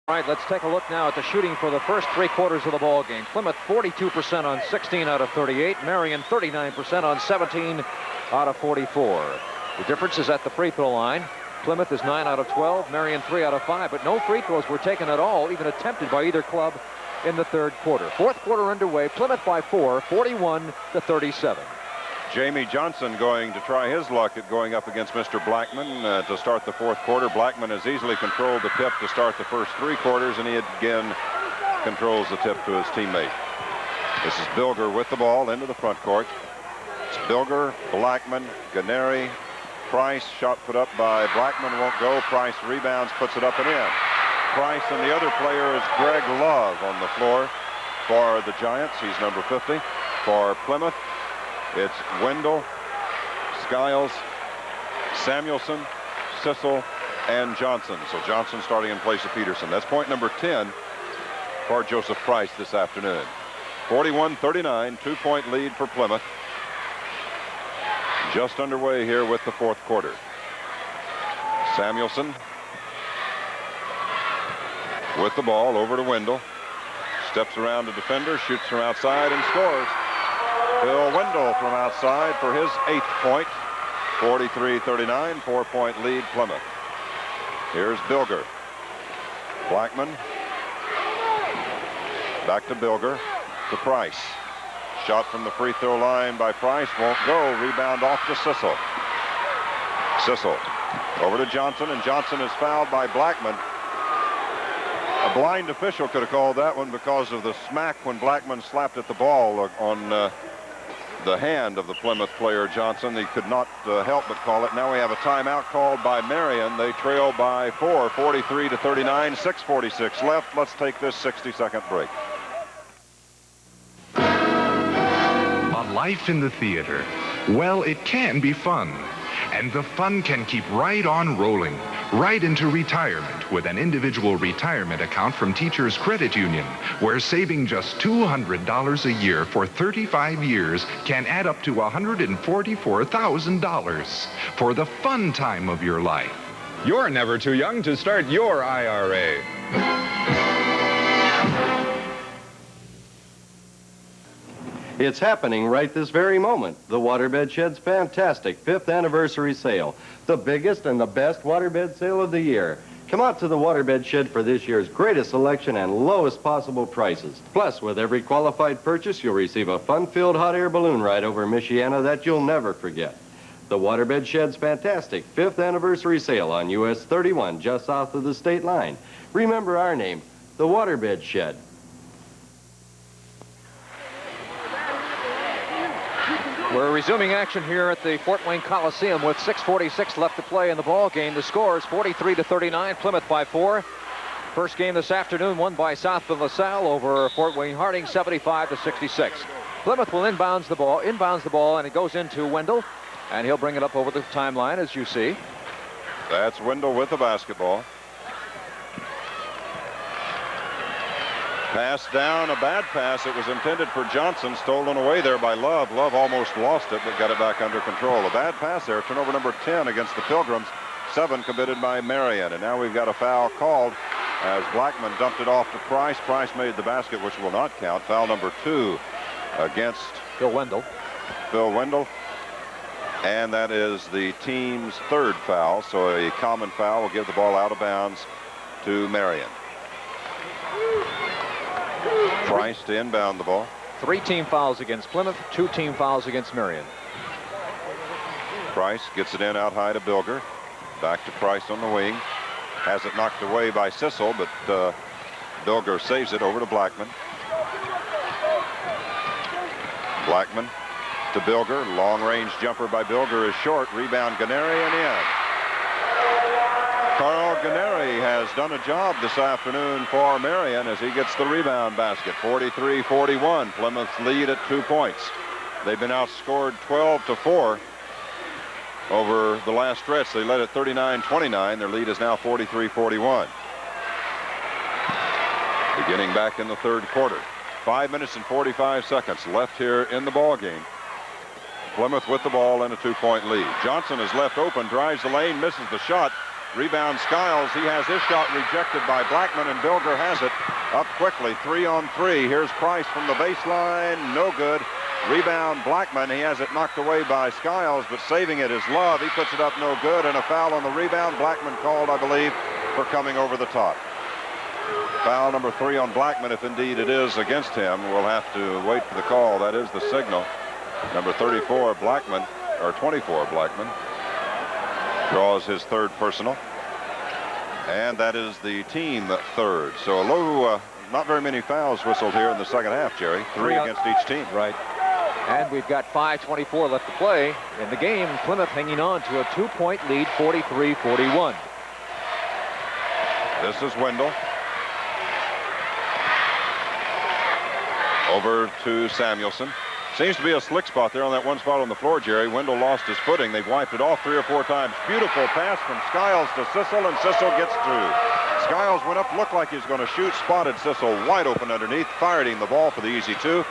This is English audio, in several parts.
All right, let's take a look now at the shooting for the first 3 quarters of the ball game. Plymouth 42% on 16 out of 38. Marion 39% on 17 out of 44. The difference is at the free throw line. Plymouth is 9 out of 12. Marion 3 out of 5. But no free throws were taken at all, even attempted by either club in the third quarter. Fourth quarter underway. Plymouth by 4, 41-37. Jamie Johnson going to try his luck at going up against Mr. Blackman to start the fourth quarter. Blackman has easily controlled the tip to start the first 3 quarters, and he again controls the tip to his teammate. This is Bilger with the ball into the front court. It's Bilger, Blackman, Ganeri, Price. Shot put up by Blackman, won't go. Price rebounds, puts it up and in. Price, and the other player is Greg Love on the floor for the Giants. He's number 50. For Plymouth, it's Wendell, Skiles, Samuelson, Sissel, and Johnson. So Johnson starting in place of Peterson. That's point number 10 for Joseph Price this afternoon. 41-39, 2-point lead for Plymouth. Just underway here with the fourth quarter. Samuelson with the ball over to Wendell. Steps around the defender, shoots from outside, and scores. Bill Wendell from outside for his 8th point. 43-39, 4-point lead Plymouth. Here's Bilger. Blackman. Back to Bilger. To Price. Shot from the free throw line by Price. Won't go. Rebound off to Sissel. Sissel. Over to Johnson, and Johnson is fouled by Blackman. A blind official could have called that one because of the smack when Blackman slapped at the ball on the hand of the Plymouth player Johnson. He could not help but call it. Now we have a timeout called by Marion. They trail by 4, 43-39, 6:46 left. Let's take this 60-second break. A life in the theater. Well, it can be fun. And the fun can keep right on rolling, right into retirement with an individual retirement account from Teachers Credit Union, where saving just $200 a year for 35 years can add up to $144,000 for the fun time of your life. You're never too young to start your IRA. It's happening right this very moment. The Waterbed Shed's fantastic 5th anniversary sale. The biggest and the best waterbed sale of the year. Come out to the Waterbed Shed for this year's greatest selection and lowest possible prices. Plus, with every qualified purchase, you'll receive a fun-filled hot air balloon ride over Michiana that you'll never forget. The Waterbed Shed's fantastic 5th anniversary sale on US 31, just south of the state line. Remember our name, the Waterbed Shed. We're resuming action here at the Fort Wayne Coliseum with 6:46 left to play in the ball game. The score is 43-39, Plymouth by 4. First game this afternoon won by Southfield LaSalle over Fort Wayne Harding, 75-66. Plymouth will inbounds the ball, and it goes into Wendell, and he'll bring it up over the timeline, as you see. That's Wendell with the basketball. Pass down, a bad pass. It was intended for Johnson, stolen away there by Love. Love almost lost it, but got it back under control. A bad pass there. Turnover number 10 against the Pilgrims. 7 committed by Marion. And now we've got a foul called as Blackman dumped it off to Price. Price made the basket, which will not count. Foul number 2 against Phil Wendell. Phil Wendell. And that is the team's 3rd foul. So a common foul will give the ball out of bounds to Marion. Price to inbound the ball. 3 team fouls against Plymouth, 2 team fouls against Marion. Price gets it in out high to Bilger. Back to Price on the wing. Has it knocked away by Sissel, but Bilger saves it over to Blackman. Blackman to Bilger. Long-range jumper by Bilger is short. Rebound Ganeri and in. Carl Ganeri has done a job this afternoon for Marion as he gets the rebound basket. 43-41. Plymouth's lead at 2 points. They've been outscored 12-4 over the last stretch. They led at 39-29. Their lead is now 43-41. Beginning back in the third quarter. 5 minutes and 45 seconds left here in the ball game. Plymouth with the ball and a 2-point lead. Johnson is left open, drives the lane, misses the shot. Rebound Skiles. He has his shot rejected by Blackman, and Bilger has it up quickly. 3-on-3. Here's Price from the baseline. No good. Rebound Blackman. He has it knocked away by Skiles, but saving it is Love. He puts it up no good, and a foul on the rebound. Blackman called, I believe, for coming over the top. Foul number 3 on Blackman, if indeed it is against him. We'll have to wait for the call. That is the signal. Number 34, Blackman, or 24, Blackman, draws his third personal. And that is the team third. So a low, not very many fouls whistled here in the second half, Jerry. 3 against each team. Right. And we've got 5:24 left to play in the game. Plymouth hanging on to a 2-point lead, 43-41. This is Wendell. Over to Samuelson. Seems to be a slick spot there on that one spot on the floor, Jerry. Wendell lost his footing. They've wiped it off 3 or 4 times. Beautiful pass from Skiles to Sissel, and Sissel gets through. Skiles went up, looked like he was going to shoot, spotted Sissel wide open underneath, fired him the ball for the easy 2.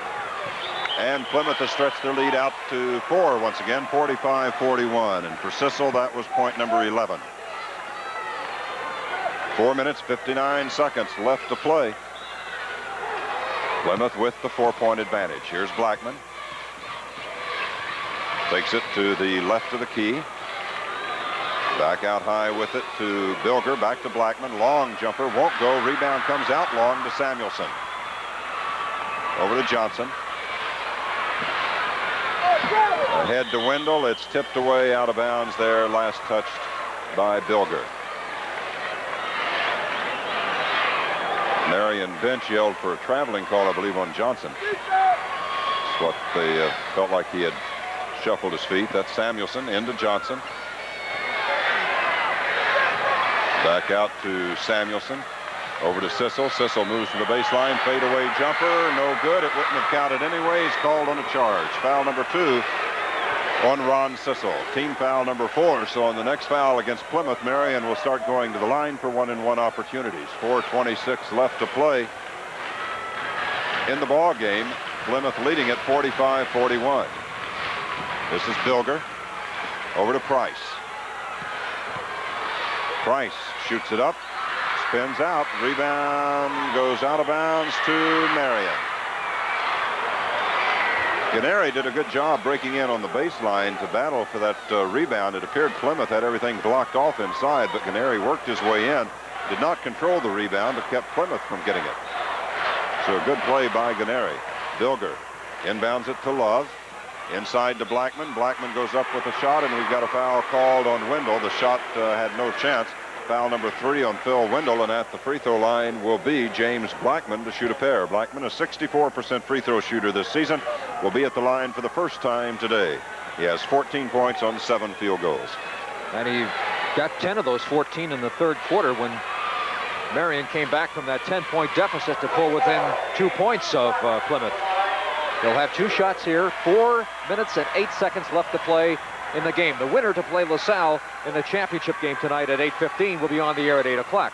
And Plymouth has stretched their lead out to 4 once again, 45-41. And for Sissel, that was point number 11. 4 minutes, 59 seconds left to play. Plymouth with the 4-point advantage. Here's Blackman. Takes it to the left of the key. Back out high with it to Bilger. Back to Blackman. Long jumper. Won't go. Rebound comes out long to Samuelson. Over to Johnson. Ahead to Wendell. It's tipped away out of bounds there. Last touched by Bilger. Marion bench yelled for a traveling call, I believe, on Johnson. That's what they felt like he had shuffled his feet. That's Samuelson into Johnson. Back out to Samuelson. Over to Sissel. Sissel moves to the baseline. Fadeaway jumper. No good. It wouldn't have counted anyway. He's called on a charge. Foul number 2 on Ron Sissel. Team foul number 4. So on the next foul against Plymouth, Marion will start going to the line for 1-and-1 opportunities. 4:26 left to play in the ball game. Plymouth leading at 45-41. This is Bilger. Over to Price. Price shoots it up. Spins out. Rebound goes out of bounds to Marion. Gennari did a good job breaking in on the baseline to battle for that rebound. It appeared Plymouth had everything blocked off inside, but Gennari worked his way in. Did not control the rebound, but kept Plymouth from getting it. So a good play by Gennari. Bilger inbounds it to Love. Inside to Blackman. Blackman goes up with a shot, and we've got a foul called on Wendell. The shot had no chance. Foul number 3 on Phil Wendell, and at the free throw line will be James Blackman to shoot a pair. Blackman, a 64% free throw shooter this season, will be at the line for the first time today. He has 14 points on 7 field goals. And he got 10 of those 14 in the third quarter when Marion came back from that 10-point deficit to pull within 2 points of Plymouth. They'll have 2 shots here. 4 minutes and 8 seconds left to play in the game. The winner to play LaSalle in the championship game tonight at 8:15 will be on the air at 8 o'clock.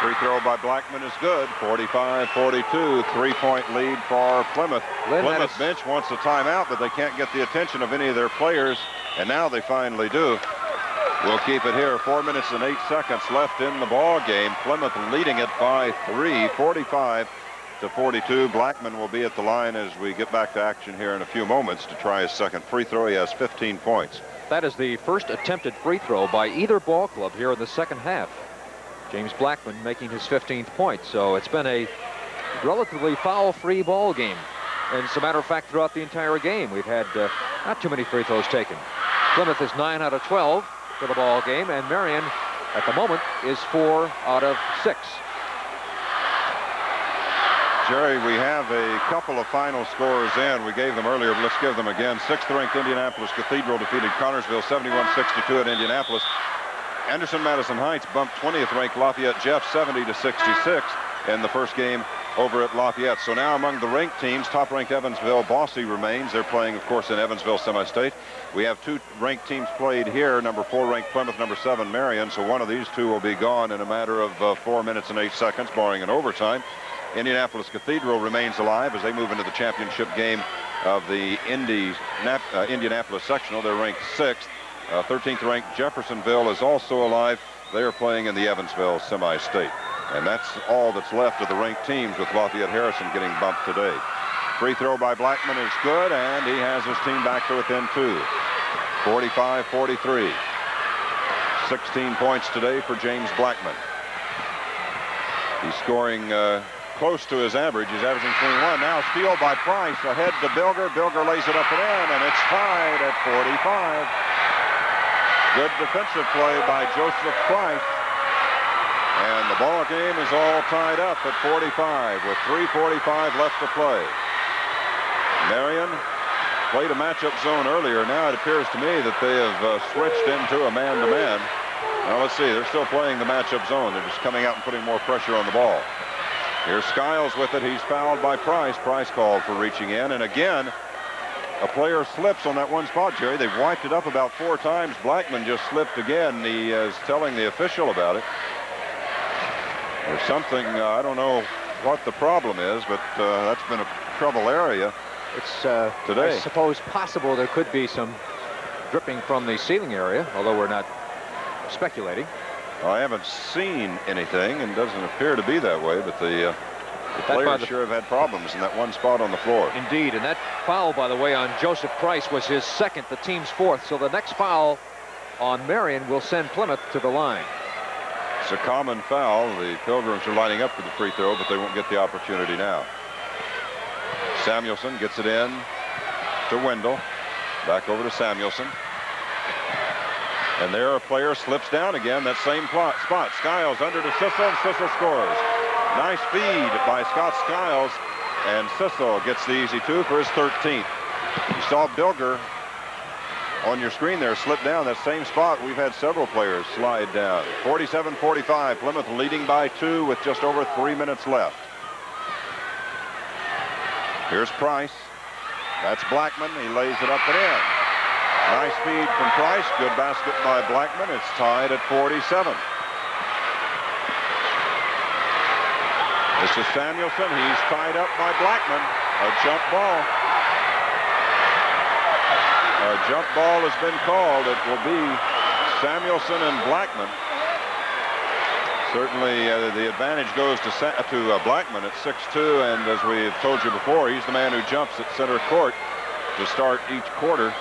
Free throw by Blackman is good. 45-42, 3-point lead for Plymouth. Plymouth bench wants a timeout, but they can't get the attention of any of their players, and now they finally do. We'll keep it here. 4 minutes and 8 seconds left in the ball game. Plymouth leading it by 3, 45-42. Blackman will be at the line as we get back to action here in a few moments to try his second free throw. He has 15 points. That is the first attempted free throw by either ball club here in the second half. James Blackman making his 15th point. So it's been a relatively foul-free ball game. And as a matter of fact, throughout the entire game, we've had not too many free throws taken. Plymouth is 9 out of 12 for the ball game, and Marion, at the moment, is 4 out of 6. Jerry, we have a couple of final scores in. We gave them earlier, but let's give them again. 6th-ranked Indianapolis Cathedral defeated Connorsville 71-62 at Indianapolis. Anderson-Madison Heights bumped 20th-ranked Lafayette Jeff 70-66 in the first game over at Lafayette. So now among the ranked teams, top-ranked Evansville Bosse remains. They're playing, of course, in Evansville semi-state. We have 2 ranked teams played here, number 4 ranked Plymouth, number 7 Marion. So one of these 2 will be gone in a matter of 4 minutes and 8 seconds, barring an overtime. Indianapolis Cathedral remains alive as they move into the championship game of the Indianapolis sectional. They're ranked 6th. 13th ranked Jeffersonville is also alive. They are playing in the Evansville semi-state. And that's all that's left of the ranked teams, with Lafayette Harrison getting bumped today. Free throw by Blackman is good, and he has his team back to within 2. 45-43. 16 points today for James Blackman. He's scoring close to his average. He's averaging 21. Now steal by Price. Ahead to Bilger. Bilger lays it up and in, and it's tied at 45. Good defensive play by Joseph Price. And the ball game is all tied up at 45 with 3:45 left to play. Marion played a matchup zone earlier. Now it appears to me that they have switched into a man-to-man. Now let's see, they're still playing the matchup zone. They're just coming out and putting more pressure on the ball. Here's Skiles with it. He's fouled by Price. Price called for reaching in. And again, a player slips on that one spot, Jerry. They've wiped it up about 4 times. Blackman just slipped again. He is telling the official about it. There's something, I don't know what the problem is, but that's been a trouble area. It's today. I suppose possible there could be some dripping from the ceiling area, although we're not speculating. I haven't seen anything, and doesn't appear to be that way, but the players sure have had problems in that one spot on the floor. Indeed, and that foul, by the way, on Joseph Price was his second, the team's 4th. So the next foul on Marion will send Plymouth to the line. It's a common foul. The Pilgrims are lining up for the free throw, but they won't get the opportunity now. Samuelson gets it in to Wendell. Back over to Samuelson. And there a player slips down again, that same spot. Skiles under to Sissel, and Sissel scores. Nice feed by Scott Skiles, and Sissel gets the easy 2 for his 13th. You saw Bilger on your screen there slip down that same spot. We've had several players slide down. 47-45, Plymouth leading by 2 with just over 3 minutes left. Here's Price. That's Blackman. He lays it up and in. Nice feed from Price. Good basket by Blackman. It's tied at 47. This is Samuelson. He's tied up by Blackman. A jump ball. A jump ball has been called. It will be Samuelson and Blackman. Certainly the advantage goes to Blackman at 6'2", and as we've told you before, he's the man who jumps at center court to start each quarter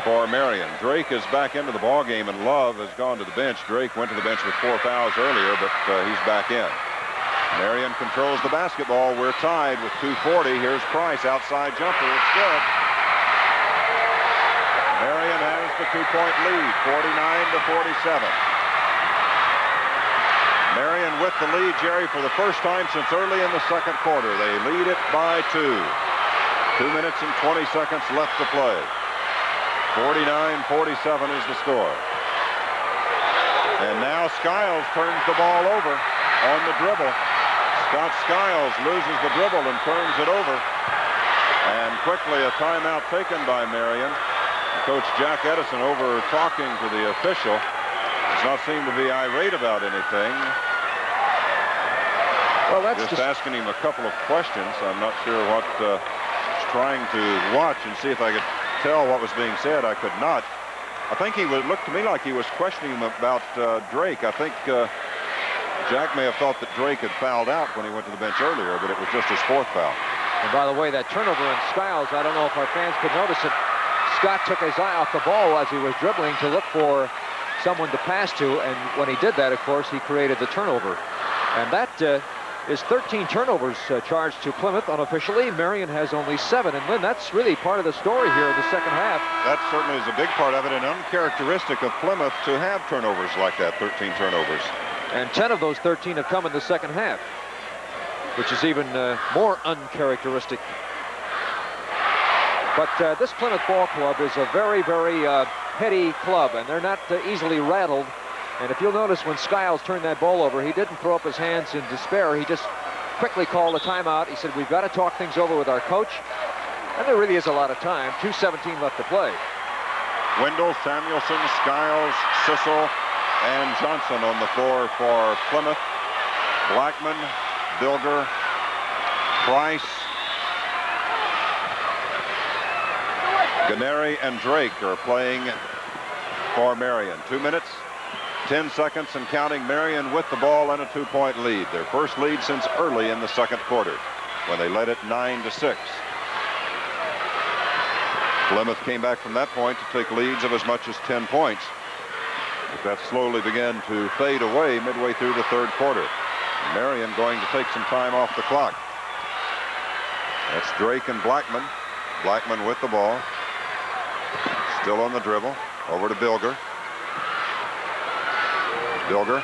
for Marion. Drake is back into the ball game, and Love has gone to the bench. Drake went to the bench with 4 fouls earlier, but he's back in. Marion controls the basketball. We're tied with 2:40. Here's Price, outside jumper. It's good. Marion has the 2-point lead, 49-47. Marion with the lead, Jerry, for the first time since early in the second quarter. They lead it by 2. 2 minutes and 20 seconds left to play. 49-47 is the score. And now Skiles turns the ball over on the dribble. Scott Skiles loses the dribble and turns it over. And quickly a timeout taken by Marion. Coach Jack Edison over talking to the official. Does not seem to be irate about anything. Well, that's just asking him a couple of questions. I'm not sure what trying to watch and see if I could tell what was being said. I could not. I think he looked to me like he was questioning him about Drake. I think Jack may have thought that Drake had fouled out when he went to the bench earlier, but it was just his 4th foul. And by the way, that turnover in Skiles, I don't know if our fans could notice it. Scott took his eye off the ball as he was dribbling to look for someone to pass to, and when he did that, of course, he created the turnover. And that is 13 turnovers charged to Plymouth unofficially. Marion has only 7. And Lynn, that's really part of the story here in the second half. That certainly is a big part of it, and uncharacteristic of Plymouth to have turnovers like that, 13 turnovers. And 10 of those 13 have come in the second half, which is even more uncharacteristic. But this Plymouth Ball Club is a very, very heady club, and they're not easily rattled. And if you'll notice, when Skiles turned that ball over, he didn't throw up his hands in despair. He just quickly called a timeout. He said, we've got to talk things over with our coach. And there really is a lot of time. 2:17 left to play. Wendell, Samuelson, Skiles, Sissel, and Johnson on the floor for Plymouth. Blackman, Bilger, Price, Ganeri, and Drake are playing for Marion. 2 minutes, 10 seconds and counting. Marion with the ball and a 2-point lead. Their first lead since early in the second quarter when they led it 9-6. Plymouth came back from that point to take leads of as much as 10 points. But that slowly began to fade away midway through the third quarter. Marion going to take some time off the clock. That's Drake and Blackman. Blackman with the ball. Still on the dribble. Over to Bilger. Bilger.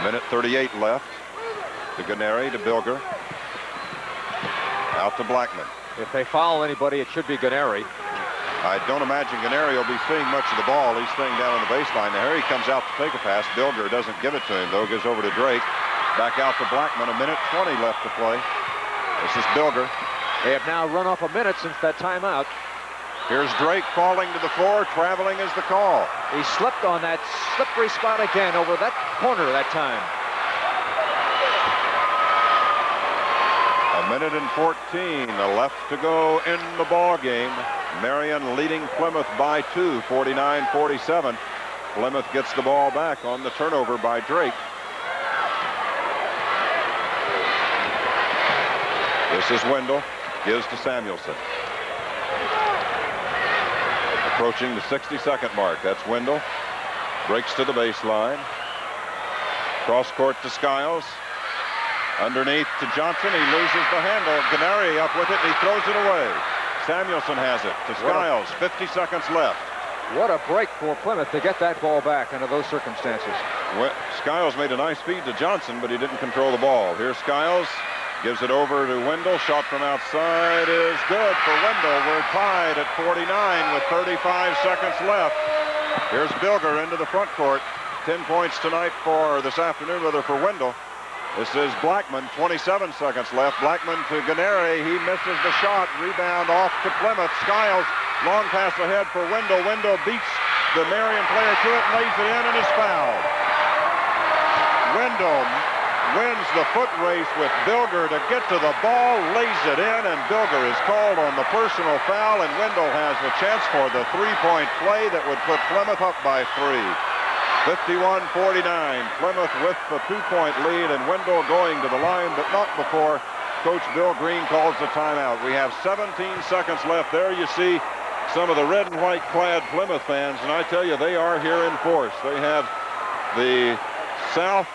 1:38 left. To Ganeri, to Bilger. Out to Blackman. If they foul anybody, it should be Ganeri. I don't imagine Ganeri will be seeing much of the ball. He's staying down on the baseline. Now here he comes out to take a pass. Bilger doesn't give it to him, though. Gives over to Drake. Back out to Blackman. 1:20 left to play. This is Bilger. They have now run off a minute since that timeout. Here's Drake falling to the floor. Traveling is the call. He slipped on that slippery spot again over that corner that time. 1:14 left to go in the ball game. Marion leading Plymouth by 2, 49-47. Plymouth gets the ball back on the turnover by Drake. This is Wendell. Gives to Samuelson. Approaching the 60-second mark. That's Wendell. Breaks to the baseline. Cross court to Skiles. Underneath to Johnson. He loses the handle. Ganeri up with it, and he throws it away. Samuelson has it to Skiles. 50 seconds left. What a break for Plymouth to get that ball back under those circumstances. Skiles made a nice feed to Johnson, but he didn't control the ball. Here's Skiles. Gives it over to Wendell. Shot from outside is good for Wendell. We're tied at 49 with 35 seconds left. Here's Bilger into the front court. 10 points tonight for this afternoon, rather, for Wendell. This is Blackman. 27 seconds left. Blackman to Ganeri. He misses the shot. Rebound off to Plymouth. Skiles. Long pass ahead for Wendell. Wendell beats the Marion player to it, lays it in, and is fouled. Wendell wins the foot race with Bilger to get to the ball, lays it in, and Bilger is called on the personal foul, and Wendell has a chance for the three-point play that would put Plymouth up by 3. 51-49, Plymouth with the 2-point lead, and Wendell going to the line, but not before Coach Bill Green calls the timeout. We have 17 seconds left. There you see some of the red and white clad Plymouth fans, and I tell you, they are here in force. They have the southwest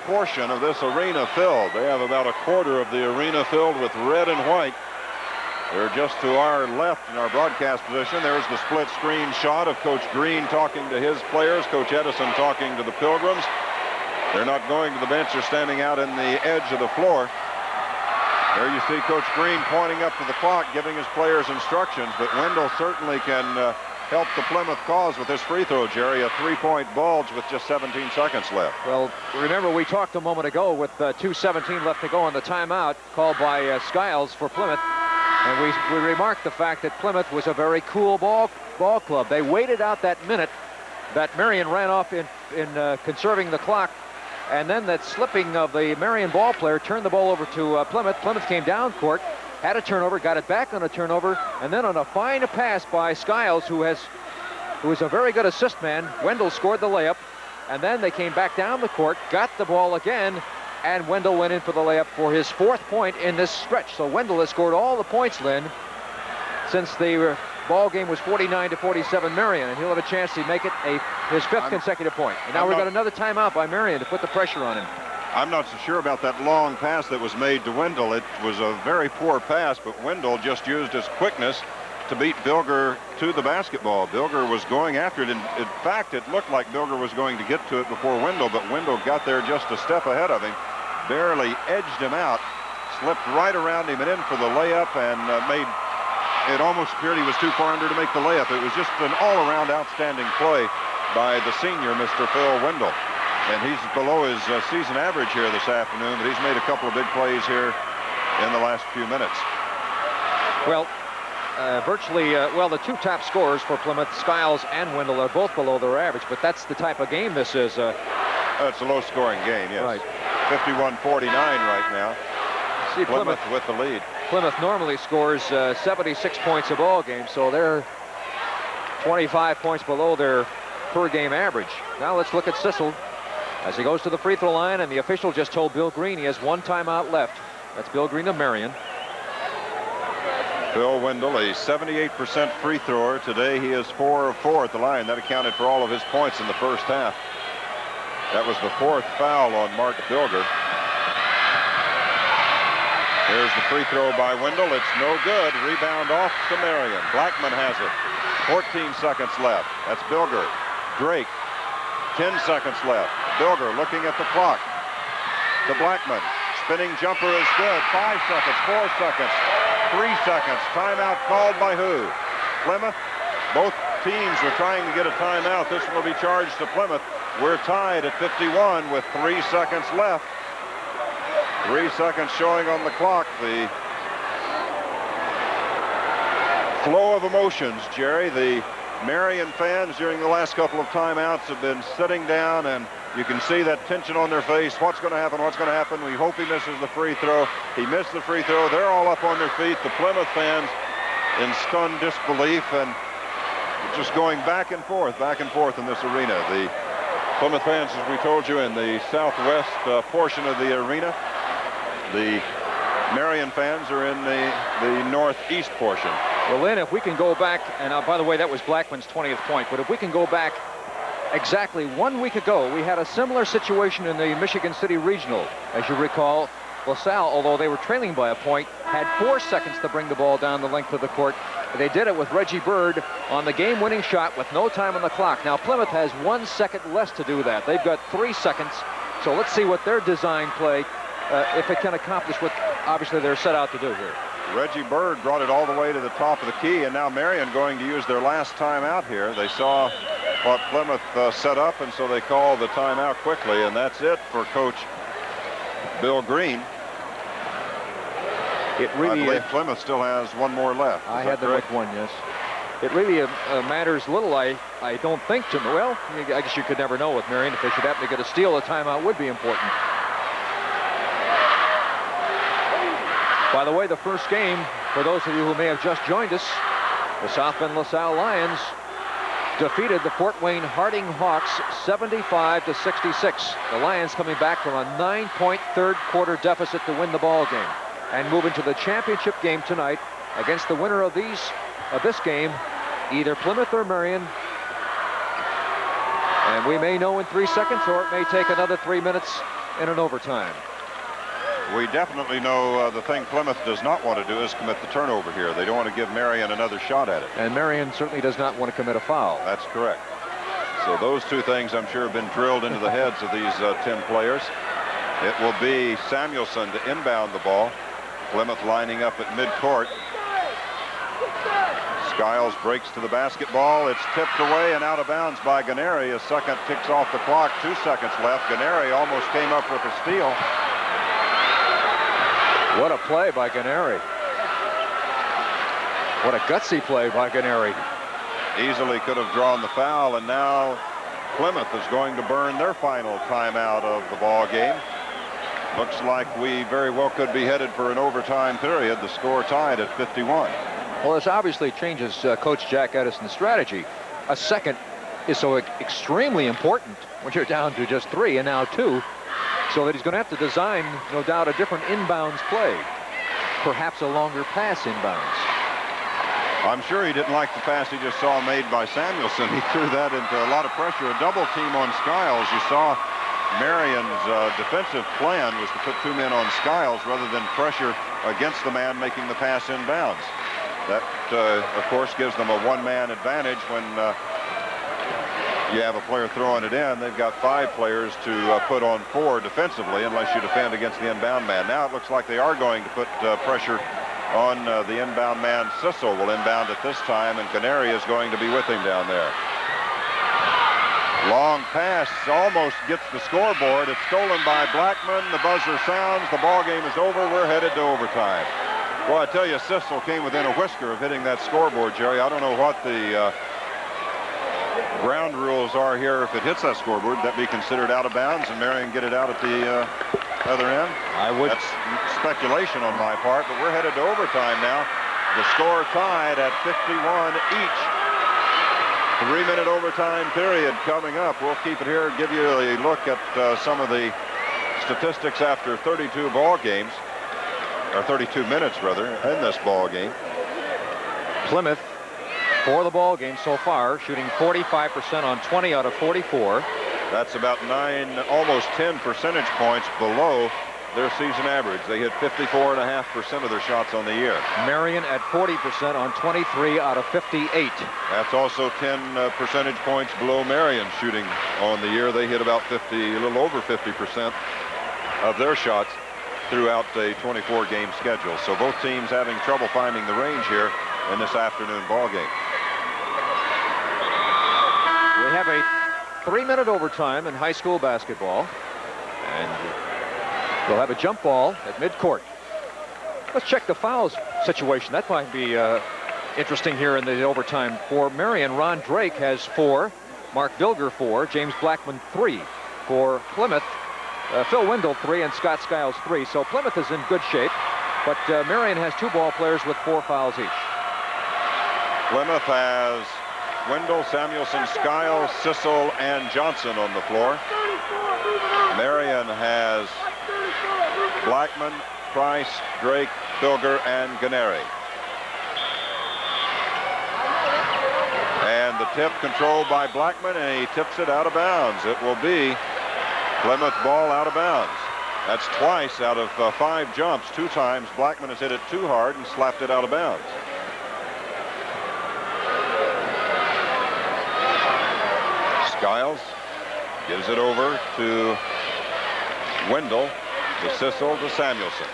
portion of this arena filled. They have about a quarter of the arena filled with red and white. They're just to our left in our broadcast position. There's the split screen shot of Coach Green talking to his players, Coach Edison talking to the Pilgrims. They're not going to the bench. They're standing out in the edge of the floor. There you see Coach Green pointing up to the clock, giving his players instructions, but Wendell certainly can help the Plymouth cause with this free throw, Jerry. A three-point bulge with just 17 seconds left. Well, remember we talked a moment ago with 2:17 left to go on the timeout called by Skiles for Plymouth. And we remarked the fact that Plymouth was a very cool ball club. They waited out that minute that Marion ran off in conserving the clock. And then that slipping of the Marion ball player turned the ball over to Plymouth. Plymouth came down court, had a turnover, got it back on a turnover, and then on a fine pass by Skiles, who is a very good assist man, Wendell scored the layup. And then they came back down the court, got the ball again, and Wendell went in for the layup for his 4th point in this stretch. So Wendell has scored all the points, Lynn, since the ball game was 49-47 Marion, and he'll have a chance to make it his 5th consecutive point. And now we've got another timeout by Marion to put the pressure on him. I'm not so sure about that long pass that was made to Wendell. It was a very poor pass, but Wendell just used his quickness to beat Bilger to the basketball. Bilger was going after it. In fact, it looked like Bilger was going to get to it before Wendell, but Wendell got there just a step ahead of him, barely edged him out, slipped right around him and in for the layup, and it almost appeared he was too far under to make the layup. It was just an all-around outstanding play by the senior, Mr. Phil Wendell. And he's below his season average here this afternoon, but he's made a couple of big plays here in the last few minutes. Well, the two top scorers for Plymouth, Skiles and Wendell, are both below their average, but that's the type of game this is. It's a low-scoring game, yes. Right. 51-49 right now. See, Plymouth with the lead. Plymouth normally scores 76 points a ball game, so they're 25 points below their per-game average. Now let's look at Sissel as he goes to the free throw line, and the official just told Bill Green he has one timeout left. That's Bill Green of Marion. Phil Wendell, a 78% free thrower. Today he is 4 of 4 at the line. That accounted for all of his points in the first half. That was the 4th foul on Mark Bilger. Here's the free throw by Wendell. It's no good. Rebound off to Marion. Blackman has it. 14 seconds left. That's Bilger. Drake. 10 seconds left. Bilger looking at the clock. To Blackman. Spinning jumper is good. 5 seconds. 4 seconds. 3 seconds. Timeout called by who? Plymouth. Both teams were trying to get a timeout. This will be charged to Plymouth. We're tied at 51 with 3 seconds left. 3 seconds showing on the clock. The flow of emotions, Jerry. The Marion fans during the last couple of timeouts have been sitting down, and you can see that tension on their face. What's going to happen? What's going to happen? We hope he misses the free throw. He missed the free throw. They're all up on their feet. The Plymouth fans in stunned disbelief, and just going back and forth in this arena. The Plymouth fans, as we told you, in the southwest portion of the arena. The Marion fans are in the northeast portion. Well, Lynn, if we can go back, and by the way, that was Blackman's 20th point, but if we can go back exactly 1 week ago, we had a similar situation in the Michigan City Regional. As you recall, LaSalle, although they were trailing by a point, had 4 seconds to bring the ball down the length of the court. They did it with Reggie Bird on the game-winning shot with no time on the clock. Now, Plymouth has 1 second less to do that. They've got 3 seconds, so let's see what their design play, if it can accomplish what obviously they're set out to do here. Reggie Bird brought it all the way to the top of the key, and now Marion going to use their last timeout here. They saw what Plymouth set up, and so they called the timeout quickly, and that's it for Coach Bill Green. It really, I believe Plymouth still has 1 more left. I had them with 1, yes. It really matters little, I don't think, to me. Well, I guess you could never know with Marion. If they should happen to get a steal, a timeout would be important. By the way, the first game, for those of you who may have just joined us, the South Bend LaSalle Lions defeated the Fort Wayne Harding Hawks 75-66. The Lions coming back from a 9-point third-quarter deficit to win the ball game and move into the championship game tonight against the winner of this game, either Plymouth or Marion. And we may know in 3 seconds, or it may take another 3 minutes in an overtime. We definitely know the thing Plymouth does not want to do is commit the turnover here. They don't want to give Marion another shot at it. And Marion certainly does not want to commit a foul. That's correct. So those 2 things, I'm sure, have been drilled into the heads of these 10 players. It will be Samuelson to inbound the ball. Plymouth lining up at midcourt. Skiles breaks to the basketball. It's tipped away and out of bounds by Ganeri. A second ticks off the clock. 2 seconds left. Ganeri almost came up with a steal. What a play by Ganeri. What a gutsy play by Ganeri. Easily could have drawn the foul, and now Plymouth is going to burn their final timeout of the ball game. Looks like we very well could be headed for an overtime period. The score tied at 51. Well, this obviously changes Coach Jack Edison's strategy. A second is so extremely important when you're down to just 3 and now 2. So that he's going to have to design, no doubt, a different inbounds play. Perhaps a longer pass inbounds. I'm sure he didn't like the pass he just saw made by Samuelson. He threw that into a lot of pressure. A double team on Skiles. You saw Marion's defensive plan was to put 2 men on Skiles rather than pressure against the man making the pass inbounds. That, of course, gives them a 1-man advantage when you have a player throwing it in. They've got 5 players to put on 4 defensively unless you defend against the inbound man. Now it looks like they are going to put pressure on the inbound man. Sissel will inbound at this time, and Canary is going to be with him down there. Long pass almost gets the scoreboard. It's stolen by Blackman. The buzzer sounds. The ball game is over. We're headed to overtime. Well, I tell you, Sissel came within a whisker of hitting that scoreboard, Jerry. I don't know what the ground rules are here. If it hits that scoreboard, that be considered out of bounds, and Marion get it out at the other end. That's speculation on my part, but we're headed to overtime now. The score tied at 51 each. 3-minute overtime period coming up. We'll keep it here and give you a look at some of the statistics after 32 ball games, or 32 minutes rather, in this ball game. Plymouth, for the ball game so far, shooting 45% on 20 out of 44. That's about 9, almost 10 percentage points below their season average. They hit 54.5% of their shots on the year. Marion at 40% on 23 out of 58. That's also 10 percentage points below Marion shooting on the year. They hit about 50, a little over 50% of their shots throughout a 24-game schedule. So both teams having trouble finding the range here in this afternoon ball game. We have a 3-minute overtime in high school basketball, and we'll have a jump ball at midcourt. Let's check the fouls situation. That might be interesting here in the overtime. For Marion, Ron Drake has 4, Mark Bilger 4, James Blackman 3. For Plymouth, Phil Wendell 3 and Scott Skiles 3. So Plymouth is in good shape, but Marion has 2 ball players with 4 fouls each. Plymouth has Wendell, Samuelson, Skiles, Sissel, and Johnson on the floor. Marion has Blackman, Price, Drake, Bilger, and Ganeri. And the tip controlled by Blackman, and he tips it out of bounds. It will be Plymouth ball out of bounds. That's twice out of 5 jumps. 2 times Blackman has hit it too hard and slapped it out of bounds. Skiles gives it over to Wendell, to Sissel, to Samuelson.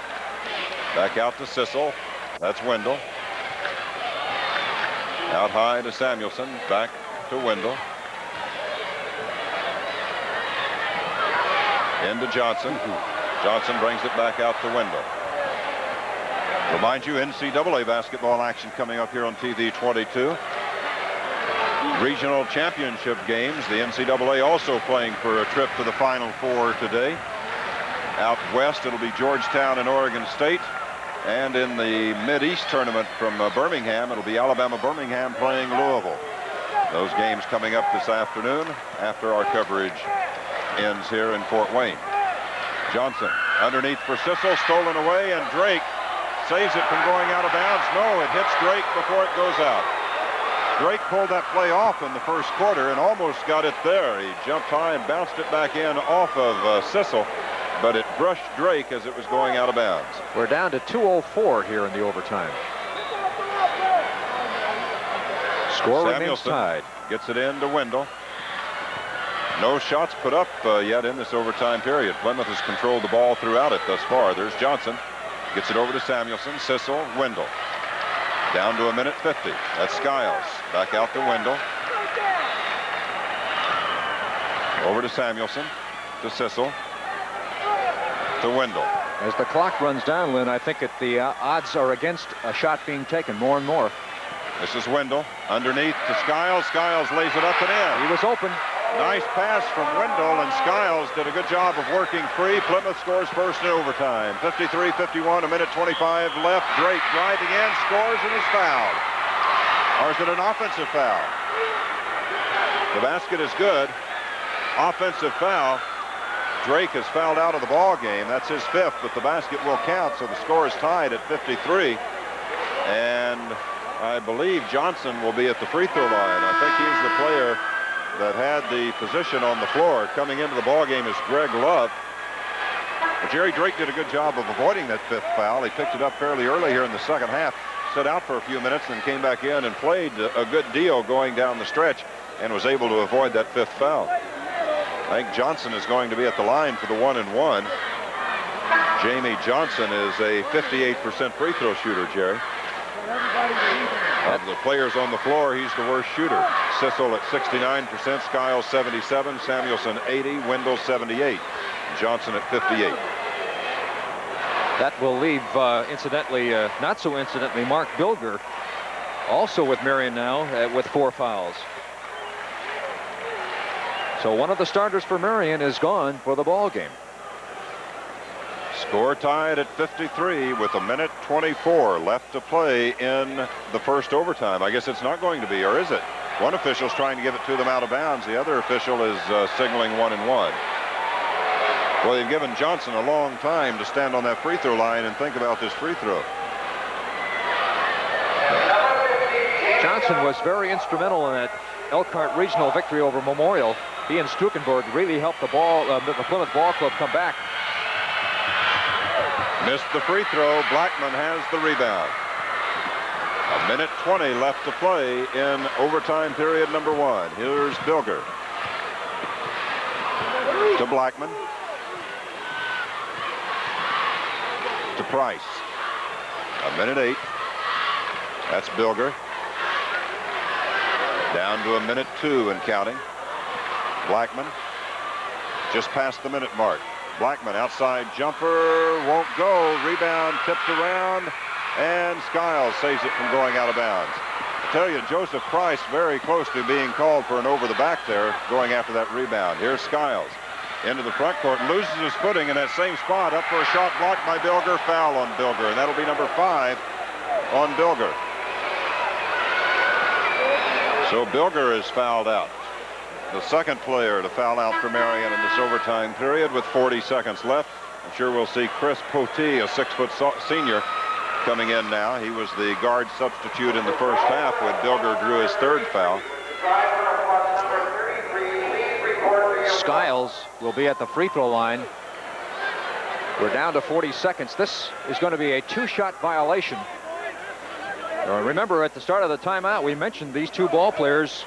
Back out to Sissel. That's Wendell. Out high to Samuelson. Back to Wendell. Into Johnson. Johnson brings it back out to Wendell. Remind you, NCAA basketball action coming up here on TV 22. Regional championship games. The NCAA also playing for a trip to the Final Four today. Out west, it'll be Georgetown and Oregon State. And in the Mid-East tournament from Birmingham, it'll be Alabama-Birmingham playing Louisville. Those games coming up this afternoon after our coverage ends here in Fort Wayne. Johnson underneath for Sissel, stolen away, and Drake saves it from going out of bounds. No, it hits Drake before it goes out. Drake pulled that play off in the first quarter and almost got it there. He jumped high and bounced it back in off of Sissel, but it brushed Drake as it was going out of bounds. We're down to 2:04 here in the overtime. Score remains tied. Gets it in to Wendell. No shots put up yet in this overtime period. Plymouth has controlled the ball throughout it thus far. There's Johnson. Gets it over to Samuelson. Sissel, Wendell. Down to 1:50. That's Skiles. Back out to Wendell. Over to Samuelson. To Sissel. To Wendell. As the clock runs down, Lynn, I think the odds are against a shot being taken more and more. This is Wendell. Underneath to Skiles. Skiles lays it up and in. He was open. Nice pass from Wendell, and Skiles did a good job of working free. Plymouth scores first in overtime. 53-51, 1:25 left. Drake driving in, scores, and is fouled. Or is it an offensive foul? The basket is good. Offensive foul. Drake is fouled out of the ball game. That's his 5th, but the basket will count, so the score is tied at 53. And I believe Johnson will be at the free throw line. I think he's the player that had the position on the floor. Coming into the ball game is Greg Love. But Jerry Drake did a good job of avoiding that 5th foul. He picked it up fairly early here in the second half, sat out for a few minutes, and came back in and played a good deal going down the stretch and was able to avoid that 5th foul. I think Johnson is going to be at the line for the 1-and-1. Jamie Johnson is a 58% free throw shooter, Jerry. Of the players on the floor, he's the worst shooter. Sissel at 69%, Skiles 77, Samuelson 80, Wendell 78, Johnson at 58. That will leave, incidentally, not so incidentally, Mark Bilger also with Marion now with 4 fouls. So one of the starters for Marion is gone for the ball game. Score tied at 53 with 1:24 left to play in the first overtime. I guess it's not going to be, or is it? One official's trying to give it to them out of bounds. The other official is signaling 1-1. Well, they've given Johnson a long time to stand on that free throw line and think about this free throw. Johnson was very instrumental in that Elkhart Regional victory over Memorial. He and Stukenberg really helped the Plymouth Ball Club come back. Missed the free throw. Blackman has the rebound. 1:20 left to play in overtime period number 1. Here's Bilger. To Blackman. To Price. 1:08. That's Bilger. Down to 1:02 and counting. Blackman just past the minute mark. Blackman outside jumper won't go. Rebound tipped around, and Skiles saves it from going out of bounds. I tell you, Joseph Price very close to being called for an over the back there, going after that rebound. Here's Skiles into the front court, loses his footing in that same spot, up for a shot blocked by Bilger. Foul on Bilger, and that'll be number 5 on Bilger. So Bilger is fouled out. The second player to foul out for Marion in this overtime period with 40 seconds left. I'm sure we'll see Chris Potee, a 6-foot senior, coming in now. He was the guard substitute in the first half when Bilger drew his 3rd foul. Skiles will be at the free throw line. We're down to 40 seconds. This is going to be a 2-shot violation. Remember, at the start of the timeout, we mentioned these 2 ball players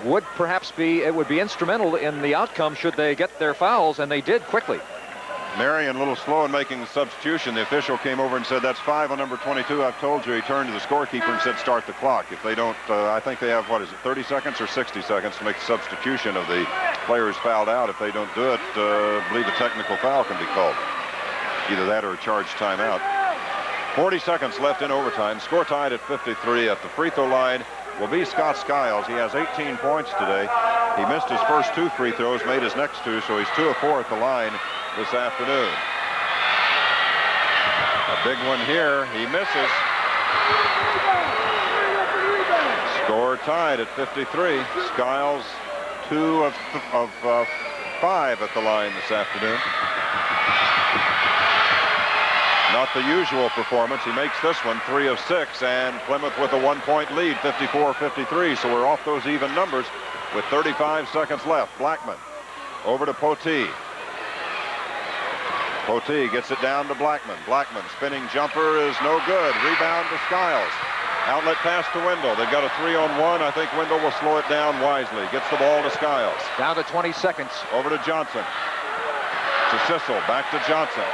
would perhaps be instrumental in the outcome should they get their fouls, and they did quickly. Marion a little slow in making the substitution. The official came over and said, that's 5 on number 22. I've told you. He turned to the scorekeeper and said, start the clock. If they don't, I think they have, 30 seconds or 60 seconds to make the substitution of the players fouled out. If they don't do it, I believe a technical foul can be called. Either that or a charged timeout. 40 seconds left in overtime. Score tied at 53. At the free throw line will be Scott Skiles. He has 18 points today. He missed his first 2 free throws, made his next 2, so he's 2 of 4 at the line this afternoon. A big one here. He misses. Score tied at 53. Skiles 2 of 5 at the line this afternoon. Not the usual performance. He makes this one 3 of 6, and Plymouth with a 1-point lead, 54-53. So we're off those even numbers with 35 seconds left. Blackman over to Potee. Potee gets it down to Blackman. Blackman spinning jumper is no good. Rebound to Skiles. Outlet pass to Wendell. They've got a 3-on-1. I think Wendell will slow it down wisely. Gets the ball to Skiles. Down to 20 seconds. Over to Johnson. To Sissel. Back to Johnson.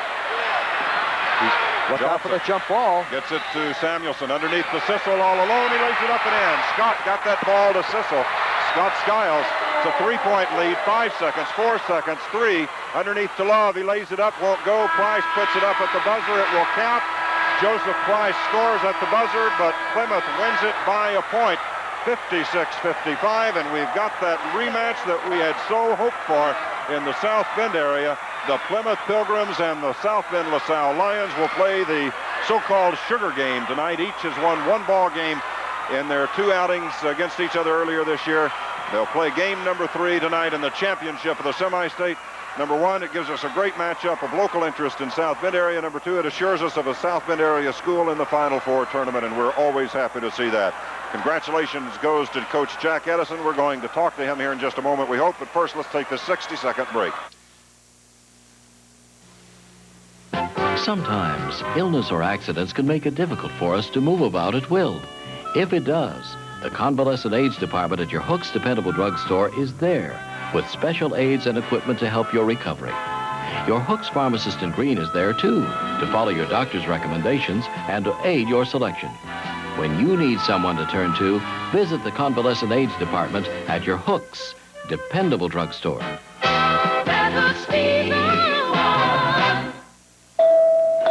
Look out for the jump ball. Gets it to Samuelson underneath the Sissel all alone. He lays it up and in. Scott got that ball to Sissel. Scott Skiles. It's a 3-point lead. 5 seconds, 4 seconds, 3. Underneath to Love. He lays it up, won't go. Price puts it up at the buzzer. It will count. Joseph Price scores at the buzzer, but Plymouth wins it by a point. 56-55, and we've got that rematch that we had so hoped for in the South Bend area. The Plymouth Pilgrims and the South Bend LaSalle Lions will play the so-called sugar game tonight. Each has won 1 ball game in their 2 outings against each other earlier this year. They'll play game number 3 tonight in the championship of the semi-state. Number 1, it gives us a great matchup of local interest in South Bend area. Number 2, it assures us of a South Bend area school in the Final Four tournament, and we're always happy to see that. Congratulations goes to Coach Jack Edison. We're going to talk to him here in just a moment, we hope. But first, let's take this 60-second break. Sometimes illness or accidents can make it difficult for us to move about at will. If it does, the Convalescent Aids Department at your Hooks Dependable Drugstore is there with special aids and equipment to help your recovery. Your Hooks pharmacist in green is there too to follow your doctor's recommendations and to aid your selection. When you need someone to turn to, visit the Convalescent Aids Department at your Hooks Dependable Drugstore.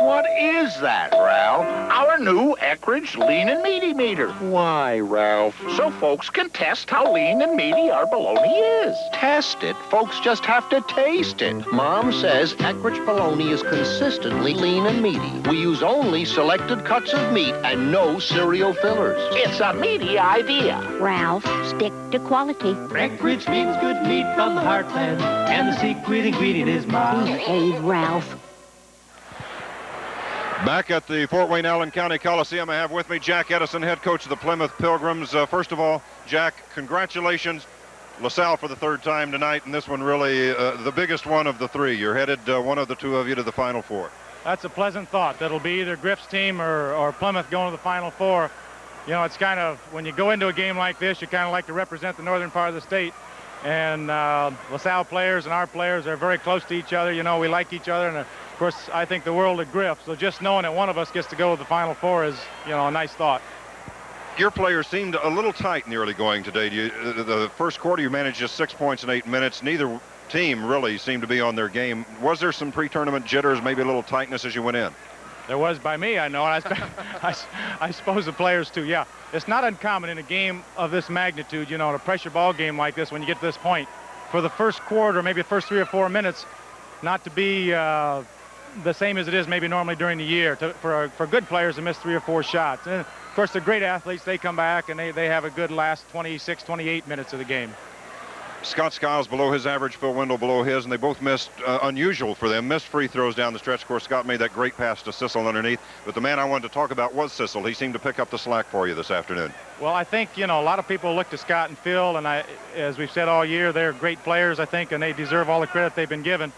What is that, Ralph? LaSalle our new Eckridge Lean and Meaty meter. Why, Ralph? So folks can test how lean and meaty our bologna is. Test it. Folks just have to taste it. Mom says Eckridge bologna is consistently lean and meaty. We use only selected cuts of meat and no cereal fillers. It's a meaty idea. Ralph, stick to quality. Eckridge means good meat from the heartland, and the secret ingredient is mild. Behave, Ralph. Back at the Fort Wayne Allen County Coliseum, I have with me Jack Edison, head coach of the Plymouth Pilgrims. First of all, Jack, congratulations. LaSalle for the third time tonight, and this one really the biggest one of the three. You're headed, one of the two of you, to the Final Four. That's a pleasant thought. That'll be either Griff's team or Plymouth going to the Final Four. You know, it's kind of, when you go into a game like this, you kind of like to represent the northern part of the state. And LaSalle players and our players are very close to each other. You know, we like each other, and of course, I think the world of Griff. So just knowing that one of us gets to go to the Final Four is, you know, a nice thought. Your players seemed a little tight in the early going today. The first quarter, you managed just 6 points in 8 minutes. Neither team really seemed to be on their game. Was there some pre-tournament jitters, maybe a little tightness as you went in? There was by me, I know, and I suppose the players too. Yeah, it's not uncommon in a game of this magnitude, you know, in a pressure ball game like this, when you get to this point, for the first quarter, maybe the first 3 or 4 minutes, not to be the same as it is maybe normally during the year. For good players to miss 3 or 4 shots. And of course, the great athletes, they come back and they have a good last 26, 28 minutes of the game. Scott Skiles below his average, Phil Wendell below his, and they both missed, unusual for them, missed free throws down the stretch. Of course, Scott made that great pass to Sissel underneath, but the man I wanted to talk about was Sissel. He seemed to pick up the slack for you this afternoon. Well, I think, you know, a lot of people look to Scott and Phil, and as we've said all year, they're great players, I think, and they deserve all the credit they've been given.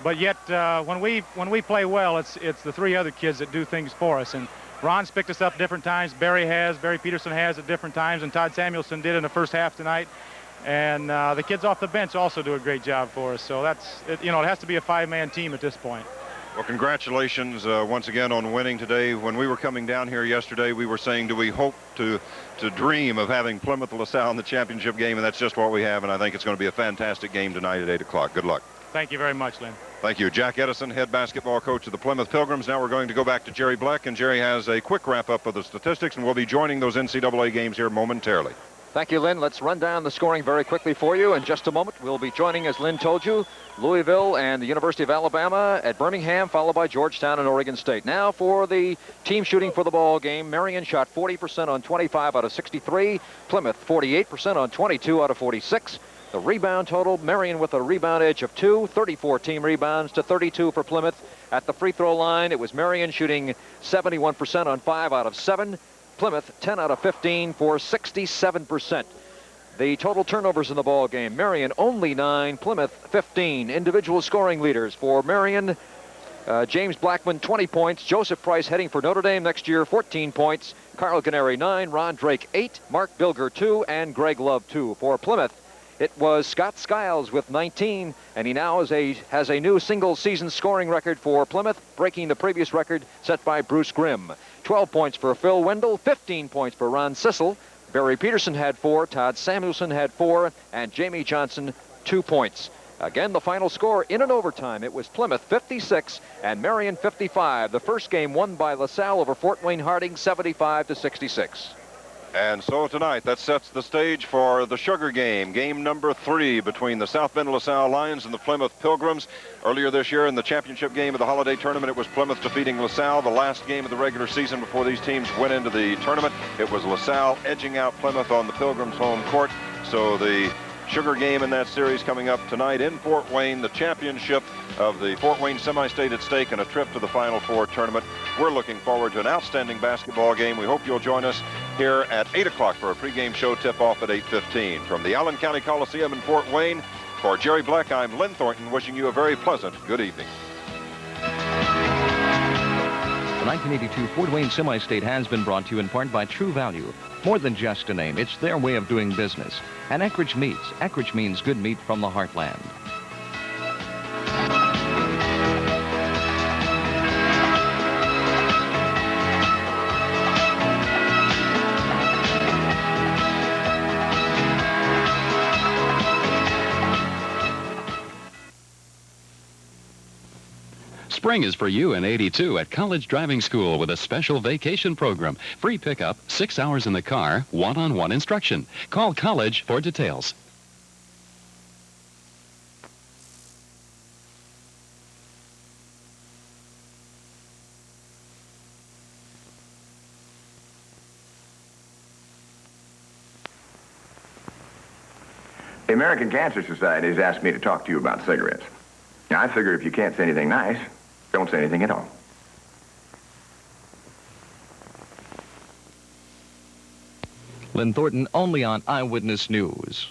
But yet, when we play well, it's the 3 other kids that do things for us. And Ron's picked us up different times. Barry Peterson has at different times, and Todd Samuelson did in the first half tonight. And the kids off the bench also do a great job for us. So you know, it has to be a 5-man team at this point. Well, congratulations once again on winning today. When we were coming down here yesterday, we were saying, do we hope to dream of having Plymouth LaSalle in the championship game? And that's just what we have. And I think it's going to be a fantastic game tonight at 8 o'clock. Good luck. Thank you very much, Lynn. Thank you. Jack Edison, head basketball coach of the Plymouth Pilgrims. Now we're going to go back to Jerry Black, and Jerry has a quick wrap-up of the statistics, and we'll be joining those NCAA games here momentarily. Thank you, Lynn. Let's run down the scoring very quickly for you. In just a moment, we'll be joining, as Lynn told you, Louisville and the University of Alabama at Birmingham, followed by Georgetown and Oregon State. Now for the team shooting for the ball game. Marion shot 40% on 25 out of 63. Plymouth 48% on 22 out of 46. The rebound total, Marion with a rebound edge of 2, 34 team rebounds to 32 for Plymouth. At the free throw line, it was Marion shooting 71% on 5 out of 7. Plymouth 10 out of 15 for 67%. The total turnovers in the ball game, Marion only 9, Plymouth 15. Individual scoring leaders for Marion, James Blackman 20 points, Joseph Price heading for Notre Dame next year 14 points, Carl Canary 9, Ron Drake 8, Mark Bilger 2, and Greg Love 2. For Plymouth, it was Scott Skiles with 19, and he now has a new single-season scoring record for Plymouth, breaking the previous record set by Bruce Grimm. 12 points for Phil Wendell, 15 points for Ron Sissel. Barry Peterson had 4, Todd Samuelson had 4, and Jamie Johnson 2 points. Again, the final score in an overtime, it was Plymouth 56 and Marion 55. The first game won by LaSalle over Fort Wayne Harding 75-66. And so tonight, that sets the stage for the Sugar Game, game number 3 between the South Bend LaSalle Lions and the Plymouth Pilgrims. Earlier this year in the championship game of the holiday tournament, it was Plymouth defeating LaSalle. The last game of the regular season before these teams went into the tournament, it was LaSalle edging out Plymouth on the Pilgrims' home court. So the Sugar Game in that series coming up tonight in Fort Wayne, the championship of the Fort Wayne semi-state at stake and a trip to the Final Four tournament. We're looking forward to an outstanding basketball game. We hope you'll join us here at 8 o'clock for a pregame show tip-off at 8:15. From the Allen County Coliseum in Fort Wayne, for Jerry Black, I'm Lynn Thornton, wishing you a very pleasant good evening. The 1982 Fort Wayne Semi-State has been brought to you in part by True Value. More than just a name, it's their way of doing business. And Eckridge Meats. Eckridge means good meat from the heartland. Spring is for you in 82 at College Driving School with a special vacation program. Free pickup, 6 hours in the car, one-on-one instruction. Call College for details. The American Cancer Society has asked me to talk to you about cigarettes. Now, I figure if you can't say anything nice, don't say anything at all. Lynn Thornton, only on Eyewitness News.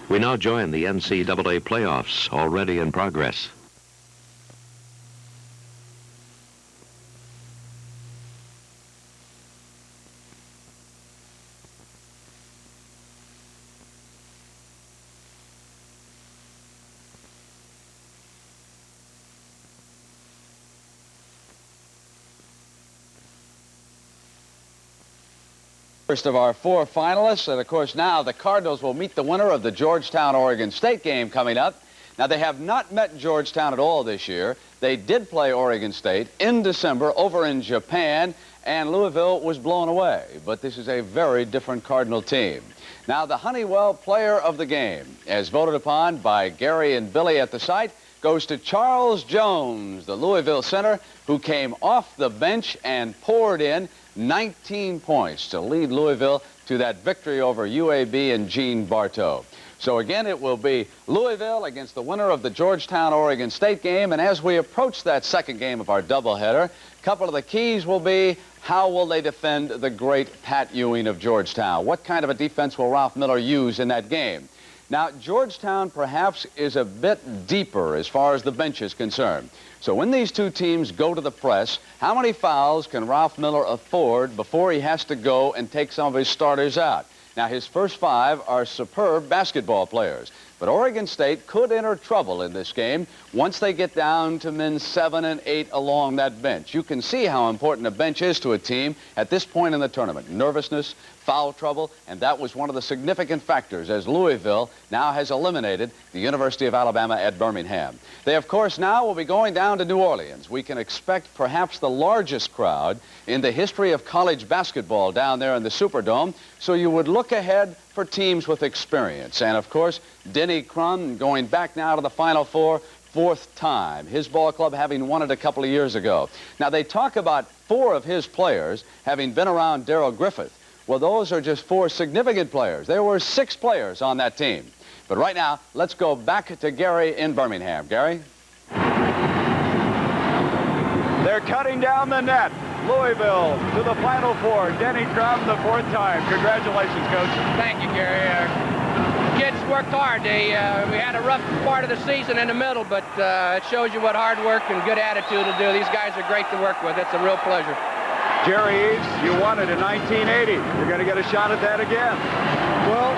We now join the NCAA playoffs, already in progress. First of our 4 finalists, and of course now the Cardinals will meet the winner of the Georgetown-Oregon State game coming up. Now they have not met Georgetown at all this year. They did play Oregon State in December over in Japan, and Louisville was blown away. But this is a very different Cardinal team. Now the Honeywell player of the game, as voted upon by Gary and Billy at the site, goes to Charles Jones, the Louisville center, who came off the bench and poured in 19 points to lead Louisville to that victory over UAB and Gene Bartow. So again, it will be Louisville against the winner of the Georgetown-Oregon State game. And as we approach that second game of our doubleheader, a couple of the keys will be how will they defend the great Pat Ewing of Georgetown? What kind of a defense will Ralph Miller use in that game? Now, Georgetown perhaps is a bit deeper as far as the bench is concerned. So when these two teams go to the press, how many fouls can Ralph Miller afford before he has to go and take some of his starters out? Now, his first 5 are superb basketball players. But Oregon State could enter trouble in this game once they get down to men 7 and 8 along that bench. You can see how important a bench is to a team at this point in the tournament. Nervousness, foul trouble, and that was one of the significant factors as Louisville now has eliminated the University of Alabama at Birmingham. They, of course, now will be going down to New Orleans. We can expect perhaps the largest crowd in the history of college basketball down there in the Superdome, so you would look ahead for teams with experience. And, of course, Denny Crum going back now to the Final Four, 4th time. His ball club having won it a couple of years ago. Now, they talk about 4 of his players having been around Darryl Griffith. Well, those are just 4 significant players. There were 6 players on that team. But right now, let's go back to Gary in Birmingham. Gary? They're cutting down the net. Louisville to the Final Four. Denny Crum, the 4th time. Congratulations, Coach. Thank you, Gary. Kids worked hard. We had a rough part of the season in the middle, but it shows you what hard work and good attitude will do. These guys are great to work with. It's a real pleasure. Jerry Eves, you won it in 1980. You're going to get a shot at that again. Well,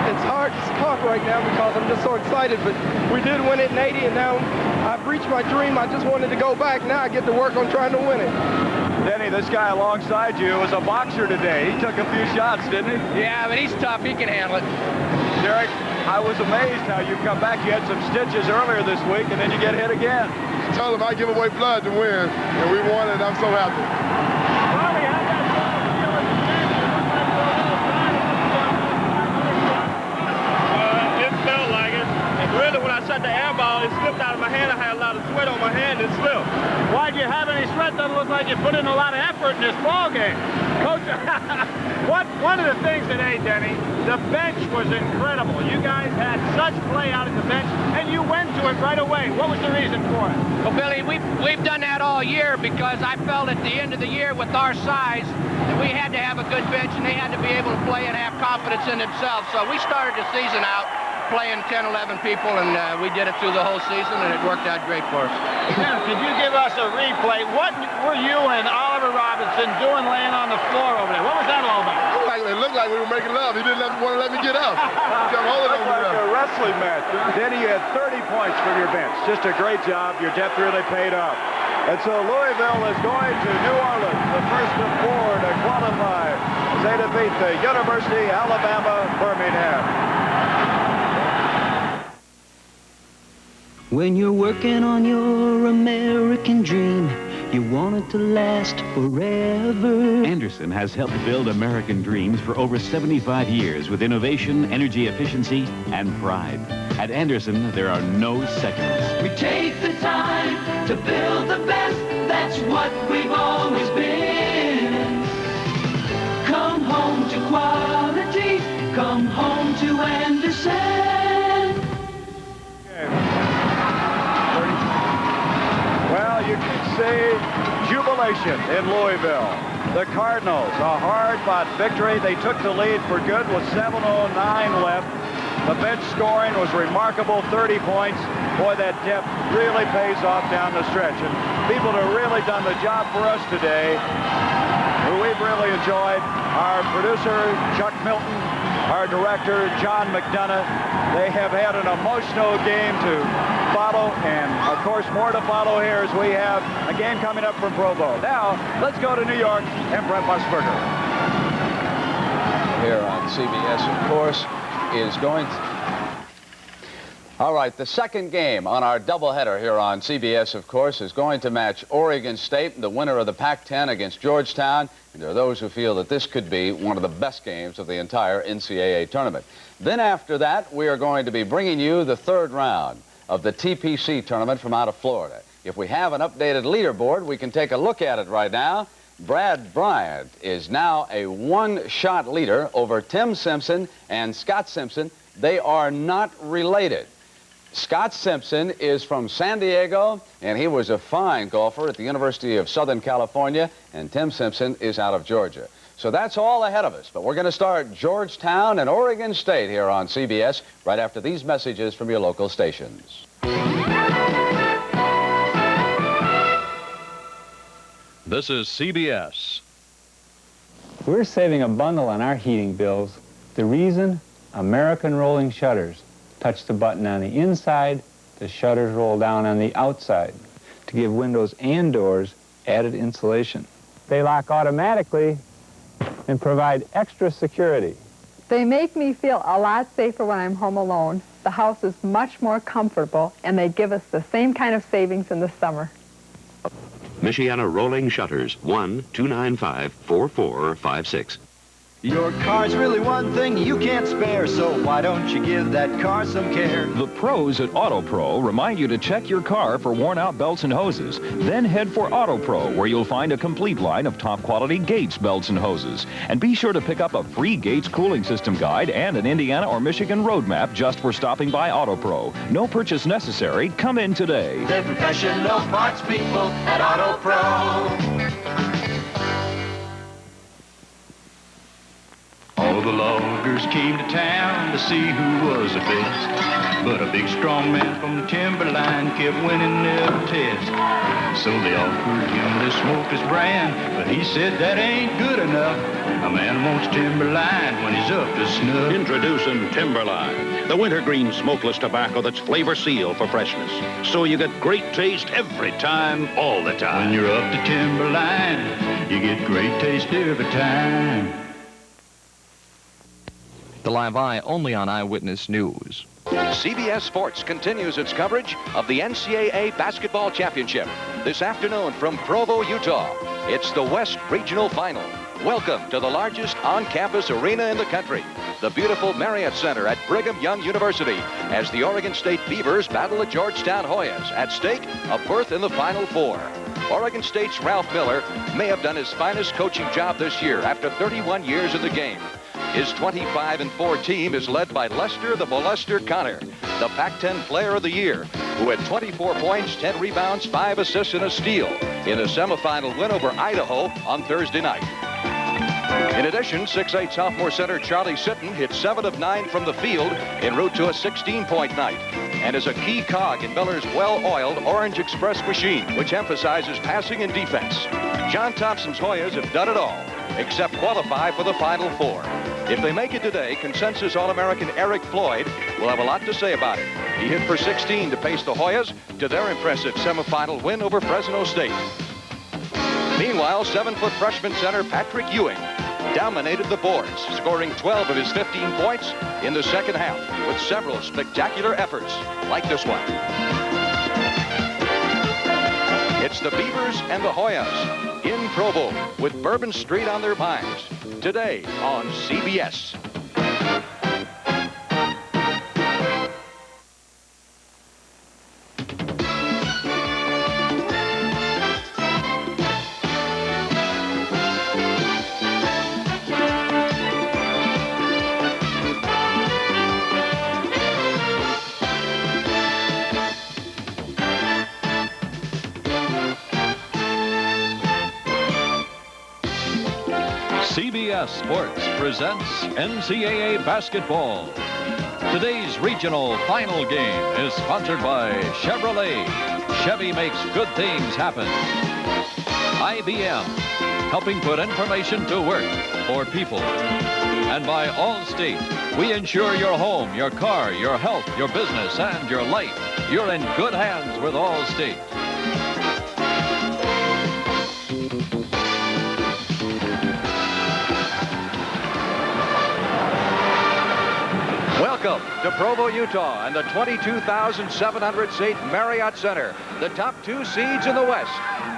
it's hard to talk right now because I'm just so excited, but we did win it in 80, and now I've reached my dream. I just wanted to go back. Now I get to work on trying to win it. Denny, this guy alongside you was a boxer today. He took a few shots, didn't he? Yeah, but he's tough. He can handle it. Derek, I was amazed how you come back. You had some stitches earlier this week, and then you get hit again. I told him I give away blood to win, and we won, and I'm so happy. Really, when I shot the air ball, it slipped out of my hand. I had a lot of sweat on my hand and slipped. Why'd you have any sweat? Doesn't look like you put in a lot of effort in this ball game. Coach, one of the things today, Denny, the bench was incredible. You guys had such play out at the bench, and you went to it right away. What was the reason for it? Well, Billy, we've done that all year because I felt at the end of the year with our size that we had to have a good bench, and they had to be able to play and have confidence in themselves. So we started the season out playing 10, 11 people, and we did it through the whole season, and it worked out great for us. Yeah, could you give us a replay? What were you and Oliver Robinson doing laying on the floor over there? What was that all about? It looked like we were making love. He didn't want to let me get up. He kept holding on like a wrestling match. Denny, you had 30 points from your bench. Just a great job. Your depth really paid off. And so Louisville is going to New Orleans, the first of 4 to qualify as they defeat the University of Alabama, Birmingham. When you're working on your American dream, you want it to last forever. Anderson has helped build American dreams for over 75 years with innovation, energy efficiency, and pride. At Anderson, there are no seconds. We take the time to build the best. That's what we've always been. Come home to quality. Come home to Anderson. Well, you can see jubilation in Louisville. The Cardinals, a hard-fought victory. They took the lead for good with 7:09 left. The bench scoring was remarkable, 30 points. Boy, that depth really pays off down the stretch. And people have really done the job for us today, who we've really enjoyed. Our producer, Chuck Milton, our director, John McDonough. They have had an emotional game to follow, and of course more to follow here as we have a game coming up from Provo. Now, let's go to New York and Brent Musburger. Here on CBS, of course, is going to... All right, the second game on our doubleheader here on CBS, of course, is going to match Oregon State, the winner of the Pac-10 against Georgetown. And there are those who feel that this could be one of the best games of the entire NCAA tournament. Then after that, we are going to be bringing you the third round of the TPC tournament from out of Florida. If we have an updated leaderboard, we can take a look at it right now. Brad Bryant is now a one-shot leader over Tim Simpson and Scott Simpson. They are not related. Scott Simpson is from San Diego, and he was a fine golfer at the University of Southern California, and Tim Simpson is out of Georgia. So that's all ahead of us, but we're going to start Georgetown and Oregon State here on CBS right after these messages from your local stations. This is CBS. We're saving a bundle on our heating bills. The reason? American rolling shutters. Touch the button on the inside, the shutters roll down on the outside to give windows and doors added insulation. They lock automatically and provide extra security. They make me feel a lot safer when I'm home alone. The house is much more comfortable, and they give us the same kind of savings in the summer. Michiana Rolling Shutters, 1-295-4456. Your car's really one thing you can't spare, so why don't you give that car some care? The pros at Auto Pro remind you to check your car for worn-out belts and hoses. Then head for Auto Pro, where you'll find a complete line of top-quality Gates belts and hoses. And be sure to pick up a free Gates cooling system guide and an Indiana or Michigan road map just for stopping by Auto Pro. No purchase necessary. Come in today. They're professional parts people at Auto Pro. All the loggers came to town to see who was the best. But a big strong man from Timberline kept winning every test. So they offered him to smoke his brand, but he said that ain't good enough. A man wants Timberline when he's up to snuff. Introducing Timberline, the wintergreen smokeless tobacco that's flavor sealed for freshness. So you get great taste every time, all the time. When you're up to Timberline, you get great taste every time. The Live Eye only on Eyewitness News. CBS Sports continues its coverage of the NCAA Basketball Championship. This afternoon from Provo, Utah, it's the West Regional Final. Welcome to the largest on-campus arena in the country, the beautiful Marriott Center at Brigham Young University, as the Oregon State Beavers battle the Georgetown Hoyas. At stake, a berth in the Final Four. Oregon State's Ralph Miller may have done his finest coaching job this year after 31 years in the game. His 25-4 team is led by Lester the Molester Connor, the Pac-10 Player of the Year, who had 24 points, 10 rebounds, 5 assists, and a steal in a semifinal win over Idaho on Thursday night. In addition, 6'8 sophomore center Charlie Sitton hit 7 of 9 from the field en route to a 16-point night and is a key cog in Miller's well-oiled Orange Express machine, which emphasizes passing and defense. John Thompson's Hoyas have done it all, except qualify for the Final Four. If they make it today, consensus All-American Eric Floyd will have a lot to say about it. He hit for 16 to pace the Hoyas to their impressive semifinal win over Fresno State. Meanwhile, 7-foot freshman center Patrick Ewing dominated the boards, scoring 12 of his 15 points in the second half with several spectacular efforts like this one. It's the Beavers and the Hoyas in Provo with Bourbon Street on their minds. Today on CBS. CBS Sports presents NCAA basketball. Today's regional final game is sponsored by Chevrolet. Chevy makes good things happen. IBM, helping put information to work for people. And by Allstate, we insure your home, your car, your health, your business, and your life. You're in good hands with Allstate. Welcome to Provo, Utah, and the 22,700-seat Marriott Center. The top two seeds in the West,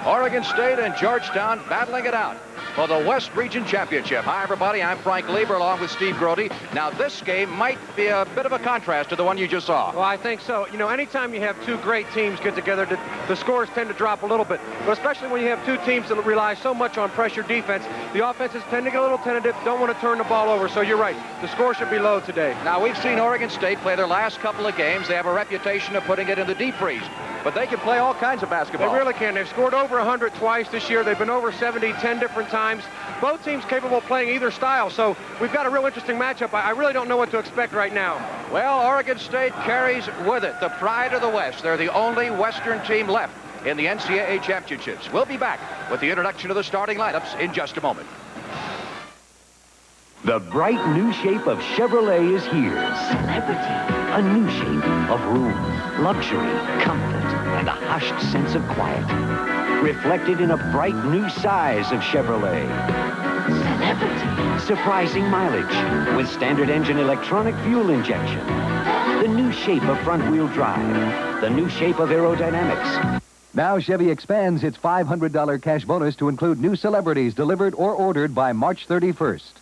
Oregon State and Georgetown, battling it out for the West Region Championship. Hi, everybody. I'm Frank Lieber, along with Steve Grody. Now, this game might be a bit of a contrast to the one you just saw. Well, I think so. You know, anytime you have two great teams get together, the scores tend to drop a little bit. But especially when you have two teams that rely so much on pressure defense, the offenses tend to get a little tentative, don't want to turn the ball over. So you're right. The score should be low today. Now, we've seen Oregon State play their last couple of games. They have a reputation of putting it in the deep freeze. But they can play all kinds of basketball. They really can. They've scored over 100 twice this year. They've been over 70 10 different times. Both teams capable of playing either style. So we've got a real interesting matchup. I really don't know what to expect right now. Well, Oregon State carries with it the pride of the West. They're the only Western team left in the NCAA championships. We'll be back with the introduction of the starting lineups in just a moment. The bright new shape of Chevrolet is here. Celebrity. A new shape of room, luxury, comfort, and a hushed sense of quiet. Reflected in a bright new size of Chevrolet. Celebrity. Surprising mileage with standard engine electronic fuel injection. The new shape of front-wheel drive. The new shape of aerodynamics. Now Chevy expands its $500 cash bonus to include new celebrities delivered or ordered by March 31st.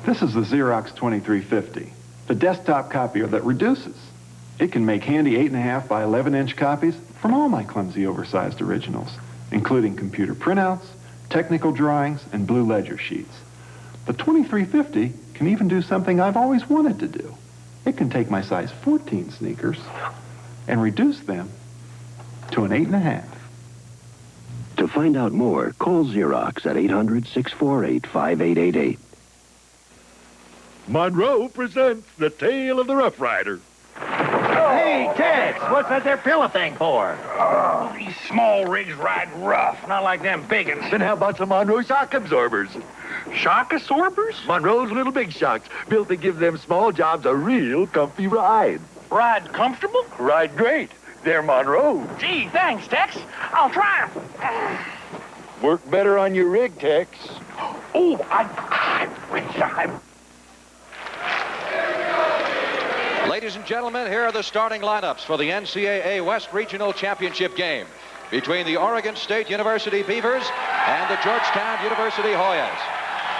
This is the Xerox 2350, the desktop copier that reduces. It can make handy 8.5 by 11-inch copies from all my clumsy oversized originals, including computer printouts, technical drawings, and blue ledger sheets. The 2350 can even do something I've always wanted to do. It can take my size 14 sneakers and reduce them to an 8.5. To find out more, call Xerox at 800-648-5888. Monroe presents The Tale of the Rough Rider. Hey, Tex, what's that there pillow thing for? Oh, these small rigs ride rough, not like them big ones. Then how about some Monroe shock absorbers? Shock absorbers? Monroe's little big shocks, built to give them small jobs a real comfy ride. Ride comfortable? Ride great. They're Monroe. Gee, thanks, Tex. I'll try them. Work better on your rig, Tex. Oh, I wish I... Ladies and gentlemen, here are the starting lineups for the NCAA West Regional Championship game between the Oregon State University Beavers and the Georgetown University Hoyas.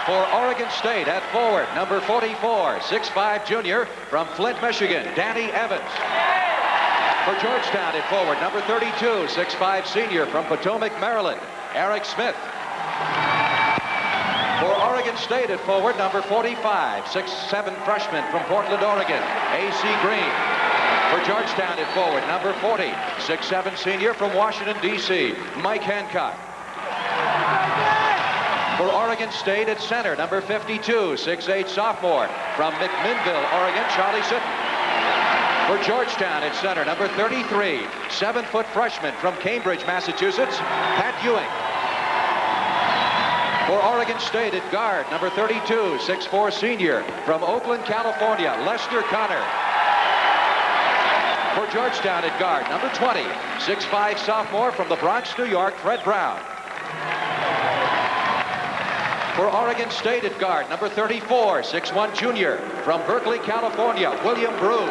For Oregon State at forward, number 44, 6'5" junior from Flint, Michigan, Danny Evans. For Georgetown at forward, number 32, 6'5" senior from Potomac, Maryland, Eric Smith. For Oregon State at forward, number 45, 6'7" freshman from Portland, Oregon, A.C. Green. For Georgetown at forward, number 40, 6'7" senior from Washington, D.C., Mike Hancock. For Oregon State at center, number 52, 6'8" sophomore from McMinnville, Oregon, Charlie Sitton. For Georgetown at center, number 33, 7-foot freshman from Cambridge, Massachusetts, Pat Ewing. For Oregon State at guard, number 32, 6'4" senior from Oakland, California, Lester Connor. For Georgetown at guard, number 20, 6'5" sophomore from the Bronx, New York, Fred Brown. For Oregon State at guard, number 34, 6'1" junior from Berkeley, California, William Broom.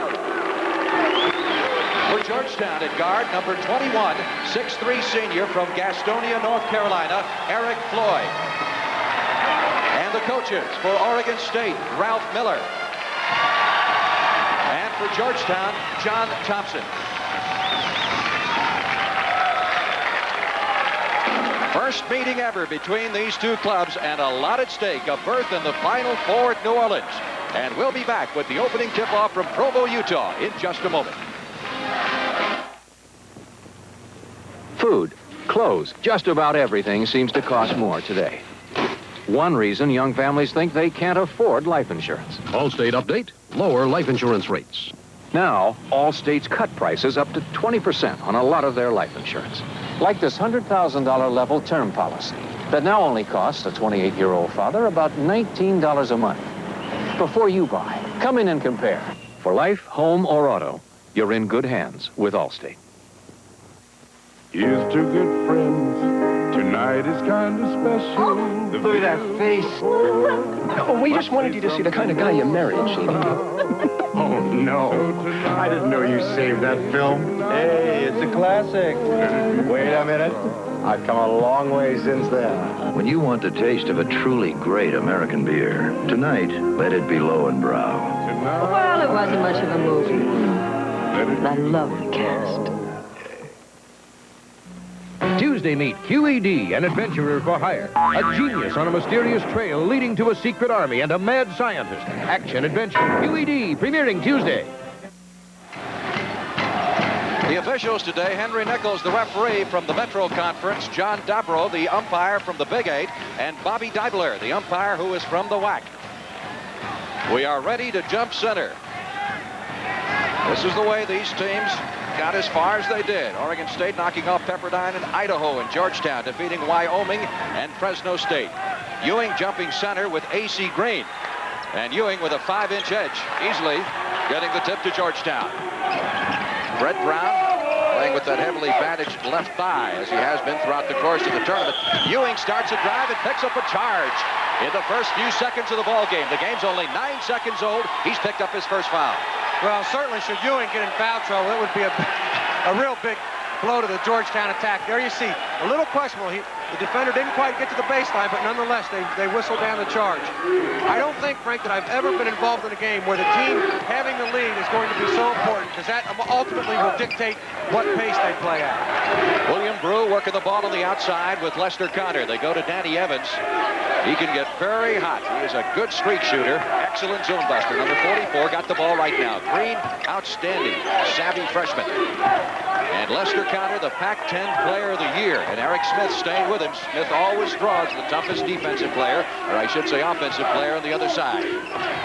For For Georgetown at guard, number 21, 6'3" senior from Gastonia, North Carolina, Eric Floyd. And the coaches for Oregon State, Ralph Miller. And for Georgetown, John Thompson. First meeting ever between these two clubs, and a lot at stake, a berth in the Final Four at New Orleans. And we'll be back with the opening tip-off from Provo, Utah in just a moment. Food, clothes, just about everything seems to cost more today. One reason young families think they can't afford life insurance. Allstate update, lower life insurance rates. Now, Allstate's cut prices up to 20% on a lot of their life insurance. Like this $100,000 level term policy that now only costs a 28-year-old father about $19 a month. Before you buy, come in and compare. For life, home, or auto, you're in good hands with Allstate. Here's to good friends. Tonight is kind of special. Look at that face. Oh, we just wanted you to see the kind of guy you married, Sheedy. Oh, no. I didn't know you saved that film. Hey, it's a classic. Wait a minute. I've come a long way since then. When you want the taste of a truly great American beer, tonight, let it be Lowenbrow. Well, it wasn't much of a movie. I love the cast. Tuesday, meet QED, an adventurer for hire. A genius on a mysterious trail leading to a secret army and a mad scientist. Action-adventure. QED, premiering Tuesday. The officials today, Henry Nichols, the referee from the Metro Conference, John Dabro, the umpire from the Big Eight, and Bobby Deibler, the umpire who is from the WAC. We are ready to jump center. This is the way these teams got as far as they did. Oregon State knocking off Pepperdine and Idaho, and Georgetown defeating Wyoming and Fresno State. Ewing jumping center with A.C. Green. And Ewing with a 5-inch edge, easily getting the tip to Georgetown. Brett Brown playing with that heavily bandaged left thigh, as he has been throughout the course of the tournament. Ewing starts a drive and picks up a charge in the first few seconds of the ball game. The game's only 9 seconds old. He's picked up his first foul. Well, certainly should Ewing get in foul trouble, it would be a real big blow to the Georgetown attack. There you see, a little questionable. The defender didn't quite get to the baseline, but nonetheless, they whistled down the charge. I don't think, Frank, that I've ever been involved in a game where the team having the lead is going to be so important, because that ultimately will dictate what pace they play at. William Brew working the ball on the outside with Lester Connor. They go to Danny Evans. He can get very hot. He is a good streak shooter. Excellent zone buster. Number 44 got the ball right now. Green, outstanding, savvy freshman. And Lester Connor, the Pac-10 Player of the Year. And Eric Smith staying with him. Smith always draws the toughest defensive player, or I should say offensive player, on the other side.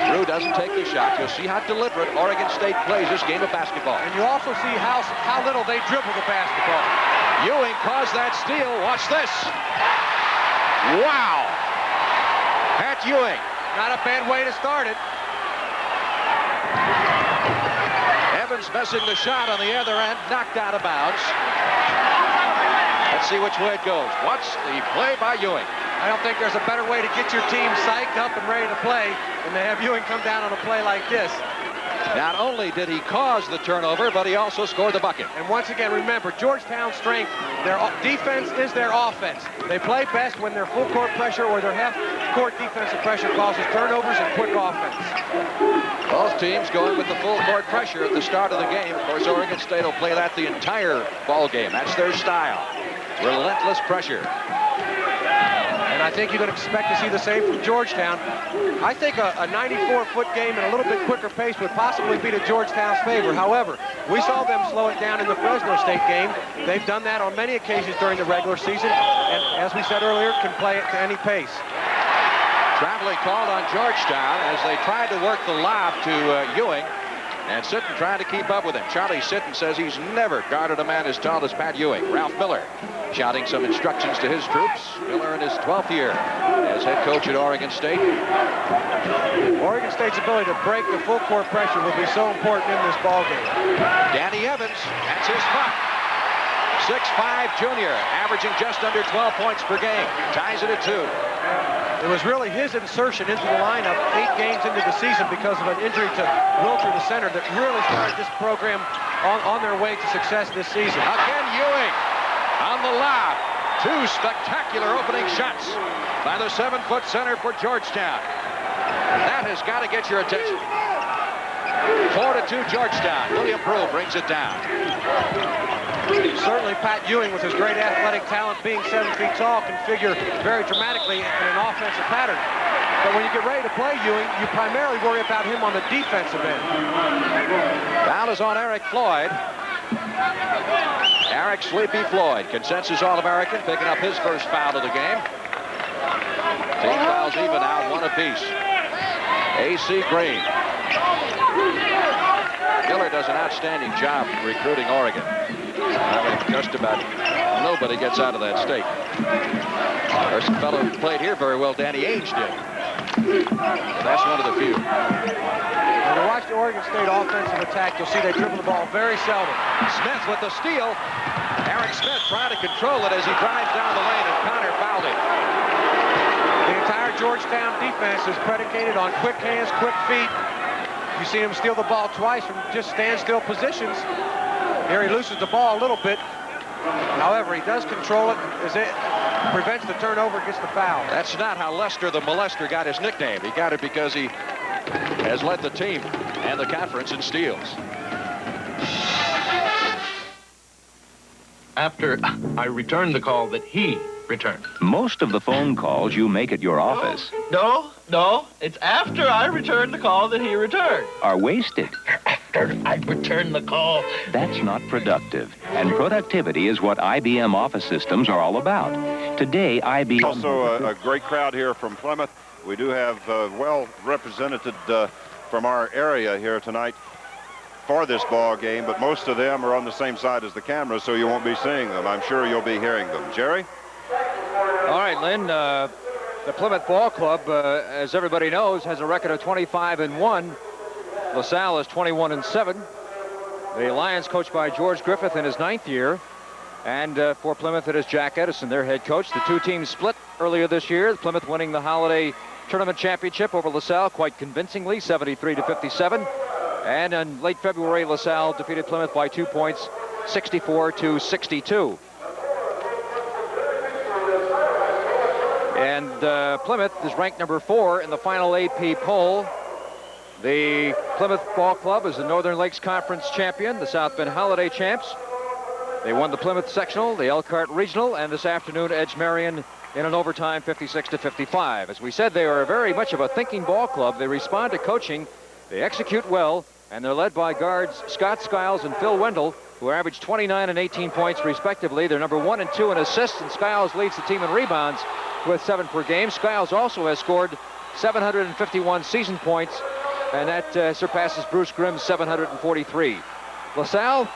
Brew doesn't take the shot. You'll see how deliberate Oregon State plays this game of basketball. And you also see how little they dribble the basketball. Ewing caused that steal. Watch this. Wow. Pat Ewing. Not a bad way to start it. Evans missing the shot on the other end, knocked out of bounds. Let's see which way it goes. Watch the play by Ewing. I don't think there's a better way to get your team psyched up and ready to play than to have Ewing come down on a play like this. Not only did he cause the turnover, but he also scored the bucket. And once again, remember, Georgetown's strength, their defense is their offense. They play best when their full court pressure or their half-court defensive pressure causes turnovers and quick offense. Both teams going with the full court pressure at the start of the game. Of course, Oregon State will play that the entire ball game. That's their style. Relentless pressure. And I think you can expect to see the same from Georgetown. I think a 94-foot game and a little bit quicker pace would possibly be to Georgetown's favor. However, we saw them slow it down in the Fresno State game. They've done that on many occasions during the regular season, and as we said earlier, can play it to any pace. Traveling called on Georgetown as they tried to work the lob to Ewing, and Sitton trying to keep up with him. Charlie Sitton says he's never guarded a man as tall as Pat Ewing. Ralph Miller shouting some instructions to his troops. Miller in his 12th year as head coach at Oregon State. Oregon State's ability to break the full court pressure will be so important in this ball game. Danny Evans, that's his spot. 6'5" junior, averaging just under 12 points per game. Ties it at 2. It was really his insertion into the lineup 8 games into the season because of an injury to Wilcher, the center, that really started this program on their way to success this season. Again, Ewing on the lob. 2 spectacular opening shots by the 7-foot center for Georgetown. That has got to get your attention. 4-2 Georgetown. William Prue brings it down. Certainly Pat Ewing, with his great athletic talent, being 7 feet tall, can figure very dramatically in an offensive pattern. But when you get ready to play Ewing, you primarily worry about him on the defensive end. Foul is on Eric Floyd. Eric Sleepy Floyd, consensus All-American, picking up his first foul of the game. Team fouls even out, 1 apiece. A.C. Green. Miller does an outstanding job recruiting Oregon. I mean, just about nobody gets out of that state. There's a fellow who played here very well, Danny Ainge did. But that's one of the few. When you watch the Oregon State offensive attack, you'll see they dribble the ball very seldom. Smith with the steal. Eric Smith trying to control it as he drives down the lane, and Connor fouled him. The entire Georgetown defense is predicated on quick hands, quick feet. You see him steal the ball twice from just standstill positions. Here he loses the ball a little bit. However, he does control it as it prevents the turnover, gets the foul. That's not how Lester the Molester got his nickname. He got it because he has led the team and the conference in steals. After I returned the call that he returned. Most of the phone calls you make at your office No, it's after I returned the call that he returned. are wasted. After I returned the call. That's not productive. And productivity is what IBM office systems are all about. Today, IBM... Also a great crowd here from Plymouth. We do have well represented from our area here tonight for this ball game, but most of them are on the same side as the camera, so you won't be seeing them. I'm sure you'll be hearing them. Jerry? All right, Lynn. The Plymouth Ball Club, as everybody knows, has a record of 25-1. LaSalle is 21-7. The Lions, coached by George Griffith in his 9th year. And for Plymouth, it is Jack Edison, their head coach. The 2 teams split earlier this year. Plymouth winning the Holiday Tournament Championship over LaSalle quite convincingly, 73-57. And in late February, LaSalle defeated Plymouth by 2 points, 64-62. And Plymouth is ranked number 4 in the final AP poll. The Plymouth Ball Club is the Northern Lakes Conference champion, the South Bend Holiday champs. They won the Plymouth Sectional, the Elkhart Regional, and this afternoon edged Marion in an overtime 56-55. As we said, they are very much of a thinking ball club. They respond to coaching, they execute well, and they're led by guards Scott Skiles and Phil Wendell, who average 29 and 18 points respectively. They're number 1 and 2 in assists, and Skiles leads the team in rebounds with 7 per game. Skiles also has scored 751 season points, and that surpasses Bruce Grimm's 743. LaSalle,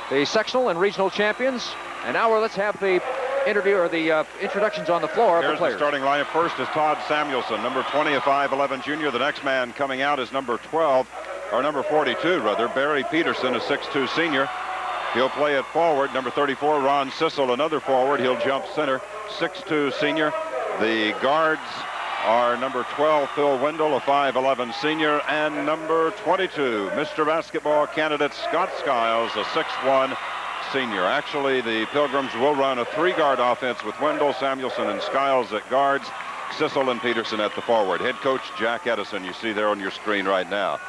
the sectional and regional champions. And now let's have the interview or the introductions on the floor of the players. The starting lineup. First is Todd Samuelson, number 20, a 5'11 junior. The next man coming out is number 12, or number 42 rather, Barry Peterson, a 6'2 senior. He'll play at forward. Number 34, Ron Sissel, another forward. He'll jump center, 6'2 senior. The guards are number 12, Phil Wendell, a 5'11 senior, and number 22, Mr. Basketball candidate Scott Skiles, a 6'1 senior. Actually, the Pilgrims will run a 3-guard offense with Wendell, Samuelson, and Skiles at guards, Sissel and Peterson at the forward. Head coach Jack Edison, you see there on your screen right now.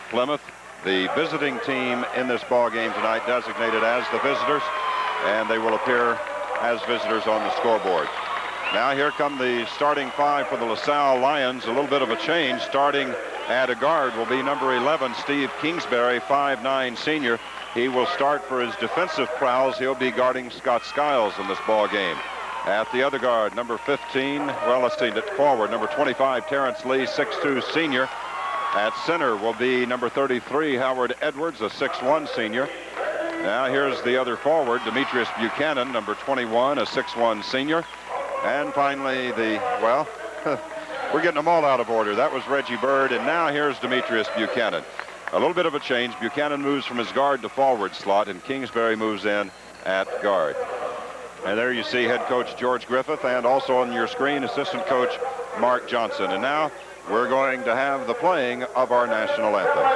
Plymouth, the visiting team in this ball game tonight, designated as the visitors, and they will appear as visitors on the scoreboard. Now here come the starting 5 for the LaSalle Lions. A little bit of a change. Starting at a guard will be number 11, Steve Kingsbury, 5'9 senior. He will start for his defensive prowess. He'll be guarding Scott Skiles in this ball game. At the other guard, number 15, well, let's see, forward, number 25, Terrence Lee, 6'2 senior. At center will be number 33, Howard Edwards, a 6'1 senior. Now here's the other forward, Demetrius Buchanan, number 21, a 6'1 senior. And finally, we're getting them all out of order. That was Reggie Bird, and now here's Demetrius Buchanan. A little bit of a change. Buchanan moves from his guard to forward slot, and Kingsbury moves in at guard. And there you see head coach George Griffith, and also on your screen, assistant coach Mark Johnson. And now we're going to have the playing of our national anthem.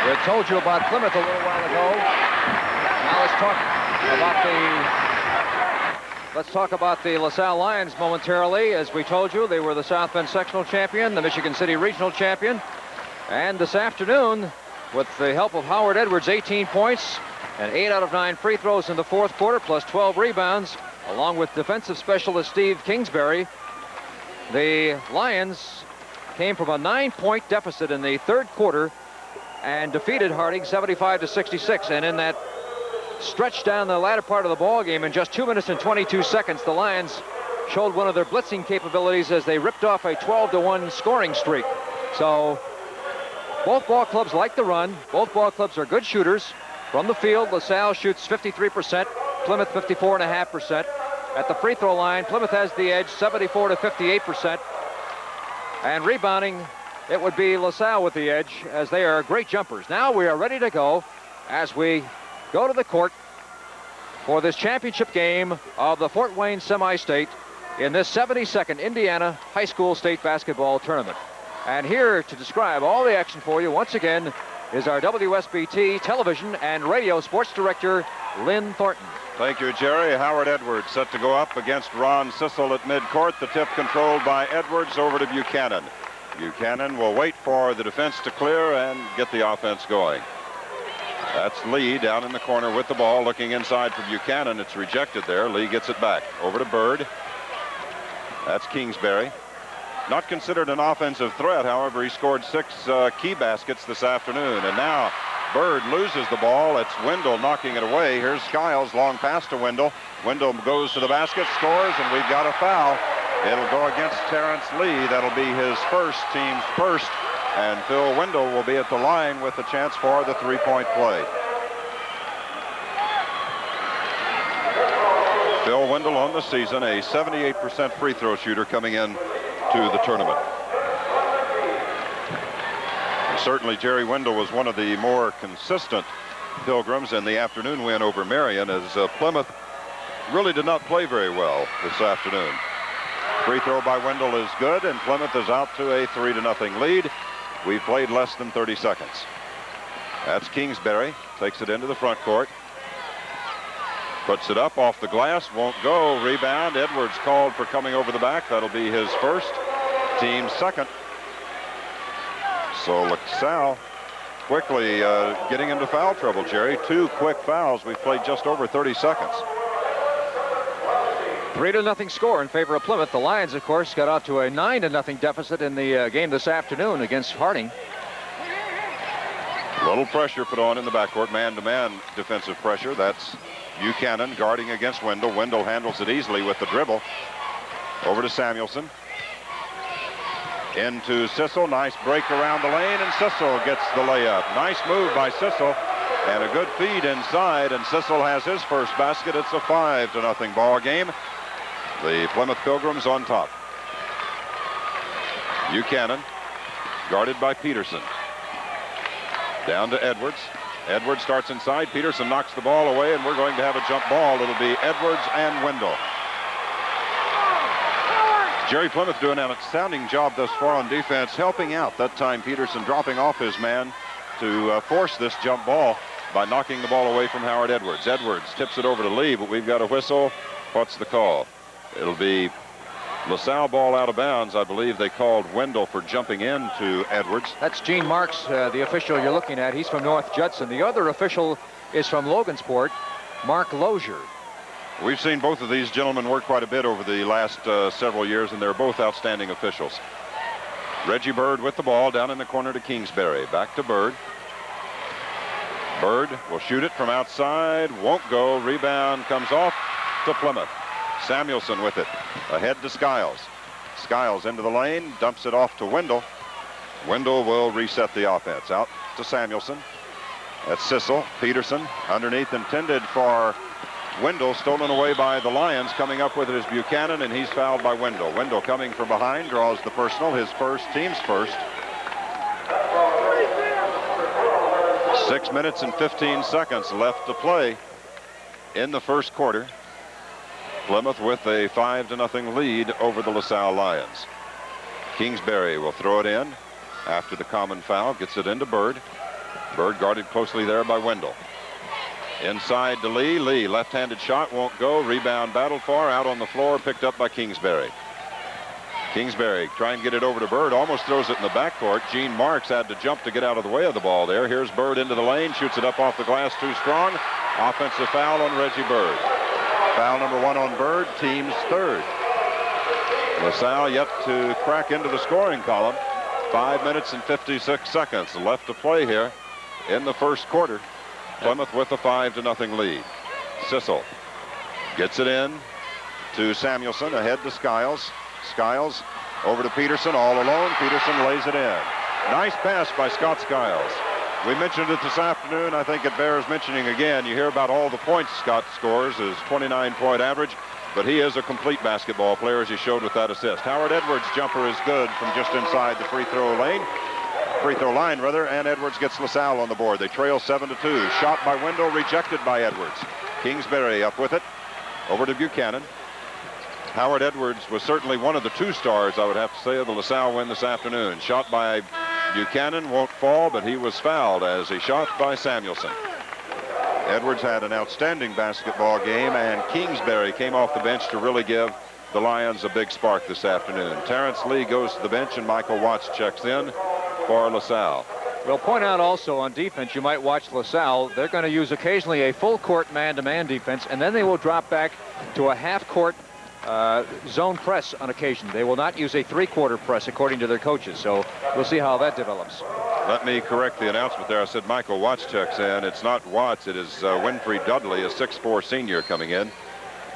We told you about Plymouth a little while ago. Now let's talk about the LaSalle Lions momentarily. As we told you, they were the South Bend sectional champion, the Michigan City regional champion. And this afternoon, with the help of Howard Edwards, 18 points and 8 out of 9 free throws in the fourth quarter, plus 12 rebounds, along with defensive specialist Steve Kingsbury, the Lions came from a 9-point deficit in the third quarter and defeated Harding 75-66. And in that stretch down the latter part of the ball game, in just 2 minutes and 22 seconds, the Lions showed one of their blitzing capabilities as they ripped off a 12-1 scoring streak. So both ball clubs like to run. Both ball clubs are good shooters from the field. LaSalle shoots 53%, Plymouth 54.5%. At the free throw line, Plymouth has the edge, 74-58%. And rebounding, it would be LaSalle with the edge, as they are great jumpers. Now we are ready to go as we go to the court for this championship game of the Fort Wayne Semi-State in this 72nd Indiana High School State Basketball Tournament. And here to describe all the action for you, once again, is our WSBT television and radio sports director, Lynn Thornton. Thank you, Jerry. Howard Edwards set to go up against Ron Sissel at midcourt. The tip controlled by Edwards over to Buchanan. Buchanan will wait for the defense to clear and get the offense going. That's Lee down in the corner with the ball, looking inside for Buchanan. It's rejected there. Lee gets it back. Over to Bird. That's Kingsbury. Not considered an offensive threat, however, he scored 6 key baskets this afternoon. And now Bird loses the ball. It's Wendell knocking it away. Here's Skiles, long pass to Wendell. Wendell goes to the basket, scores, and we've got a foul. It'll go against Terrence Lee. That'll be his team's first. And Phil Wendell will be at the line with a chance for the three-point play. Phil Wendell on the season, a 78% free throw shooter coming in to the tournament. And certainly Jerry Wendell was one of the more consistent Pilgrims in the afternoon win over Marion, as Plymouth really did not play very well this afternoon. Free throw by Wendell is good, and Plymouth is out to a 3-0 lead. We've played less than 30 seconds. That's Kingsbury, takes it into the front court. Puts it up off the glass, won't go. Rebound. Edwards called for coming over the back. That'll be his first, team's second. So LaSalle quickly getting into foul trouble, Jerry. 2 quick fouls. We've played just over 30 seconds. 3-0 score in favor of Plymouth. The Lions, of course, got off to a 9-0 deficit in the game this afternoon against Harding. A little pressure put on in the backcourt, man-to-man defensive pressure. That's Buchanan guarding against Wendell. Wendell handles it easily with the dribble. Over to Samuelson. Into Sissel. Nice break around the lane, and Sissel gets the layup. Nice move by Sissel, and a good feed inside, and Sissel has his first basket. It's a 5-0 ball game. The Plymouth Pilgrims on top. Buchanan guarded by Peterson. Down to Edwards. Edwards starts inside. Peterson knocks the ball away, and we're going to have a jump ball. It'll be Edwards and Wendell. Jerry, Plymouth doing an outstanding job thus far on defense, helping out. That time Peterson dropping off his man to force this jump ball by knocking the ball away from Howard Edwards. Edwards tips it over to Lee, but we've got a whistle. What's the call? It'll be LaSalle ball out of bounds. I believe they called Wendell for jumping into Edwards. That's Gene Marks, the official you're looking at. He's from North Judson. The other official is from Logansport, Mark Lozier. We've seen both of these gentlemen work quite a bit over the last several years, and they're both outstanding officials. Reggie Bird with the ball down in the corner to Kingsbury. Back to Bird. Bird will shoot it from outside. Won't go. Rebound comes off to Plymouth. Samuelson with it. Ahead to Skiles. Skiles into the lane. Dumps it off to Wendell. Wendell will reset the offense. Out to Samuelson. That's Sissel. Peterson underneath, intended for Wendell, stolen away by the Lions. Coming up with it is Buchanan, and he's fouled by Wendell. Wendell coming from behind, draws the personal, his first, team's first. 6 minutes and 15 seconds left to play in the first quarter. Plymouth with a 5-0 lead over the LaSalle Lions. Kingsbury will throw it in after the common foul, gets it into Bird. Bird guarded closely there by Wendell. Inside to Lee. Lee, left-handed shot, won't go. Rebound battled for, out on the floor, picked up by Kingsbury. Kingsbury trying to get it over to Bird, almost throws it in the backcourt. Gene Marks had to jump to get out of the way of the ball there. Here's Bird into the lane, shoots it up off the glass, too strong. Offensive foul on Reggie Bird. Foul number 1 on Bird, team's third. LaSalle yet to crack into the scoring column. 5 minutes and 56 seconds left to play here in the first quarter. Plymouth with a 5-0 lead. Sissel gets it in to Samuelson, ahead to Skiles. Skiles over to Peterson, all alone. Peterson lays it in. Nice pass by Scott Skiles. We mentioned it this afternoon. I think it bears mentioning again. You hear about all the points Scott scores, his 29-point average, but he is a complete basketball player, as he showed with that assist. Howard Edwards' jumper is good from just inside the free throw line, and Edwards gets LaSalle on the board. They trail 7-2. Shot by Wendell, rejected by Edwards. Kingsbury up with it, over to Buchanan. Howard Edwards was certainly one of the 2 stars, I would have to say, of the LaSalle win this afternoon. Shot by Buchanan, won't fall, but he was fouled as he shot by Samuelson. Edwards had an outstanding basketball game, and Kingsbury came off the bench to really give the Lions a big spark this afternoon. Terrence Lee goes to the bench, and Michael Watts checks in for LaSalle. We'll point out also on defense, you might watch LaSalle. They're going to use occasionally a full-court man-to-man defense, and then they will drop back to a half-court zone press on occasion. They will not use a 3-quarter press, according to their coaches, so we'll see how that develops. Let me correct the announcement there. I said Michael Watts checks in. It's not Watts. It is Winfrey Dudley, a 6'4" senior, coming in.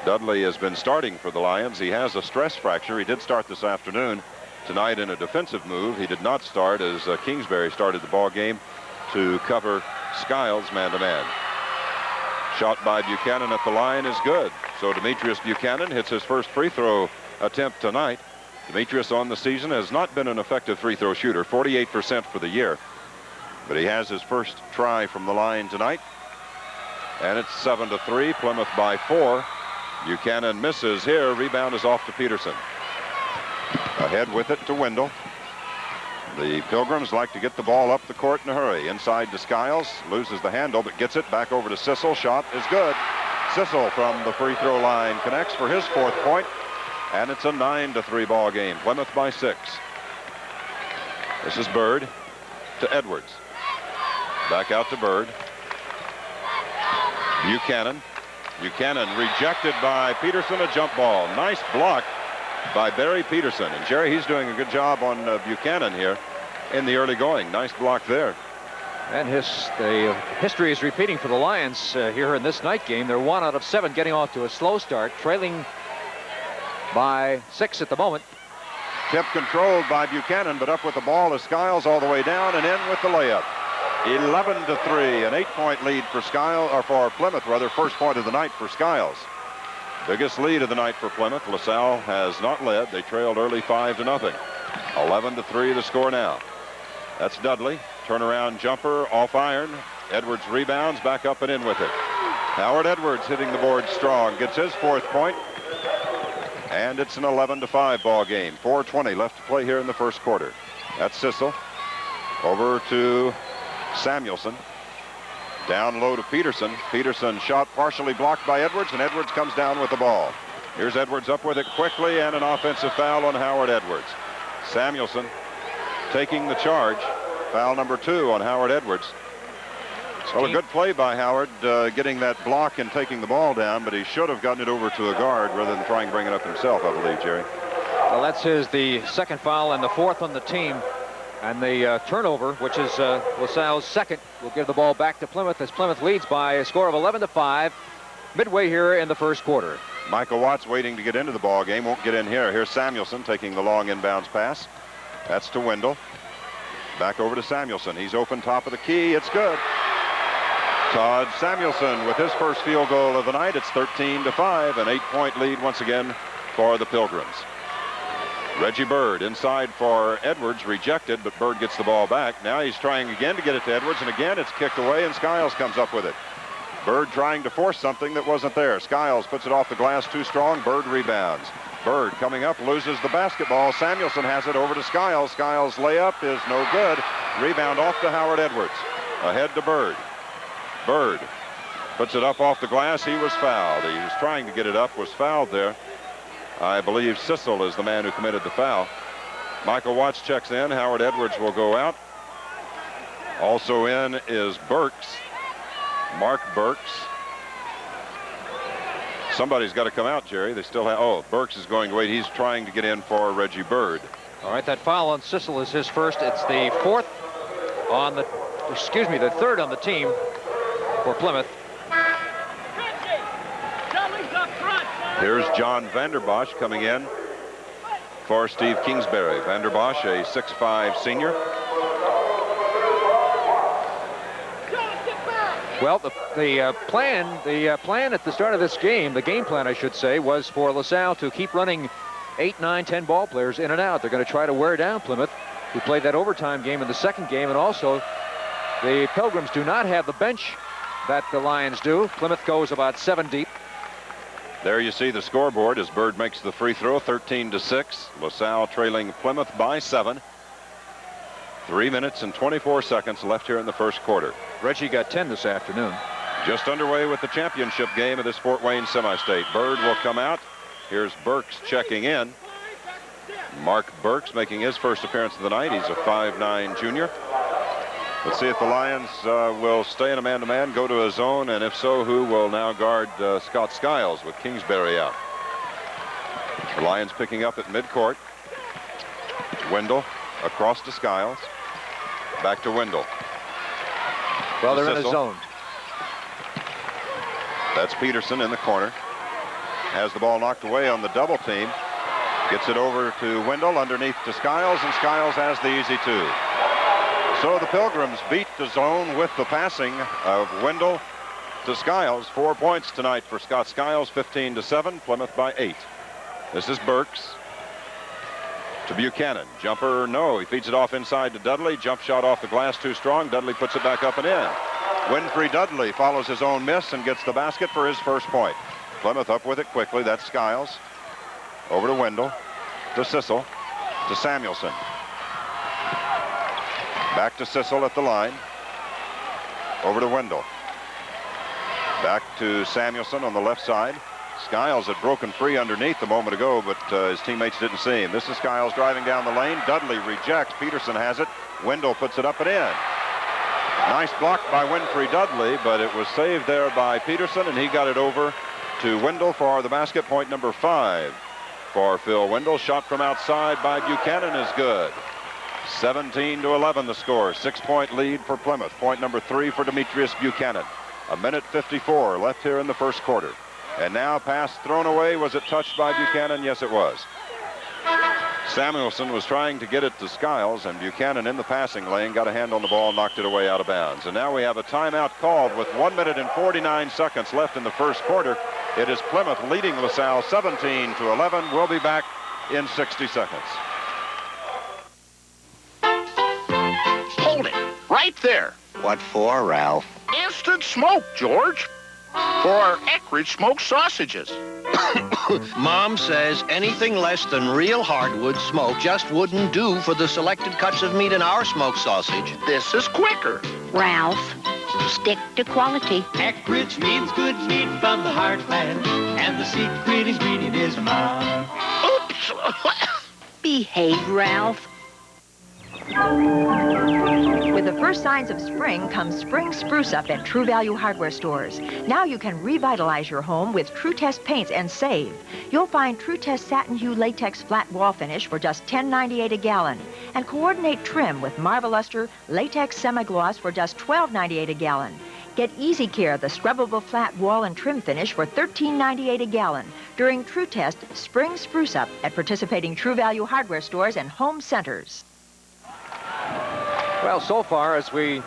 Dudley has been starting for the Lions. He has a stress fracture. He did start this afternoon. Tonight in a defensive move. He did not start as Kingsbury started the ball game to cover Skiles man-to-man. Shot by Buchanan at the line is good. So Demetrius Buchanan hits his first free throw attempt tonight. Demetrius on the season has not been an effective free throw shooter, 48% for the year. But he has his first try from the line tonight. And it's 7-3, Plymouth by 4. Buchanan misses here. Rebound is off to Peterson. Ahead with it to Wendell. The Pilgrims like to get the ball up the court in a hurry. Inside to Skiles, loses the handle, but gets it back over to Sissel. Shot is good. Sissel from the free throw line connects for his 4th point, and it's a 9-3 ball game. Plymouth by 6. This is Bird to Edwards. Back out to Bird. Buchanan. Buchanan rejected by Peterson, a jump ball. Nice block by Barry Peterson. And Jerry, he's doing a good job on Buchanan here in the early going. Nice block there. And the history is repeating for the Lions here in this night game. They're 1 out of 7 getting off to a slow start, trailing by 6 at the moment. Tip controlled by Buchanan, but up with the ball is Skiles all the way down and in with the layup. 11-3, an 8-point lead for Skiles, or for Plymouth rather, first point of the night for Skiles. Biggest lead of the night for Plymouth. LaSalle has not led. They trailed early 5-0. 11-3 the score now. That's Dudley. Turnaround jumper off iron. Edwards rebounds, back up and in with it. Howard Edwards hitting the board strong. Gets his 4th point. And it's an 11-5 ball game. 4:20 left to play here in the first quarter. That's Sissel. Over to Samuelson. Down low to Peterson. Peterson shot partially blocked by Edwards, and Edwards comes down with the ball. Here's Edwards up with it quickly, and an offensive foul on Howard Edwards. Samuelson taking the charge. Foul number 2 on Howard Edwards. Well, a good play by Howard, getting that block and taking the ball down, but he should have gotten it over to a guard rather than trying to bring it up himself, I believe, Jerry. Well, that's the 2nd foul and the 4th on the team. And the turnover, which is LaSalle's 2nd, will give the ball back to Plymouth as Plymouth leads by a score of 11-5 midway here in the first quarter. Michael Watts waiting to get into the ball game. Won't get in here. Here's Samuelson taking the long inbounds pass. That's to Wendell. Back over to Samuelson. He's open top of the key. It's good. Todd Samuelson with his first field goal of the night. It's 13-5, an 8-point lead once again for the Pilgrims. Reggie Bird inside for Edwards, rejected, but Bird gets the ball back. Now he's trying again to get it to Edwards, and again it's kicked away, and Skiles comes up with it. Bird trying to force something that wasn't there. Skiles puts it off the glass too strong. Bird rebounds. Bird coming up, loses the basketball. Samuelson has it over to Skiles. Skiles' layup is no good. Rebound off to Howard Edwards. Ahead to Bird. Bird puts it up off the glass. He was fouled. He was trying to get it up, was fouled there. I believe Sissel is the man who committed the foul. Michael Watts checks in. Howard Edwards will go out. Also in is Burks. Mark Burks. Somebody's got to come out, Jerry. They still have. Oh, Burks is going to wait. He's trying to get in for Reggie Bird. All right, that foul on Sissel is his first. It's the fourth on the, the third on the team for Plymouth. Here's John Vanderbosch coming in for Steve Kingsbury. Vanderbosch, a 6'5" senior. Well, the plan at the start of this game, the game plan, I should say, was for LaSalle to keep running 8, 9, 10 ball players in and out. They're going to try to wear down Plymouth, who played that overtime game in the second game, and also the Pilgrims do not have the bench that the Lions do. Plymouth goes about 7 deep. There you see the scoreboard as Bird makes the free throw, 13-6. LaSalle trailing Plymouth by 7. 3 minutes and 24 seconds left here in the first quarter. Reggie got 10 this afternoon. Just underway with the championship game of this Fort Wayne semi-state. Bird will come out. Here's Burks checking in. Mark Burks making his first appearance of the night. He's a 5'9" junior. Let's see if the Lions will stay in a man-to-man, go to a zone, and if so, who will now guard Scott Skiles with Kingsbury out. The Lions picking up at midcourt. Wendell across to Skiles. Back to Wendell. Well, they're in a zone. That's Peterson in the corner. Has the ball knocked away on the double team. Gets it over to Wendell, underneath to Skiles, and Skiles has the easy 2. So the Pilgrims beat the zone with the passing of Wendell to Skiles. 4 points tonight for Scott Skiles, 15-7, Plymouth by 8. This is Burks to Buchanan. Jumper, no. He feeds it off inside to Dudley. Jump shot off the glass, too strong. Dudley puts it back up and in. Winfrey Dudley follows his own miss and gets the basket for his first point. Plymouth up with it quickly. That's Skiles. Over to Wendell, to Sissel, to Samuelson. Back to Sissel at the line. Over to Wendell. Back to Samuelson on the left side. Skiles had broken free underneath a moment ago, but his teammates didn't see him. This is Skiles driving down the lane. Dudley rejects. Peterson has it. Wendell puts it up and in. Nice block by Winfrey Dudley, but it was saved there by Peterson, and he got it over to Wendell for the basket. Point number 5 for Phil Wendell. Shot from outside by Buchanan is good. 17-11 the score. 6-point lead for Plymouth. Point number 3 for Demetrius Buchanan. 1:54 left here in the first quarter. And now pass thrown away. Was it touched by Buchanan? Yes, it was. Samuelson was trying to get it to Skiles, and Buchanan in the passing lane got a hand on the ball and knocked it away out of bounds. And now we have a timeout called with 1 minute and 49 seconds left in the first quarter. It is Plymouth leading LaSalle 17-11. We'll be back in 60 seconds. Hold it. Right there. What for, Ralph? Instant smoke, George. For our Eckridge smoked sausages. Mom says anything less than real hardwood smoke just wouldn't do for the selected cuts of meat in our smoked sausage. This is quicker. Ralph, stick to quality. Eckridge means good meat from the heartland, and the secret ingredient is mom. Oops. Behave, Ralph. With the first signs of spring comes spring spruce up at True Value hardware stores. Now you can revitalize your home with True Test paints and save. You'll find True Test Satin Hue Latex Flat Wall Finish for just $10.98 a gallon. And Coordinate Trim with Marveluster Latex Semi-Gloss for just $12.98 a gallon. Get Easy Care, the scrubbable flat wall and trim finish for $13.98 a gallon during True Test Spring Spruce Up at participating True Value hardware stores and home centers. Well, so far, as we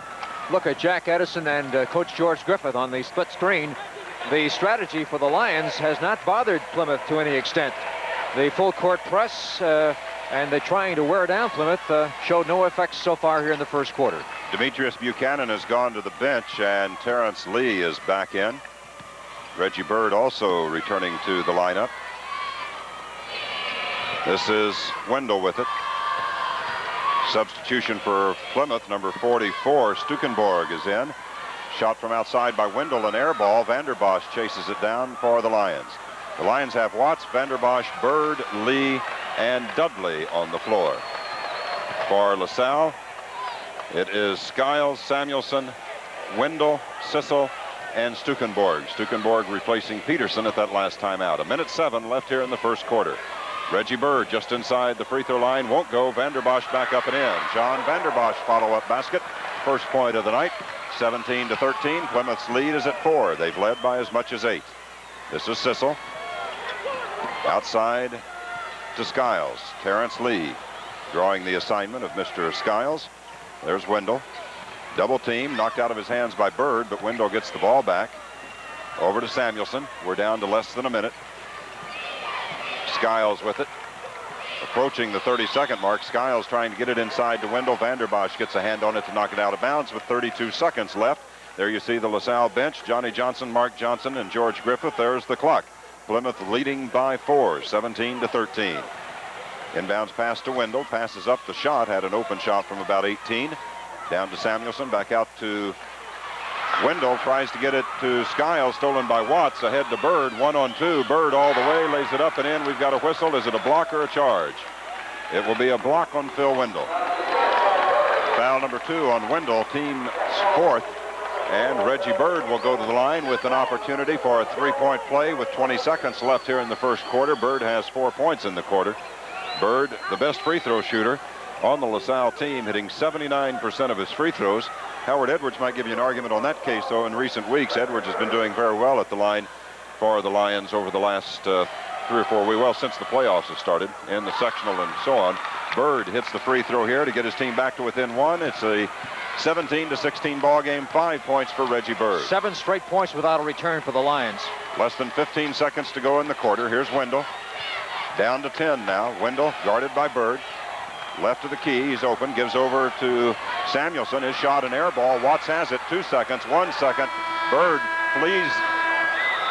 look at Jack Edison and Coach George Griffith on the split screen, the strategy for the Lions has not bothered Plymouth to any extent. The full court press and the trying to wear down Plymouth showed no effects so far here in the first quarter. Demetrius Buchanan has gone to the bench, and Terrence Lee is back in. Reggie Bird also returning to the lineup. This is Wendell with it. Substitution for Plymouth, number 44, Stukenborg is in. Shot from outside by Wendell, an air ball. Vanderbosch chases it down for the Lions. The Lions have Watts, Vanderbosch, Bird, Lee, and Dudley on the floor. For LaSalle, it is Skiles, Samuelson, Wendell, Sissel, and Stukenborg. Stukenborg replacing Peterson at that last timeout. 1:07 left here in the first quarter. Reggie Bird just inside the free throw line, won't go. Vanderbosch back up and in. John Vanderbosch follow-up basket. First point of the night, 17-13. Plymouth's lead is at 4. They've led by as much as 8. This is Sissel. Outside to Skiles. Terrence Lee drawing the assignment of Mr. Skiles. There's Wendell. Double team, knocked out of his hands by Bird, but Wendell gets the ball back. Over to Samuelson. We're down to less than a minute. Skiles with it. Approaching the 30-second mark. Skiles trying to get it inside to Wendell. Vanderbosch gets a hand on it to knock it out of bounds with 32 seconds left. There you see the LaSalle bench. Johnny Johnson, Mark Johnson, and George Griffith. There's the clock. Plymouth leading by 4, 17-13. Inbounds pass to Wendell. Passes up the shot. Had an open shot from about 18. Down to Samuelson. Back out to Wendell. Tries to get it to Skiles. Stolen by Watts. Ahead to Bird. 1-on-2. Bird all the way. Lays it up and in. We've got a whistle. Is it a block or a charge? It will be a block on Phil Wendell. Foul number 2 on Wendell. Team's 4th. And Reggie Bird will go to the line with an opportunity for a 3-point play with 20 seconds left here in the first quarter. Bird has 4 points in the quarter. Bird, the best free throw shooter on the LaSalle team, hitting 79% of his free throws. Howard Edwards might give you an argument on that case, though. In recent weeks, Edwards has been doing very well at the line for the Lions over the last 3 or 4 weeks, well, since the playoffs have started, in the sectional and so on. Bird hits the free throw here to get his team back to within 1. It's a 17-16 ball game. 5 points for Reggie Bird. 7 straight points without a return for the Lions. Less than 15 seconds to go in the quarter. Here's Wendell. Down to 10 now. Wendell guarded by Bird. Left of the key. He's open. Gives over to Samuelson. His shot, an air ball. Watts has it. 2 seconds. 1 second. Bird flees.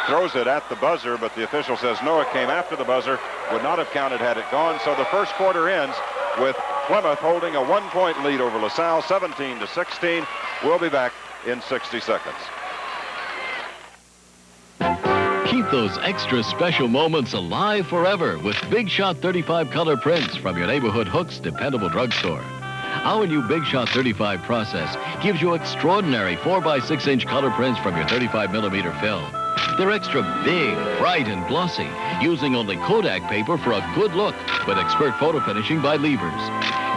Throws it at the buzzer, but the official says no, it came after the buzzer. Would not have counted had it gone. So the first quarter ends with Plymouth holding a 1-point lead over LaSalle, 17-16. We'll be back in 60 seconds. Keep those extra special moments alive forever with Big Shot 35 color prints from your neighborhood Hooks dependable drugstore. Our new Big Shot 35 process gives you extraordinary 4x6-inch color prints from your 35mm film. They're extra big, bright, and glossy, using only Kodak paper for a good look with expert photo finishing by Levers.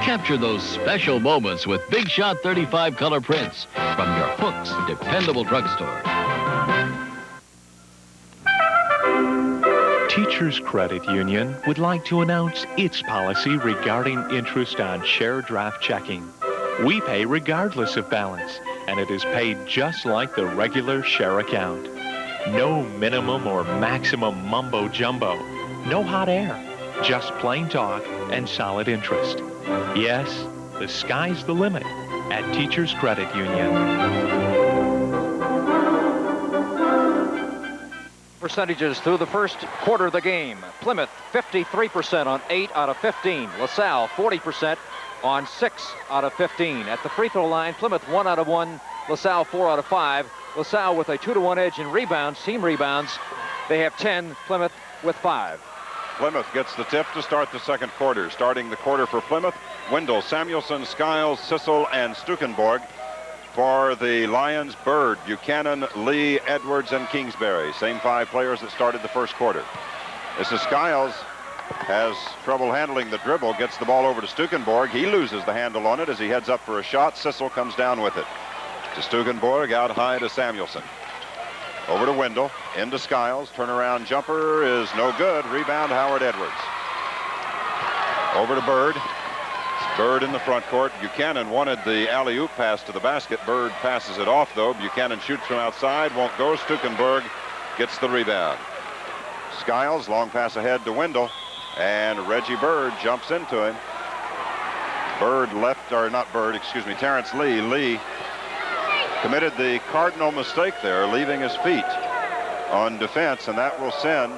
Capture those special moments with Big Shot 35 color prints from your Hooks dependable drugstore. Teachers Credit Union would like to announce its policy regarding interest on share draft checking. We pay regardless of balance, and it is paid just like the regular share account. No minimum or maximum mumbo-jumbo. No hot air. Just plain talk and solid interest. Yes, the sky's the limit at Teachers Credit Union. Percentages through the first quarter of the game. Plymouth 53% on 8 out of 15. LaSalle 40% on 6 out of 15. At the free throw line, Plymouth 1 out of 1. LaSalle 4 out of 5. LaSalle with a 2-to-1 edge in rebounds, team rebounds. They have 10. Plymouth with 5. Plymouth gets the tip to start the second quarter. Starting the quarter for Plymouth, Wendell, Samuelson, Skiles, Sissel, and Stukenborg. For the Lions, Bird, Buchanan, Lee, Edwards, and Kingsbury. Same 5 players that started the first quarter. This is Skiles. Has trouble handling the dribble. Gets the ball over to Stukenborg. He loses the handle on it as he heads up for a shot. Sissel comes down with it. To Stukenborg, out high to Samuelson. Over to Wendell. Into Skiles. Turnaround jumper is no good. Rebound, Howard Edwards. Over to Bird. Bird in the front court. Buchanan wanted the alley-oop pass to the basket. Bird passes it off, though. Buchanan shoots from outside. Won't go. Stukenborg gets the rebound. Skiles, long pass ahead to Wendell. And Reggie Bird jumps into him. Bird left, or not Bird, excuse me, Terrence Lee. Lee committed the cardinal mistake there, leaving his feet on defense, and that will send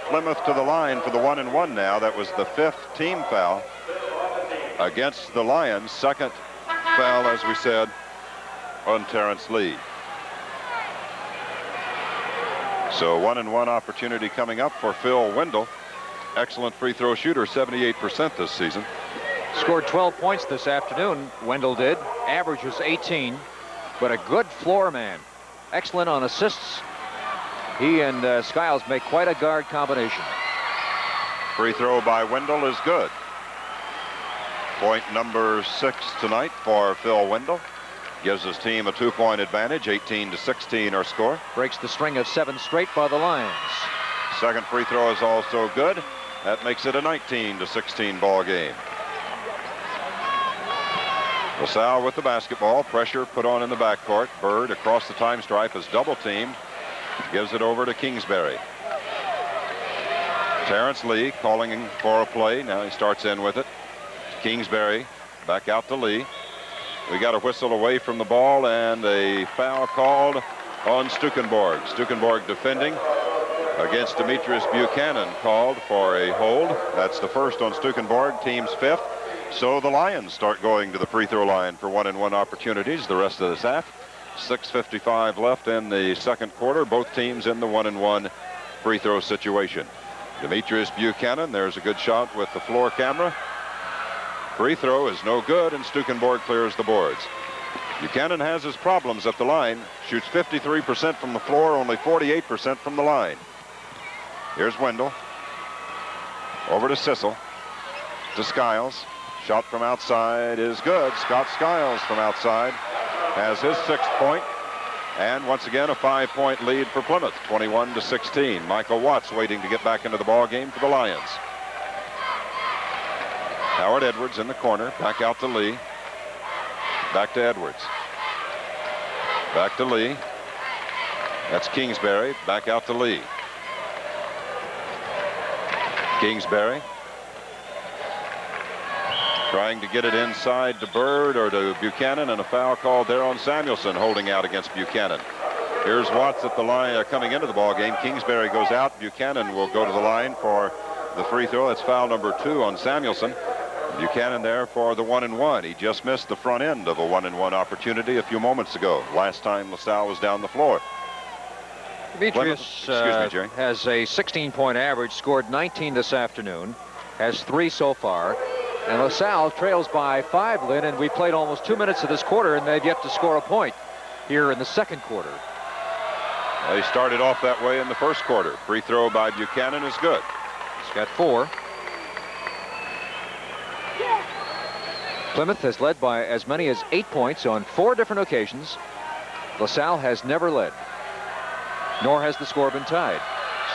Plymouth to the line for the 1-and-1 now. That was the 5th team foul. against the Lions. Second foul, as we said, on Terrence Lee. So 1-and-1 opportunity coming up for Phil Wendell. Excellent free throw shooter, 78% this season. Scored 12 points this afternoon, Wendell did. Average was 18, but a good floor man. Excellent on assists. He and Skiles make quite a guard combination. Free throw by Wendell is good. Point number 6 tonight for Phil Wendell. Gives his team a 2-point advantage, 18-16 our score. Breaks the string of 7 straight by the Lions. Second free throw is also good. That makes it a 19-16 ball game. LaSalle with the basketball. Pressure put on in the backcourt. Bird across the time stripe is double teamed. Gives it over to Kingsbury. Terrence Lee calling for a play. Now he starts in with it. Kingsbury back out to Lee. We got a whistle away from the ball and a foul called on Stukenborg. Stukenborg defending against Demetrius Buchanan, called for a hold. That's the first on Stukenborg, team's 5th. So the Lions start going to the free throw line for 1-and-1 opportunities the rest of this half. 6:55 left in the second quarter. Both teams in the 1-and-1 free throw situation. Demetrius Buchanan, there's a good shot with the floor camera. Free throw is no good, and Stukenborg clears the boards. Buchanan has his problems at the line. Shoots 53% from the floor, only 48% from the line. Here's Wendell. Over to Sissel. To Skiles. Shot from outside is good. Scott Skiles from outside has his 6th point. And once again, a 5-point lead for Plymouth, 21-16. Michael Watts waiting to get back into the ball game for the Lions. Howard Edwards in the corner, back out to Lee. Back to Edwards. Back to Lee. That's Kingsbury, back out to Lee. Kingsbury trying to get it inside to Bird or to Buchanan, and a foul called there on Samuelson, holding out against Buchanan. Here's Watts at the line coming into the ball game. Kingsbury goes out. Buchanan will go to the line for the free throw. That's foul number 2 on Samuelson. Buchanan there for the 1-and-1. He just missed the front end of a 1-and-1 opportunity a few moments ago. Last time LaSalle was down the floor. Demetrius has a 16-point average, scored 19 this afternoon, has 3 so far. And LaSalle trails by 5, Lynn, and we played almost 2 minutes of this quarter, and they've yet to score a point here in the second quarter. They started off that way in the first quarter. Free throw by Buchanan is good. He's got 4. Plymouth has led by as many as 8 points on 4 different occasions. LaSalle has never led, nor has the score been tied.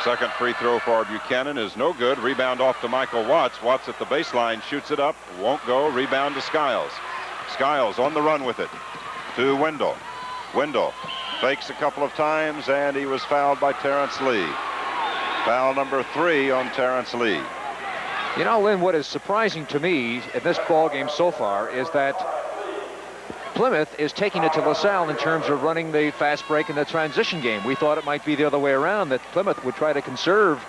Second free throw for Buchanan is no good. Rebound off to Michael Watts. Watts at the baseline, shoots it up, won't go. Rebound to Skiles. Skiles on the run with it to Wendell. Wendell fakes a couple of times, and he was fouled by Terrence Lee. Foul number 3 on Terrence Lee. You know, Lynn, what is surprising to me in this ball game so far is that Plymouth is taking it to LaSalle in terms of running the fast break and the transition game. We thought it might be the other way around, that Plymouth would try to conserve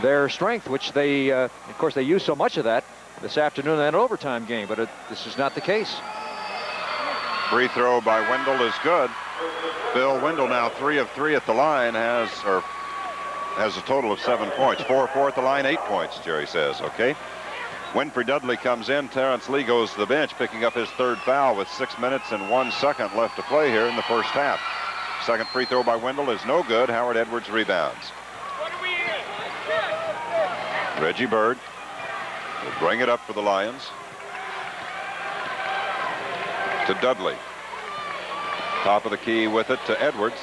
their strength, which they, of course, they used so much of that this afternoon in that overtime game, but this is not the case. Free throw by Wendell is good. Bill Wendell now 3 of 3 at the line, has a total of 7 points. 4 at the line, 8 points, Jerry says. Okay. Winfrey Dudley comes in. Terrence Lee goes to the bench, picking up his 3rd foul with 6 minutes and 1 second left to play here in the first half. Second free throw by Wendell is no good. Howard Edwards rebounds. Reggie Bird will bring it up for the Lions. To Dudley. Top of the key with it to Edwards.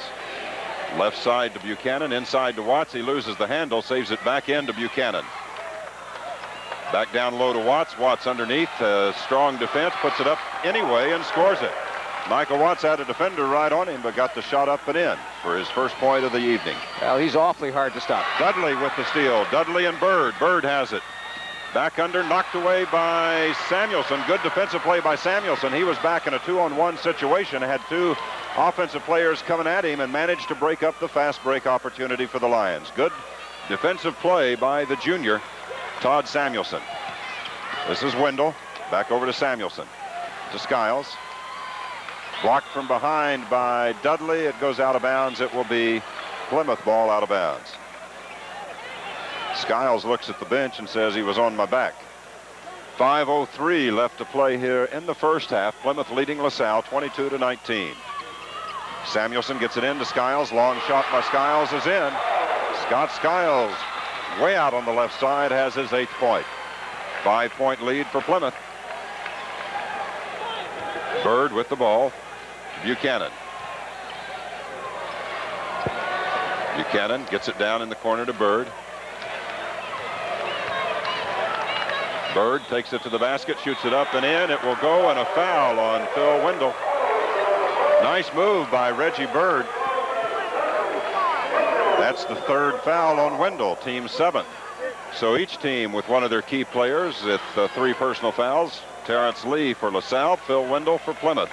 Left side to Buchanan, inside to Watts. He loses the handle, saves it back in to Buchanan. Back down low to Watts. Watts underneath, strong defense, puts it up anyway and scores it. Michael Watts had a defender right on him, but got the shot up and in for his first point of the evening. Well, he's awfully hard to stop. Dudley with the steal. Dudley and Bird. Bird has it. Back under, knocked away by Samuelson. Good defensive play by Samuelson. He was back in a 2-on-1 situation, had 2 offensive players coming at him, and managed to break up the fast break opportunity for the Lions. Good defensive play by the junior, Todd Samuelson. This is Wendell. Back over to Samuelson. To Skiles. Blocked from behind by Dudley. It goes out of bounds. It will be Plymouth ball out of bounds. Skiles looks at the bench and says he was on my back. 5:03 left to play here in the first half. Plymouth leading LaSalle 22-19. Samuelson gets it into Skiles. Long shot by Skiles is in. Scott Skiles, way out on the left side, has his 8th point. 5-point lead for Plymouth. Bird with the ball. Buchanan. Buchanan gets it down in the corner to Bird. Bird takes it to the basket, shoots it up and in. It will go, and a foul on Phil Wendell. Nice move by Reggie Bird. That's the 3rd foul on Wendell, team 7. So each team with one of their key players with 3 personal fouls. Terrence Lee for LaSalle, Phil Wendell for Plymouth.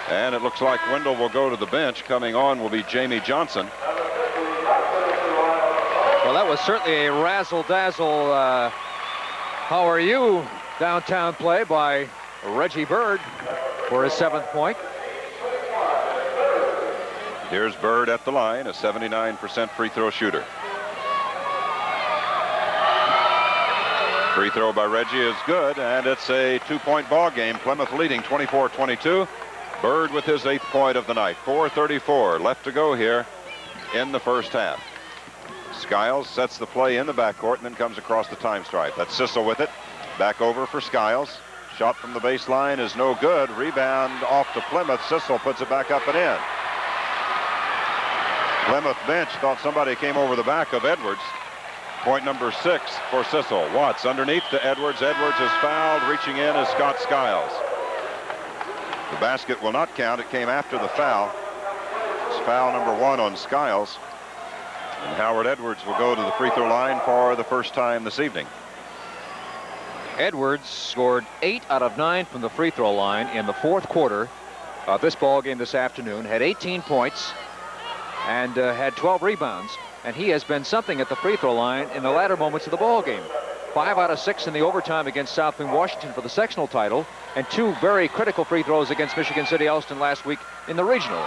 And it looks like Wendell will go to the bench. Coming on will be Jamie Johnson. Well, that was certainly a razzle-dazzle, how are you downtown play by Reggie Bird for his 7th point. Here's Bird at the line, a 79% free throw shooter. Free throw by Reggie is good, and it's a 2-point ball game. Plymouth leading 24-22. Bird with his 8th point of the night. 4:34 left to go here in the first half. Skiles sets the play in the backcourt and then comes across the time stripe. That's Sissel with it. Back over for Skiles. Shot from the baseline is no good. Rebound off to Plymouth. Sissel puts it back up and in. Plymouth bench thought somebody came over the back of Edwards. Point number 6 for Sissel. Watts underneath to Edwards. Edwards is fouled. Reaching in is Scott Skiles. The basket will not count. It came after the foul. It's foul number 1 on Skiles. And Howard Edwards will go to the free throw line for the first time this evening. Edwards scored 8 out of 9 from the free throw line in the 4th quarter of this ball game this afternoon. Had 18 points and had 12 rebounds. And he has been something at the free throw line in the latter moments of the ball game. 5 out of 6 in the overtime against South Bend Washington for the sectional title, and 2 very critical free throws against Michigan City Elston last week in the regional.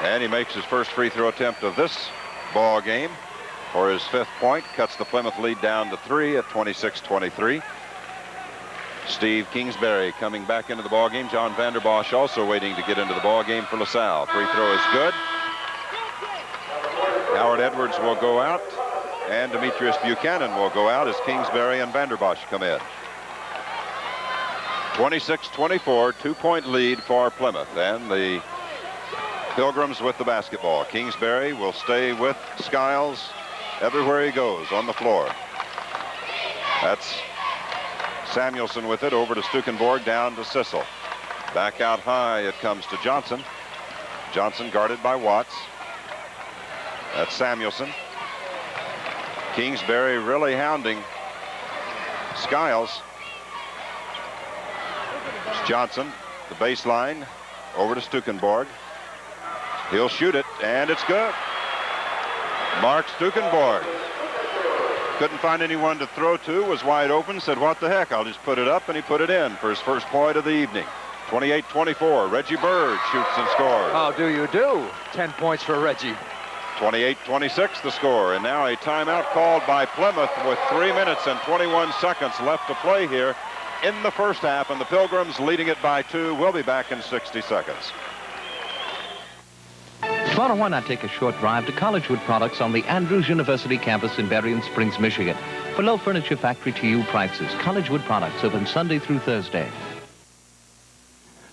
And he makes his first free throw attempt of this ball game for his 5th point. Cuts the Plymouth lead down to 3 at 26-23. Steve Kingsbury coming back into the ball game. John Vanderbosch also waiting to get into the ball game for LaSalle. Free throw is good. Howard Edwards will go out, and Demetrius Buchanan will go out as Kingsbury and Vanderbosch come in. 26-24, 2-point lead for Plymouth, and the Pilgrims with the basketball. Kingsbury will stay with Skiles everywhere he goes on the floor. That's Samuelson with it, over to Stukenborg, down to Sissel. Back out high it comes to Johnson. Johnson guarded by Watts. That's Samuelson. Kingsbury really hounding Skiles. It's Johnson, the baseline, over to Stukenborg. He'll shoot it, and it's good. Mark Stukenborg. Couldn't find anyone to throw to, was wide open, said, what the heck, I'll just put it up, and he put it in for his first point of the evening. 28-24, Reggie Bird shoots and scores. How do you do? 10 points for Reggie. 28-26 the score, and now a timeout called by Plymouth with 3 minutes and 21 seconds left to play here in the first half, and the Pilgrims leading it by 2. We'll be back in 60 seconds. Flora, why not take a short drive to Collegewood Products on the Andrews University campus in Berrien Springs, Michigan. For low furniture factory to you prices, Collegewood Products open Sunday through Thursday.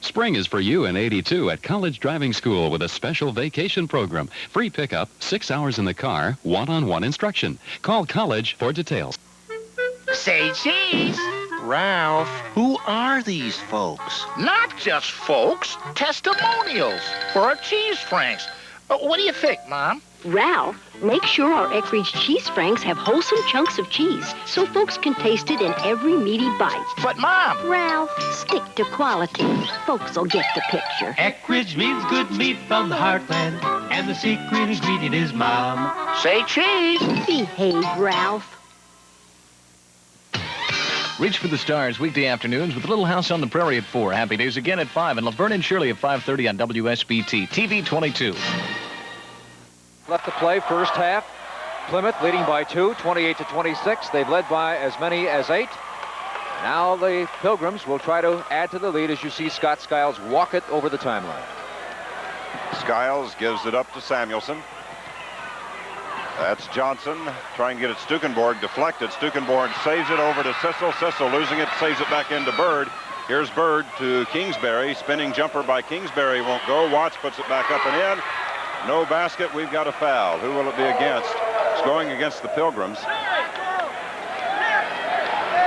Spring is for you in 82 at College Driving School with a special vacation program. Free pickup, 6 hours in the car, one-on-one instruction. Call College for details. Say cheese. Ralph, who are these folks? Not just folks, testimonials for our cheese franks. What do you think, Mom? Ralph, make sure our Eckrich cheese franks have wholesome chunks of cheese so folks can taste it in every meaty bite. But, Mom... Ralph, stick to quality. Folks will get the picture. Eckrich means good meat from the heartland, and the secret ingredient is Mom. Say cheese. Behave, Ralph. Reach for the Stars weekday afternoons with Little House on the Prairie at 4. Happy Days again at 5. And Laverne and Shirley at 5:30 on WSBT. TV 22. Left to play first half. Plymouth leading by 2, 28-26. They've led by as many as 8. Now the Pilgrims will try to add to the lead as you see Scott Skiles walk it over the timeline. Skiles gives it up to Samuelson. That's Johnson trying to get it Stukenborg deflected. Stukenborg saves it over to Sissel. Sissel losing it, saves it back into Bird. Here's Bird to Kingsbury. Spinning jumper by Kingsbury won't go. Watts puts it back up and in. No basket. We've got a foul. Who will it be against? It's going against the Pilgrims.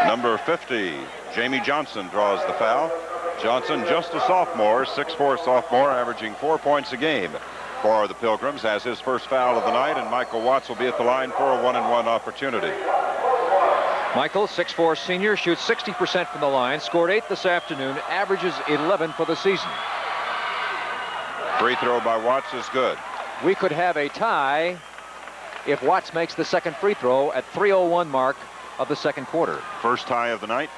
Number 50, Jamie Johnson draws the foul. Johnson, just a sophomore, 6'4" sophomore, averaging 4 points a game for the Pilgrims, has his first foul of the night, and Michael Watts will be at the line for a 1-and-1 opportunity. Michael, 6'4" senior, shoots 60% from the line, scored 8 this afternoon, averages 11 for the season. Free throw by Watts is good. We could have a tie if Watts makes the second free throw at 3:01 mark of the second quarter. First tie of the night.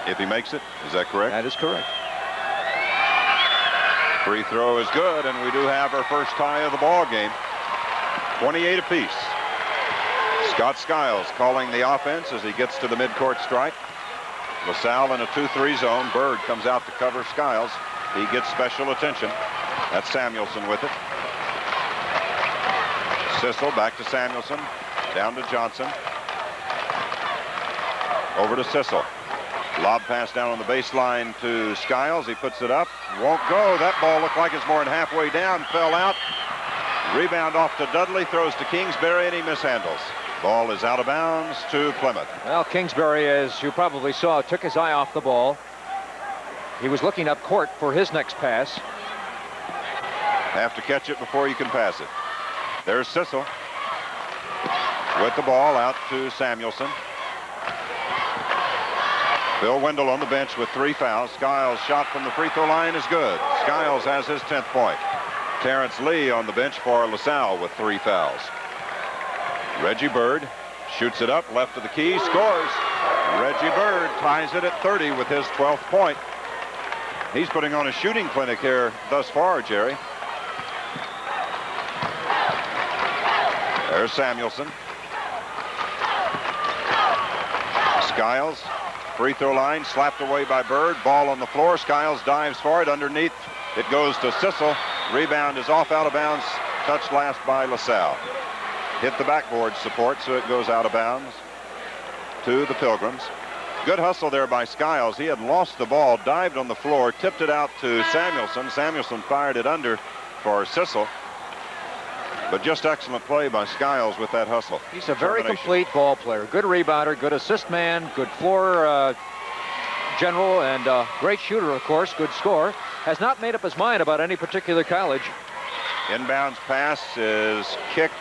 If he makes it, is that correct? That is correct. Free throw is good, and we do have our first tie of the ball game. 28 apiece. Scott Skiles calling the offense as he gets to the midcourt stripe. LaSalle in a 2-3 zone. Bird comes out to cover Skiles. He gets special attention. That's Samuelson with it. Sissel back to Samuelson. Down to Johnson. Over to Sissel. Lob pass down on the baseline to Skiles. He puts it up. Won't go. That ball looked like it's more than halfway down. Fell out. Rebound off to Dudley. Throws to Kingsbury, and he mishandles. Ball is out of bounds to Plymouth. Well, Kingsbury, as you probably saw, took his eye off the ball. He was looking up court for his next pass. Have to catch it before you can pass it. There's Sissel with the ball out to Samuelson. Bill Wendell on the bench with 3 fouls. Skiles' shot from the free throw line is good. Skiles has his 10th point. Terrence Lee on the bench for LaSalle with 3 fouls. Reggie Bird shoots it up left of the key, scores. Reggie Bird ties it at 30 with his 12th point. He's putting on a shooting clinic here thus far, Jerry. There's Samuelson. Skiles, free throw line, slapped away by Bird. Ball on the floor. Skiles dives for it. Underneath, it goes to Sissel. Rebound is off out of bounds. Touched last by LaSalle. Hit the backboard support, so it goes out of bounds to the Pilgrims. Good hustle there by Skiles. He had lost the ball, dived on the floor, tipped it out to Samuelson. Samuelson fired it under for Sissel. But just excellent play by Skiles with that hustle. He's a very complete ball player. Good rebounder, good assist man, good floor general, and great shooter, of course, good scorer. Has not made up his mind about any particular college. Inbounds pass is kicked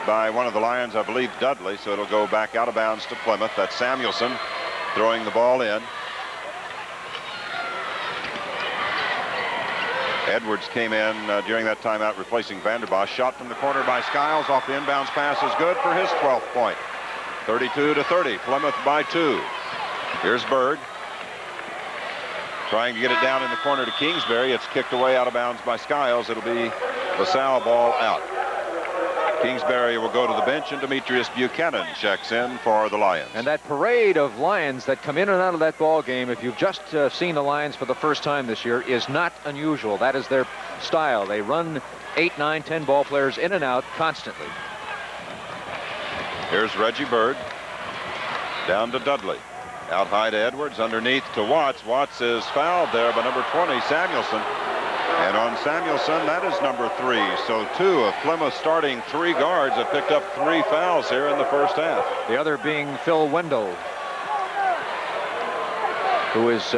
by one of the Lions, I believe Dudley, so it'll go back out of bounds to Plymouth. That's Samuelson throwing the ball in. Edwards came in during that timeout replacing Vanderbosch. Shot from the corner by Skiles off the inbounds pass is good for his 12th point. 32-30, Plymouth by 2. Here's Bird. Trying to get it down in the corner to Kingsbury. It's kicked away out of bounds by Skiles. It'll be LaSalle ball out. Kingsbury will go to the bench, and Demetrius Buchanan checks in for the Lions. And that parade of Lions that come in and out of that ball game, if you've just seen the Lions for the first time this year, is not unusual. That is their style. They run 8, 9, 10 ball players in and out constantly. Here's Reggie Bird. Down to Dudley. Out high to Edwards, underneath to Watts. Watts is fouled there by number 20, Samuelson. And on Samuelson, that is number 3. So 2 of Plymouth's starting 3 guards have picked up 3 fouls here in the first half. The other being Phil Wendell, who is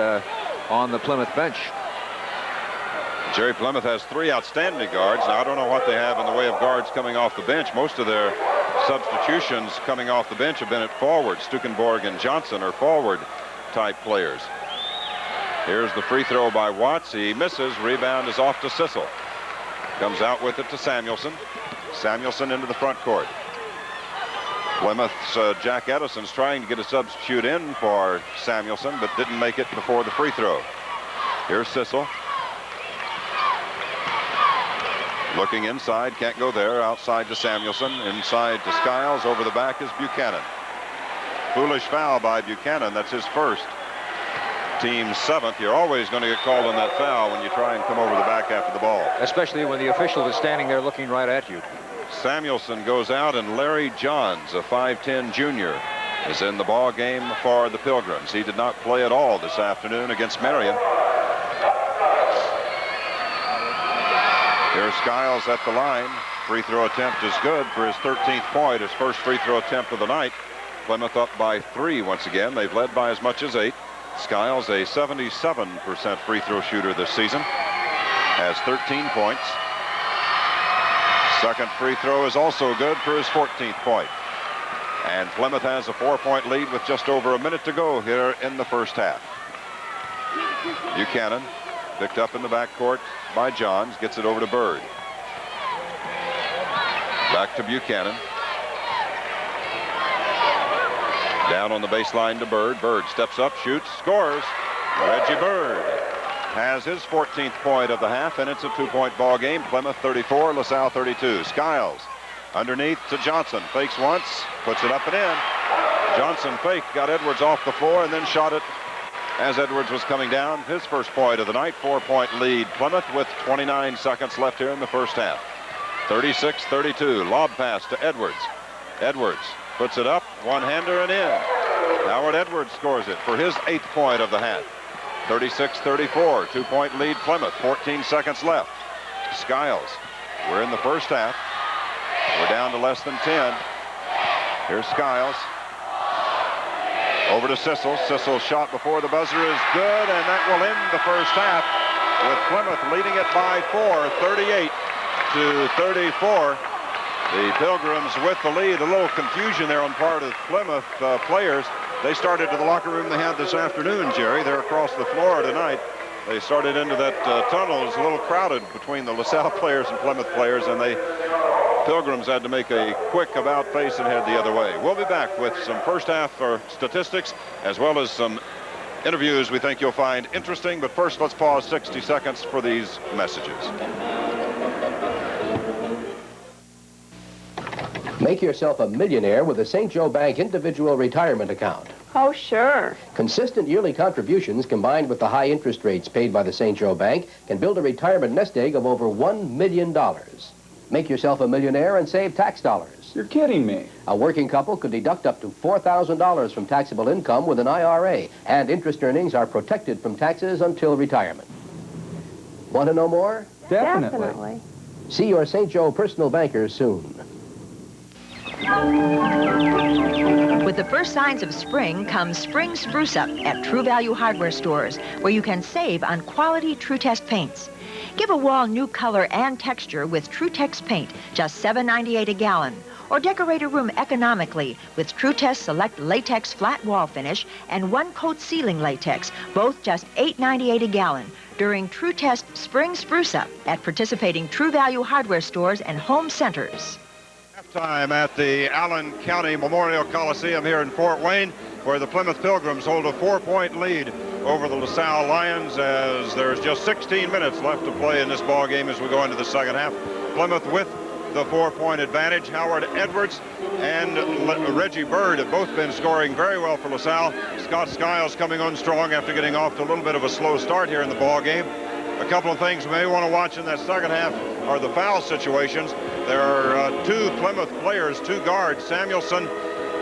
on the Plymouth bench. Jerry, Plymouth has 3 outstanding guards. Now, I don't know what they have in the way of guards coming off the bench. Most of their substitutions coming off the bench have been at forward. Stukenborg and Johnson are forward-type players. Here's the free throw by Watts. He misses. Rebound is off to Sissel. Comes out with it to Samuelson. Samuelson into the front court. Plymouth's Jack Edison's trying to get a substitute in for Samuelson, but didn't make it before the free throw. Here's Sissel. Looking inside, can't go there. Outside to Samuelson, inside to Skiles. Over the back is Buchanan. Foolish foul by Buchanan. That's his first. Team 7th. You're always going to get called on that foul when you try and come over the back after the ball. Especially when the official is standing there looking right at you. Samuelson goes out, and Larry Johns, a 5'10 junior, is in the ball game for the Pilgrims. He did not play at all this afternoon against Marion. Here's Skiles at the line. Free throw attempt is good for his 13th point, his first free throw attempt of the night. Plymouth up by 3 once again. They've led by as much as 8. Skiles, a 77% free throw shooter this season, has 13 points. Second free throw is also good for his 14th point. And Plymouth has a 4-point lead with just over a minute to go here in the first half. Buchanan picked up in the backcourt by Johns, gets it over to Bird. Back to Buchanan. Down on the baseline to Bird. Bird steps up, shoots, scores. Reggie Bird has his 14th point of the half, and it's a 2-point ball game. Plymouth 34, LaSalle 32. Skiles underneath to Johnson. Fakes once, puts it up and in. Johnson faked, got Edwards off the floor, and then shot it as Edwards was coming down. His first point of the night. 4-point lead Plymouth with 29 seconds left here in the first half. 36-32. Lob pass to Edwards. Edwards puts it up, one-hander and in. Howard Edwards scores it for his 8th point of the half. 36-34. 2-point lead Plymouth. 14 seconds left. Skiles. We're in the first half. We're down to less than 10. Here's Skiles. Over to Sissel. Sissel's shot before the buzzer is good, and that will end the first half with Plymouth leading it by 4, 38-34. The Pilgrims with the lead. A little confusion there on part of Plymouth players. They started to the locker room they had this afternoon, Jerry. They're across the floor tonight. They started into that tunnel. It's a little crowded between the LaSalle players and Plymouth players, and Pilgrims had to make a quick about face and head the other way. We'll be back with some first half statistics as well as some interviews we think you'll find interesting. But first, let's pause 60 seconds for these messages. Make yourself a millionaire with a St. Joe Bank individual retirement account. Oh, sure. Consistent yearly contributions combined with the high interest rates paid by the St. Joe Bank can build a retirement nest egg of over $1 million. Make yourself a millionaire and save tax dollars. You're kidding me. A working couple could deduct up to $4,000 from taxable income with an IRA, and interest earnings are protected from taxes until retirement. Want to know more? Definitely. See your St. Joe personal banker soon. With the first signs of spring comes Spring Spruce Up at True Value hardware stores, where you can save on quality True Test paints. Give a wall new color and texture with True Text paint, just $7.98 a gallon. Or decorate a room economically with True Test Select Latex Flat Wall Finish and One Coat Ceiling Latex, both just $8.98 a gallon, during True Test Spring Spruce Up at participating True Value hardware stores and home centers. Time at the Allen County Memorial Coliseum here in Fort Wayne, where the Plymouth Pilgrims hold a 4-point lead over the LaSalle Lions as there's just 16 minutes left to play in this ball game as we go into the second half. Plymouth with the 4-point advantage. Howard Edwards and Reggie Bird have both been scoring very well for LaSalle. Scott Skiles coming on strong after getting off to a little bit of a slow start here in the ball game. A couple of things we may want to watch in that second half are the foul situations. There are 2 Plymouth players, 2 guards, Samuelson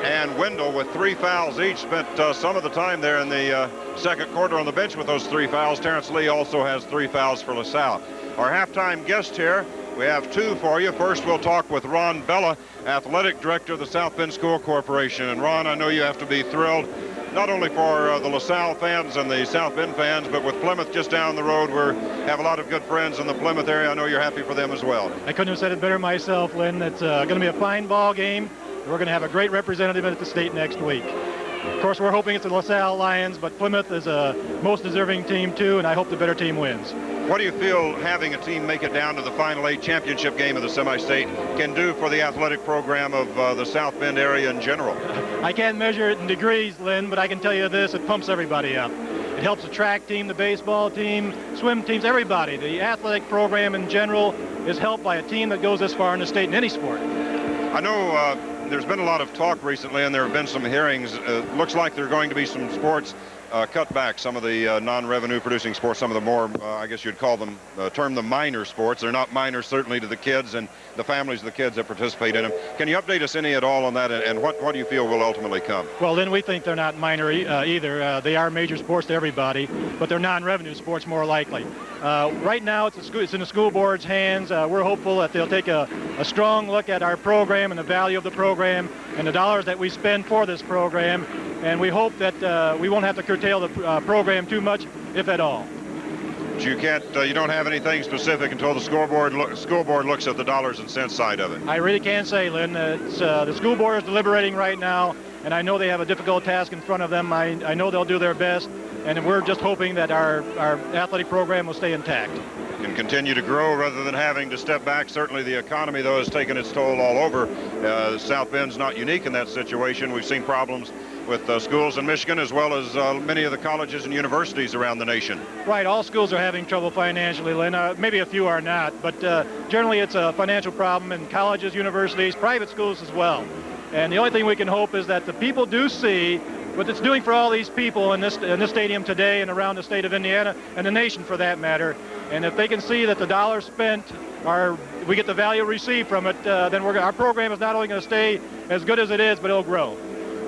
and Wendell, with 3 fouls each. Spent some of the time there in the second quarter on the bench with those 3 fouls. Terrence Lee also has 3 fouls for LaSalle. Our halftime guest here, we have 2 for you. First, we'll talk with Ron Bella, Athletic Director of the South Bend School Corporation. And Ron, I know you have to be thrilled, not only for the LaSalle fans and the South Bend fans, but with Plymouth just down the road. We have a lot of good friends in the Plymouth area. I know you're happy for them as well. I couldn't have said it better myself, Lynn. It's going to be a fine ball game. We're going to have a great representative at the state next week. Of course, we're hoping it's the LaSalle Lions, but Plymouth is a most deserving team, too, and I hope the better team wins. What do you feel having a team make it down to the Final Eight championship game of the semi-state can do for the athletic program of the South Bend area in general? I can't measure it in degrees, Lynn, but I can tell you this, it pumps everybody up. It helps the track team, the baseball team, swim teams, everybody. The athletic program in general is helped by a team that goes this far in the state in any sport. I know there's been a lot of talk recently, and there have been some hearings. Looks like there are going to be some sports cut back, some of the non-revenue producing sports, some of the more, I guess you'd call them, term them minor sports. They're not minor, certainly, to the kids and the families of the kids that participate in them. Can you update us any at all on that, and what do you feel will ultimately come? Well, then we think they're not minor either. They are major sports to everybody, but they're non-revenue sports more likely. Right now, it's in the school board's hands. We're hopeful that they'll take a strong look at our program and the value of the program and the dollars that we spend for this program, and we hope that we won't have to curtail the program too much, if at all. You can't, you don't have anything specific until the school board looks at the dollars and cents side of it. I really can't say, Lynn. The school board is deliberating right now, and I know they have a difficult task in front of them. I know they'll do their best, and we're just hoping that our athletic program will stay intact. Can continue to grow rather than having to step back. Certainly the economy, though, has taken its toll all over. South Bend's not unique in that situation. We've seen problems with schools in Michigan as well as many of the colleges and universities around the nation. Right, all schools are having trouble financially, Lynn. Maybe a few are not, but generally it's a financial problem in colleges, universities, private schools as well. And the only thing we can hope is that the people do see what it's doing for all these people in this stadium today and around the state of Indiana and the nation for that matter. And if they can see that the dollars spent we get the value received from it, then our program is not only going to stay as good as it is, but it'll grow.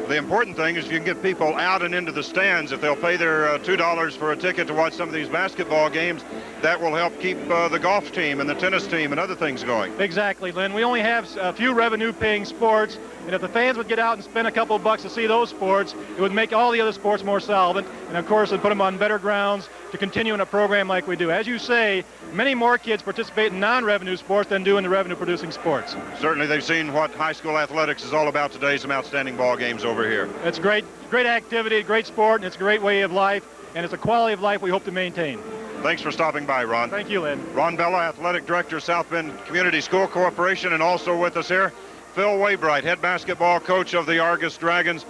The important thing is if you can get people out and into the stands, if they'll pay their $2 for a ticket to watch some of these basketball games, that will help keep the golf team and the tennis team and other things going. Exactly, Lynn. We only have a few revenue-paying sports, and if the fans would get out and spend a couple of bucks to see those sports, it would make all the other sports more solvent, and of course, it'd put them on better grounds to continue in a program like we do. As you say, many more kids participate in non-revenue sports than do in the revenue-producing sports. Certainly, they've seen what high school athletics is all about today, some outstanding ball games over here. It's great activity, great sport, and it's a great way of life, and it's a quality of life we hope to maintain. Thanks for stopping by, Ron. Thank you, Lynn. Ron Bella, Athletic Director, South Bend Community School Corporation, and also with us here, Phil Waybright, head basketball coach of the Argus Dragons.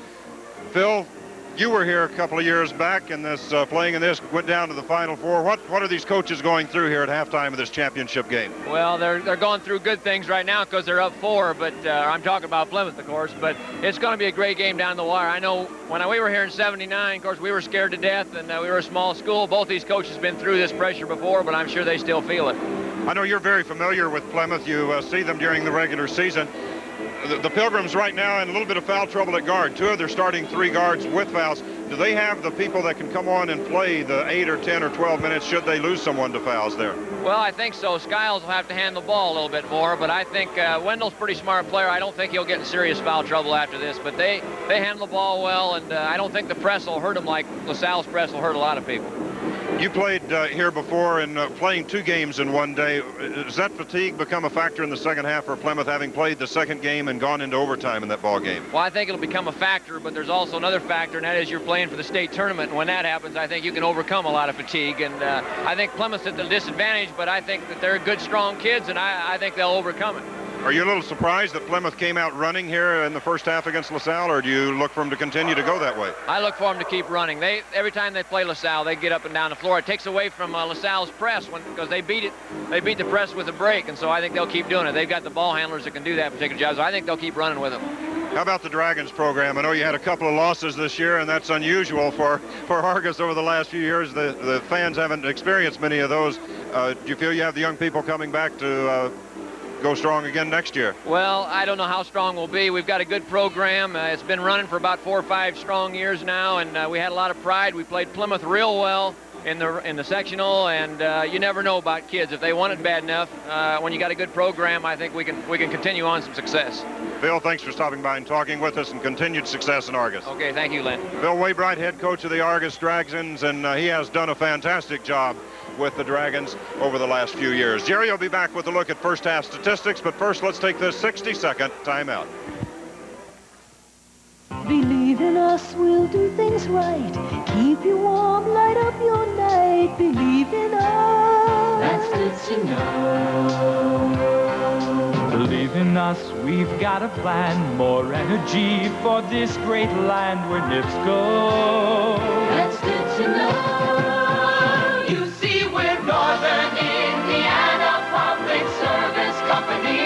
Phil, you were here a couple of years back, and playing in this went down to the Final Four. What are these coaches going through here at halftime of this championship game? Well, they're going through good things right now because they're up 4, but I'm talking about Plymouth, of course, but it's going to be a great game down the wire. I know when we were here in '79, of course, we were scared to death, and we were a small school. Both these coaches have been through this pressure before, but I'm sure they still feel it. I know you're very familiar with Plymouth. You see them during the regular season. The Pilgrims right now in a little bit of foul trouble at guard. 2 of their starting 3 guards with fouls. Do they have the people that can come on and play the 8 or 10 or 12 minutes should they lose someone to fouls there? Well, I think so. Skiles will have to handle the ball a little bit more, but I think Wendell's a pretty smart player. I don't think he'll get in serious foul trouble after this, but they handle the ball well, and I don't think the press will hurt them like LaSalle's press will hurt a lot of people. You played here before, and playing 2 games in one day. Does that fatigue become a factor in the second half for Plymouth, having played the second game and gone into overtime in that ball game? Well, I think it'll become a factor, but there's also another factor, and that is you're playing for the state tournament, and when that happens, I think you can overcome a lot of fatigue, and I think Plymouth's at the disadvantage, but I think that they're good, strong kids, and I think they'll overcome it. Are you a little surprised that Plymouth came out running here in the first half against LaSalle, or do you look for them to continue to go that way? I look for them to keep running. Every time they play LaSalle, they get up and down the floor. It takes away from LaSalle's press because they beat the press with a break, and so I think they'll keep doing it. They've got the ball handlers that can do that particular job, so I think they'll keep running with them. How about the Dragons program? I know you had a couple of losses this year, and that's unusual for Argus over the last few years. The fans haven't experienced many of those. Do you feel you have the young people coming back to go strong again next year? Well, I don't know how strong we'll be. We've got a good program. It's been running for about 4 or 5 strong years now, and we had a lot of pride. We played Plymouth real well in the sectional, and you never know about kids. If they want it bad enough, when you got a good program, I think we can continue on some success. Phil, thanks for stopping by and talking with us, and continued success in Argus. Okay, thank you, Lynn. Phil Waybright, head coach of the Argus Dragons, and he has done a fantastic job with the Dragons over the last few years. Jerry will be back with a look at first half statistics, but first let's take this 60-second timeout. Believe in us, we'll do things right. Keep you warm, light up your night. Believe in us. to know. Believe in us, we've got a plan. More energy for this great land where nips go. That's good to know. You see, we're Northern Indiana Public Service Company,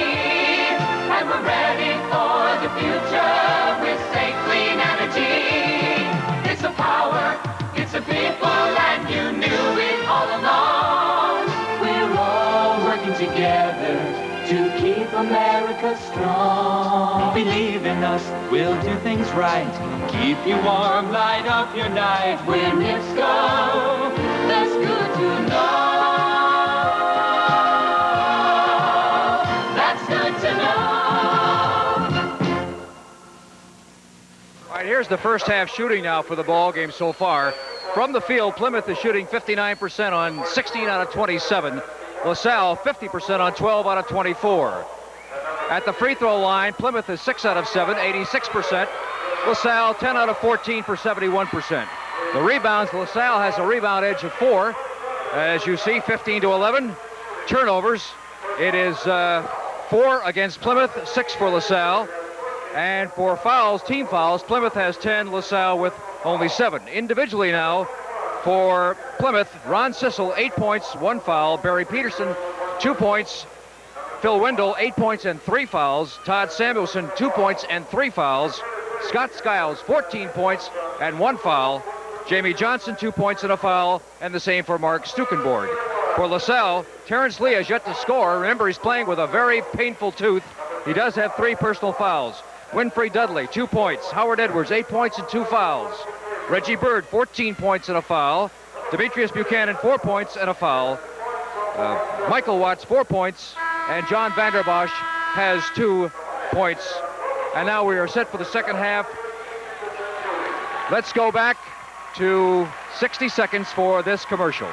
and we're ready for the future with safe, clean energy. It's a power, it's a people, and you knew it all along. We're all working together to keep America strong. Believe in us, we'll do things right. Keep you warm, light up your night. Where nips go, that's good to know. That's good to know. All right, here's the first half shooting now for the ball game so far. From the field, Plymouth is shooting 59% on 16 out of 27. LaSalle 50% on 12 out of 24. At the free throw line, Plymouth is 6 out of 7, 86%. LaSalle 10 out of 14 for 71%. The rebounds, LaSalle has a rebound edge of 4. As you see, 15 to 11. Turnovers, it is 4 against Plymouth, 6 for LaSalle. And for fouls, team fouls, Plymouth has 10, LaSalle with only 7. Individually now, for Plymouth, Ron Sissel, 8 points, 1 foul. Barry Peterson, 2 points. Phil Wendell, 8 points and 3 fouls. Todd Samuelson, 2 points and 3 fouls. Scott Skiles, 14 points and 1 foul. Jamie Johnson, 2 points and a foul, and the same for Mark Stukenborg. For LaSalle, Terrence Lee has yet to score. Remember, he's playing with a very painful tooth. He does have 3 personal fouls. Winfrey Dudley, 2 points. Howard Edwards, 8 points and 2 fouls. Reggie Bird, 14 points and a foul. Demetrius Buchanan, 4 points and a foul. Michael Watts, 4 points. And John Vanderbosch has 2 points. And now we are set for the second half. Let's go back to 60 seconds for this commercial.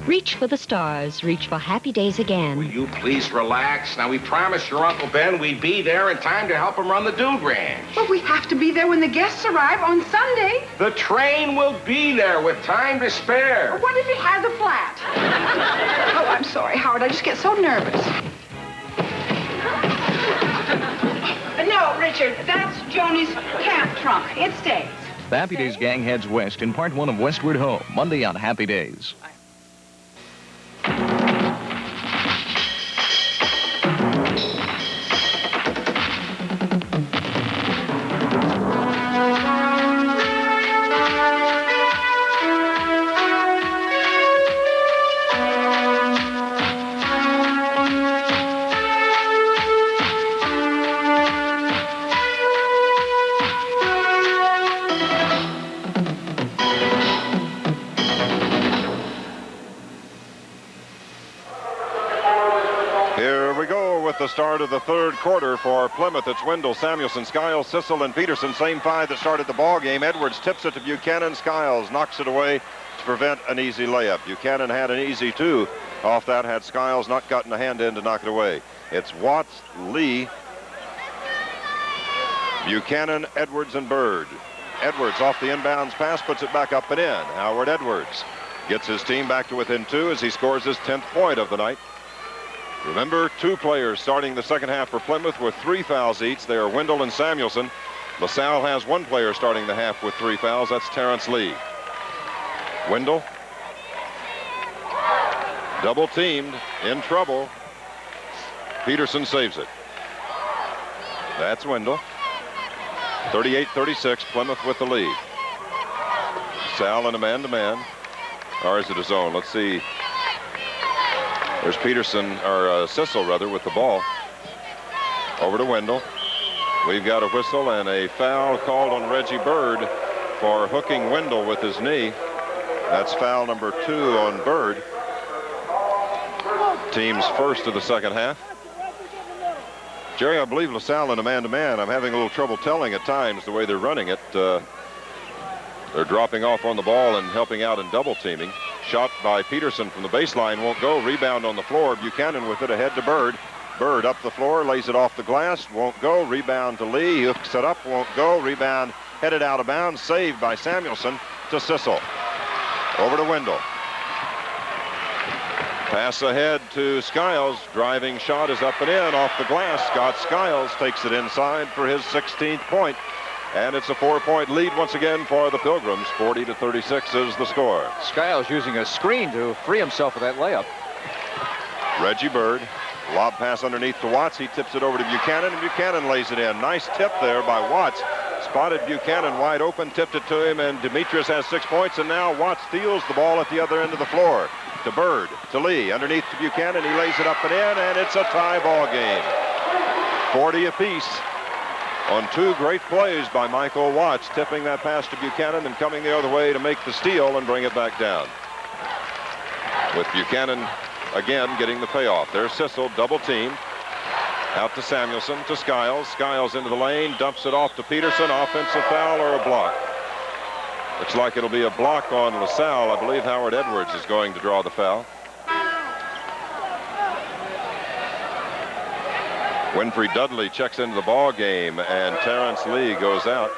Reach for the stars. Reach for happy days again. Will you please relax? Now, we promised your Uncle Ben we'd be there in time to help him run the Dude Ranch. But we have to be there when the guests arrive on Sunday. The train will be there with time to spare. What if he has a flat? Oh, I'm sorry, Howard. I just get so nervous. No, Richard, that's Joni's camp trunk. It stays. The Happy Days gang heads west in part 1 of Westward Ho, Monday on Happy Days. The start of the third quarter for Plymouth. It's Wendell, Samuelson, Skiles, Sissel, and Peterson. Same 5 that started the ball game. Edwards tips it to Buchanan. Skiles knocks it away to prevent an easy layup. Buchanan had an easy 2 off that had Skiles not gotten a hand in to knock it away. It's Watts, Lee, Buchanan, Edwards, and Bird. Edwards off the inbounds pass, puts it back up and in. Howard Edwards gets his team back to within 2 as he scores his 10th point of the night. Remember, 2 players starting the second half for Plymouth with 3 fouls each. They are Wendell and Samuelson. LaSalle has 1 player starting the half with 3 fouls. That's Terrence Lee. Wendell. Double teamed, in trouble. Peterson saves it. That's Wendell. 38-36, Plymouth with the lead. Sal in a man-to-man. Or is it a zone? Let's see. There's Peterson, or Sissel rather, with the ball. Over to Wendell. We've got a whistle and a foul called on Reggie Bird for hooking Wendell with his knee. That's foul number 2 on Bird. Team's first of the second half. Jerry, I believe LaSalle in a man-to-man. I'm having a little trouble telling at times the way they're running it. They're dropping off on the ball and helping out in double teaming. Shot by Peterson from the baseline won't go. Rebound on the floor. Buchanan with it ahead to Bird. Bird up the floor, lays it off the glass, won't go. Rebound to Lee, hooks it up, won't go. Rebound headed out of bounds, saved by Samuelson to Sissel. Over to Wendell. Pass ahead to Skiles. Driving shot is up and in off the glass. Scott Skiles takes it inside for his 16th point. And it's a 4-point lead once again for the Pilgrims. 40-36 is the score. Skiles using a screen to free himself of that layup. Reggie Bird. Lob pass underneath to Watts. He tips it over to Buchanan, and Buchanan lays it in. Nice tip there by Watts. Spotted Buchanan wide open, tipped it to him, and Demetrius has 6 points, and now Watts steals the ball at the other end of the floor. To Bird, to Lee, underneath to Buchanan. He lays it up and in, and it's a tie ball game. 40 apiece on 2 great plays by Michael Watts, tipping that pass to Buchanan and coming the other way to make the steal and bring it back down. With Buchanan again getting the payoff. There's Sissel, double team. Out to Samuelson, to Skiles. Skiles into the lane, dumps it off to Peterson. Offensive foul or a block? Looks like it'll be a block on LaSalle. I believe Howard Edwards is going to draw the foul. Winfrey Dudley checks into the ball game, and Terrence Lee goes out.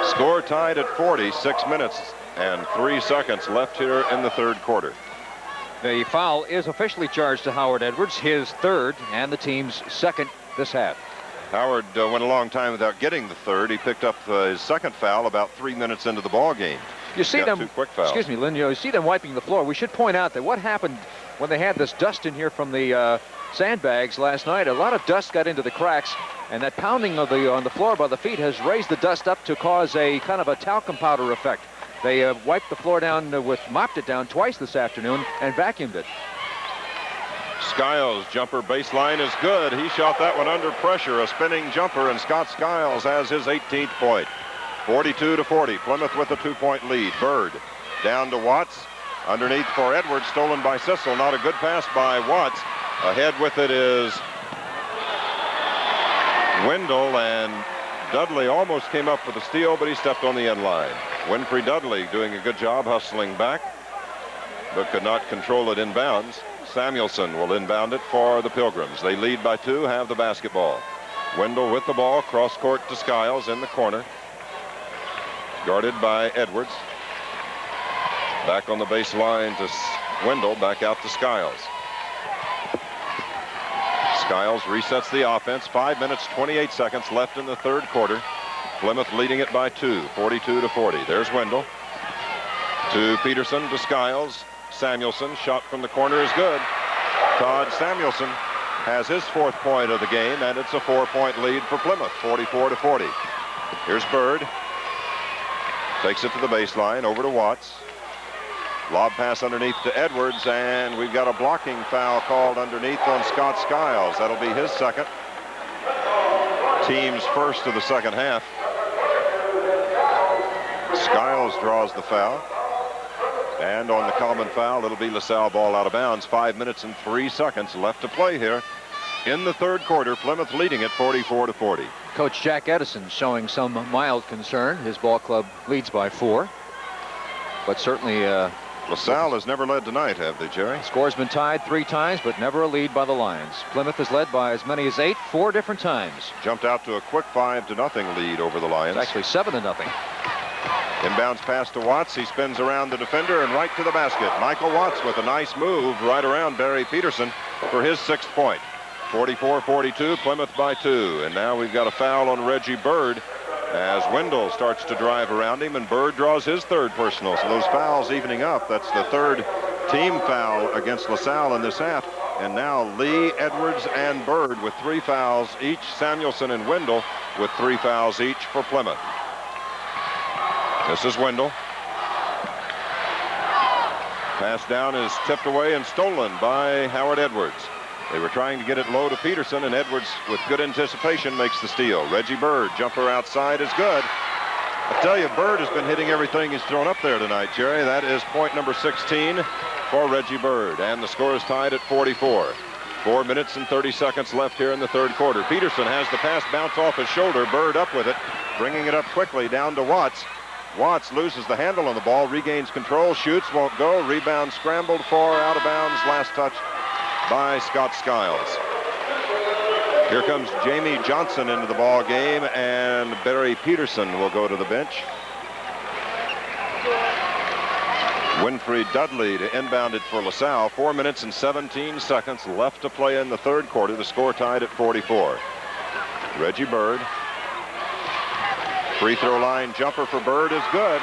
Score tied at 40, 6 minutes and 3 seconds left here in the third quarter. The foul is officially charged to Howard Edwards, his third and the team's second this half. Howard went a long time without getting the third. He picked up his second foul about 3 minutes into the ball game. You see them, 2 quick fouls. excuse me, Lynn, you see them wiping the floor. We should point out that what happened when they had this dust in here from the sandbags last night, a lot of dust got into the cracks, and that pounding of on the floor by the feet has raised the dust up to cause a kind of a talcum powder effect. They wiped the floor down mopped it down twice this afternoon and vacuumed it. Skiles jumper baseline is good. He shot that one under pressure, a spinning jumper, and Scott Skiles has his 18th point. 42-40, Plymouth with a 2-point lead. Bird down to Watts. Underneath for Edwards, stolen by Sissel. Not a good pass by Watts. Ahead with it is Wendell, and Dudley almost came up with a steal, but he stepped on the end line. Winfrey Dudley doing a good job hustling back, but could not control it inbounds. Samuelson will inbound it for the Pilgrims. They lead by 2, have the basketball. Wendell with the ball, cross court to Skiles in the corner. Guarded by Edwards. Back on the baseline to Wendell, back out to Skiles. Skiles resets the offense. 5 minutes, 28 seconds left in the third quarter. Plymouth leading it by 2, 42-40. There's Wendell. To Peterson, to Skiles. Samuelson, shot from the corner is good. Todd Samuelson has his 4th point of the game, and it's a 4-point lead for Plymouth, 44-40. Here's Bird. Takes it to the baseline, over to Watts. Lob pass underneath to Edwards, and we've got a blocking foul called underneath on Scott Skiles. That'll be his second. Team's first of the second half. Skiles draws the foul. And on the common foul, it'll be LaSalle ball out of bounds. 5 minutes and 3 seconds left to play here in the third quarter. Plymouth leading at 44-40. Coach Jack Edison showing some mild concern. His ball club leads by 4. But certainly LaSalle has never led tonight, have they, Jerry? Score's been tied 3 times, but never a lead by the Lions. Plymouth has led by as many as 8, 4 different times. Jumped out to a quick 5-0 lead over the Lions. It's actually 7-0. Inbounds pass to Watts. He spins around the defender and right to the basket. Michael Watts with a nice move right around Barry Peterson for his 6th point. 44-42, Plymouth by 2. And now we've got a foul on Reggie Bird as Wendell starts to drive around him, and Bird draws his 3rd personal. So those fouls evening up. That's the 3rd team foul against LaSalle in this half. And now Lee, Edwards, and Bird with 3 fouls each. Samuelson and Wendell with 3 fouls each for Plymouth. This is Wendell. Pass down is tipped away and stolen by Howard Edwards. They were trying to get it low to Peterson, and Edwards, with good anticipation, makes the steal. Reggie Bird, jumper outside is good. I tell you, Bird has been hitting everything he's thrown up there tonight, Jerry. That is point number 16 for Reggie Bird, and the score is tied at 44. 4 minutes and 30 seconds left here in the third quarter. Peterson has the pass bounce off his shoulder. Bird up with it, bringing it up quickly down to Watts. Watts loses the handle on the ball, regains control, shoots, won't go. Rebound scrambled for, out of bounds. Last touch by Scott Skiles. Here comes Jamie Johnson into the ball game, and Barry Peterson will go to the bench. Winfrey Dudley to inbound it for LaSalle. 4 minutes and 17 seconds left to play in the third quarter. The score tied at 44. Reggie Bird. Free throw line jumper for Bird is good.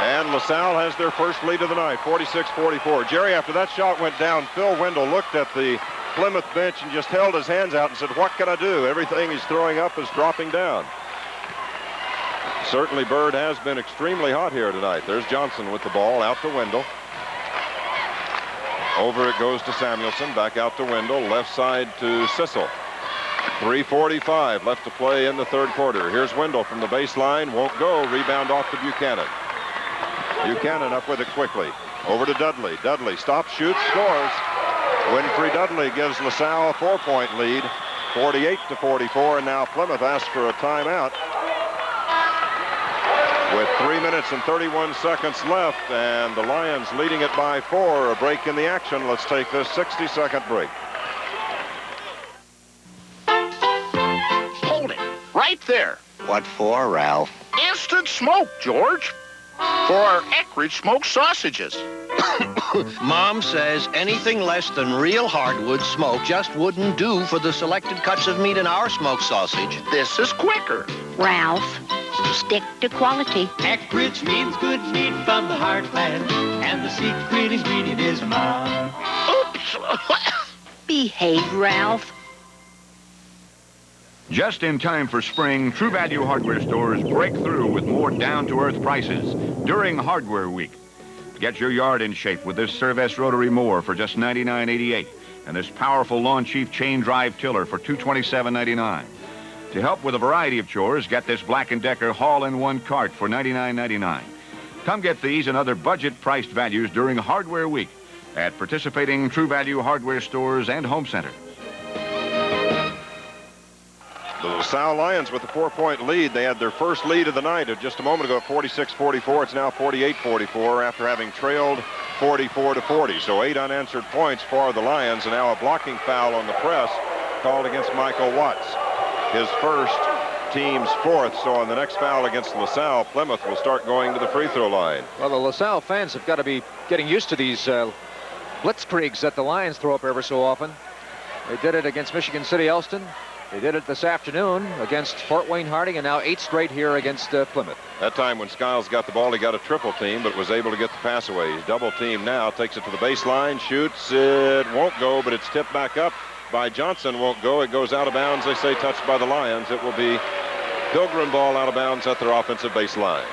And LaSalle has their first lead of the night, 46-44. Jerry, after that shot went down, Phil Wendell looked at the Plymouth bench and just held his hands out and said, what can I do? Everything he's throwing up is dropping down. Certainly Bird has been extremely hot here tonight. There's Johnson with the ball out to Wendell. Over it goes to Samuelson, back out to Wendell, left side to Sissel. 3:45 left to play in the third quarter. Here's Wendell from the baseline, won't go, rebound off to Buchanan. Buchanan up with it quickly. Over to Dudley. Dudley stops, shoots, scores. Winfrey Dudley gives LaSalle a 4-point lead, 48-44, and now Plymouth asks for a timeout. With 3 minutes and 31 seconds left, and the Lions leading it by 4. A break in the action. Let's take this 60-second break. Hold it. Right there. What for, Ralph? Instant smoke, George. For our Eckridge smoked sausages. Mom says anything less than real hardwood smoke just wouldn't do for the selected cuts of meat in our smoked sausage. This is quicker. Ralph, stick to quality. Eckridge means good meat from the heartland, and the secret ingredient is Mom. Oops. Behave, Ralph. Just in time for spring, True Value hardware stores break through with more down-to-earth prices during Hardware Week. Get your yard in shape with this Cervest rotary mower for just $99.88 and this powerful Lawn Chief chain drive tiller for $227.99. To help with a variety of chores, get this Black & Decker haul-in-one cart for $99.99. Come get these and other budget-priced values during Hardware Week at participating True Value hardware stores and home centers. The LaSalle Lions with a 4-point lead. They had their first lead of the night just a moment ago at 46-44. It's now 48-44 after having trailed 44-40. So 8 unanswered points for the Lions, and now a blocking foul on the press called against Michael Watts. His first, team's fourth. So on the next foul against LaSalle, Plymouth will start going to the free throw line. Well, the LaSalle fans have got to be getting used to these blitzkriegs that the Lions throw up ever so often. They did it against Michigan City Elston. They did it this afternoon against Fort Wayne Harding, and now 8 straight here against Plymouth. That time when Skiles got the ball, he got a triple team, but was able to get the pass away. He's double teamed now, takes it to the baseline, shoots, it won't go, but it's tipped back up by Johnson, won't go. It goes out of bounds, they say touched by the Lions. It will be Pilgrim ball out of bounds at their offensive baseline.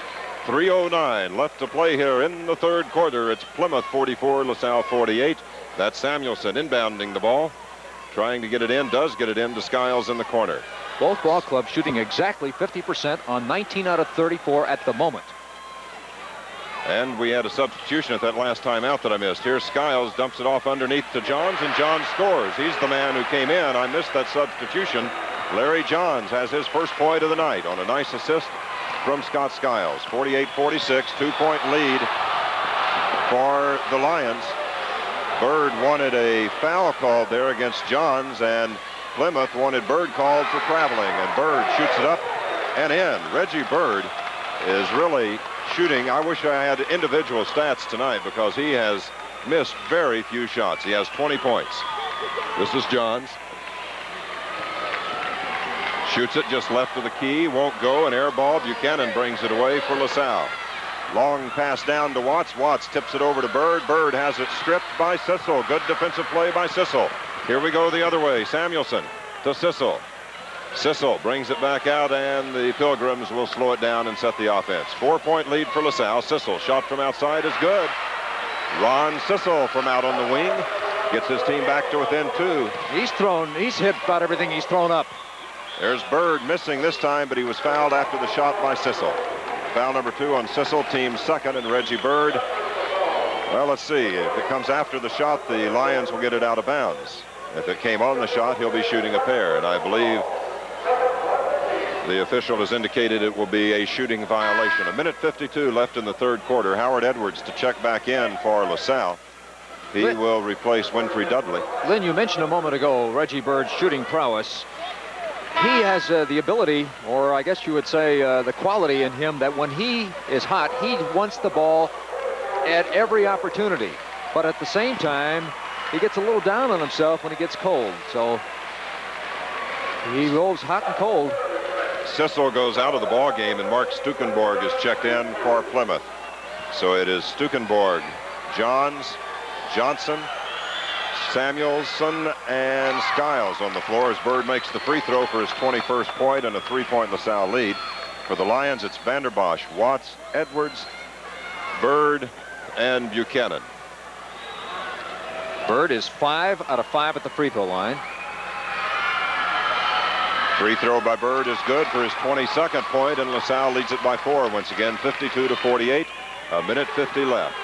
3:09 left to play here in the third quarter. It's Plymouth 44, LaSalle 48. That's Samuelson inbounding the ball. Trying to get it in, does get it in to Skiles in the corner. Both ball clubs shooting exactly 50% on 19 out of 34 at the moment. And we had a substitution at that last time out that I missed. Here's Skiles, dumps it off underneath to Johns, and Johns scores. He's the man who came in. I missed that substitution. Larry Johns has his first point of the night on a nice assist from Scott Skiles. 48-46, 2-point lead for the Lions. Bird wanted a foul called there against Johns, and Plymouth wanted Bird called for traveling, and Bird shoots it up and in. Reggie Bird is really shooting. I wish I had individual stats tonight because he has missed very few shots. He has 20 points. This is Johns. Shoots it just left of the key, won't go, an air ball. Buchanan brings it away for LaSalle. Long pass down to Watts. Watts tips it over to Bird. Bird has it stripped by Sissel. Good defensive play by Sissel. Here we go the other way. Samuelson to Sissel. Sissel brings it back out, and the Pilgrims will slow it down and set the offense. 4-point lead for LaSalle. Sissel, shot from outside is good. Ron Sissel from out on the wing gets his team back to within 2. He's hit about everything he's thrown up. There's Bird missing this time, but he was fouled after the shot by Sissel. Foul number 2 on Sissel, team second, and Reggie Bird. Well, let's see. If it comes after the shot, the Lions will get it out of bounds. If it came on the shot, he'll be shooting a pair, and I believe the official has indicated it will be a shooting violation. 1:52 left in the third quarter. Howard Edwards to check back in for LaSalle. He will replace Winfrey Dudley. Lynn, you mentioned a moment ago Reggie Bird's shooting prowess. He has the ability, or I guess you would say the quality in him, that when he is hot, he wants the ball at every opportunity. But at the same time, he gets a little down on himself when he gets cold. So he rolls hot and cold. Sissel goes out of the ball game, and Mark Stukenborg is checked in for Plymouth. So it is Stukenborg, Johns, Johnson, Samuelson, and Skiles on the floor as Bird makes the free throw for his 21st point and a 3-point LaSalle lead. For the Lions, it's Vanderbosch, Watts, Edwards, Bird, and Buchanan. Bird is 5 out of 5 at the free throw line. Free throw by Bird is good for his 22nd point, and LaSalle leads it by 4 once again, 52-48. A minute 50 left.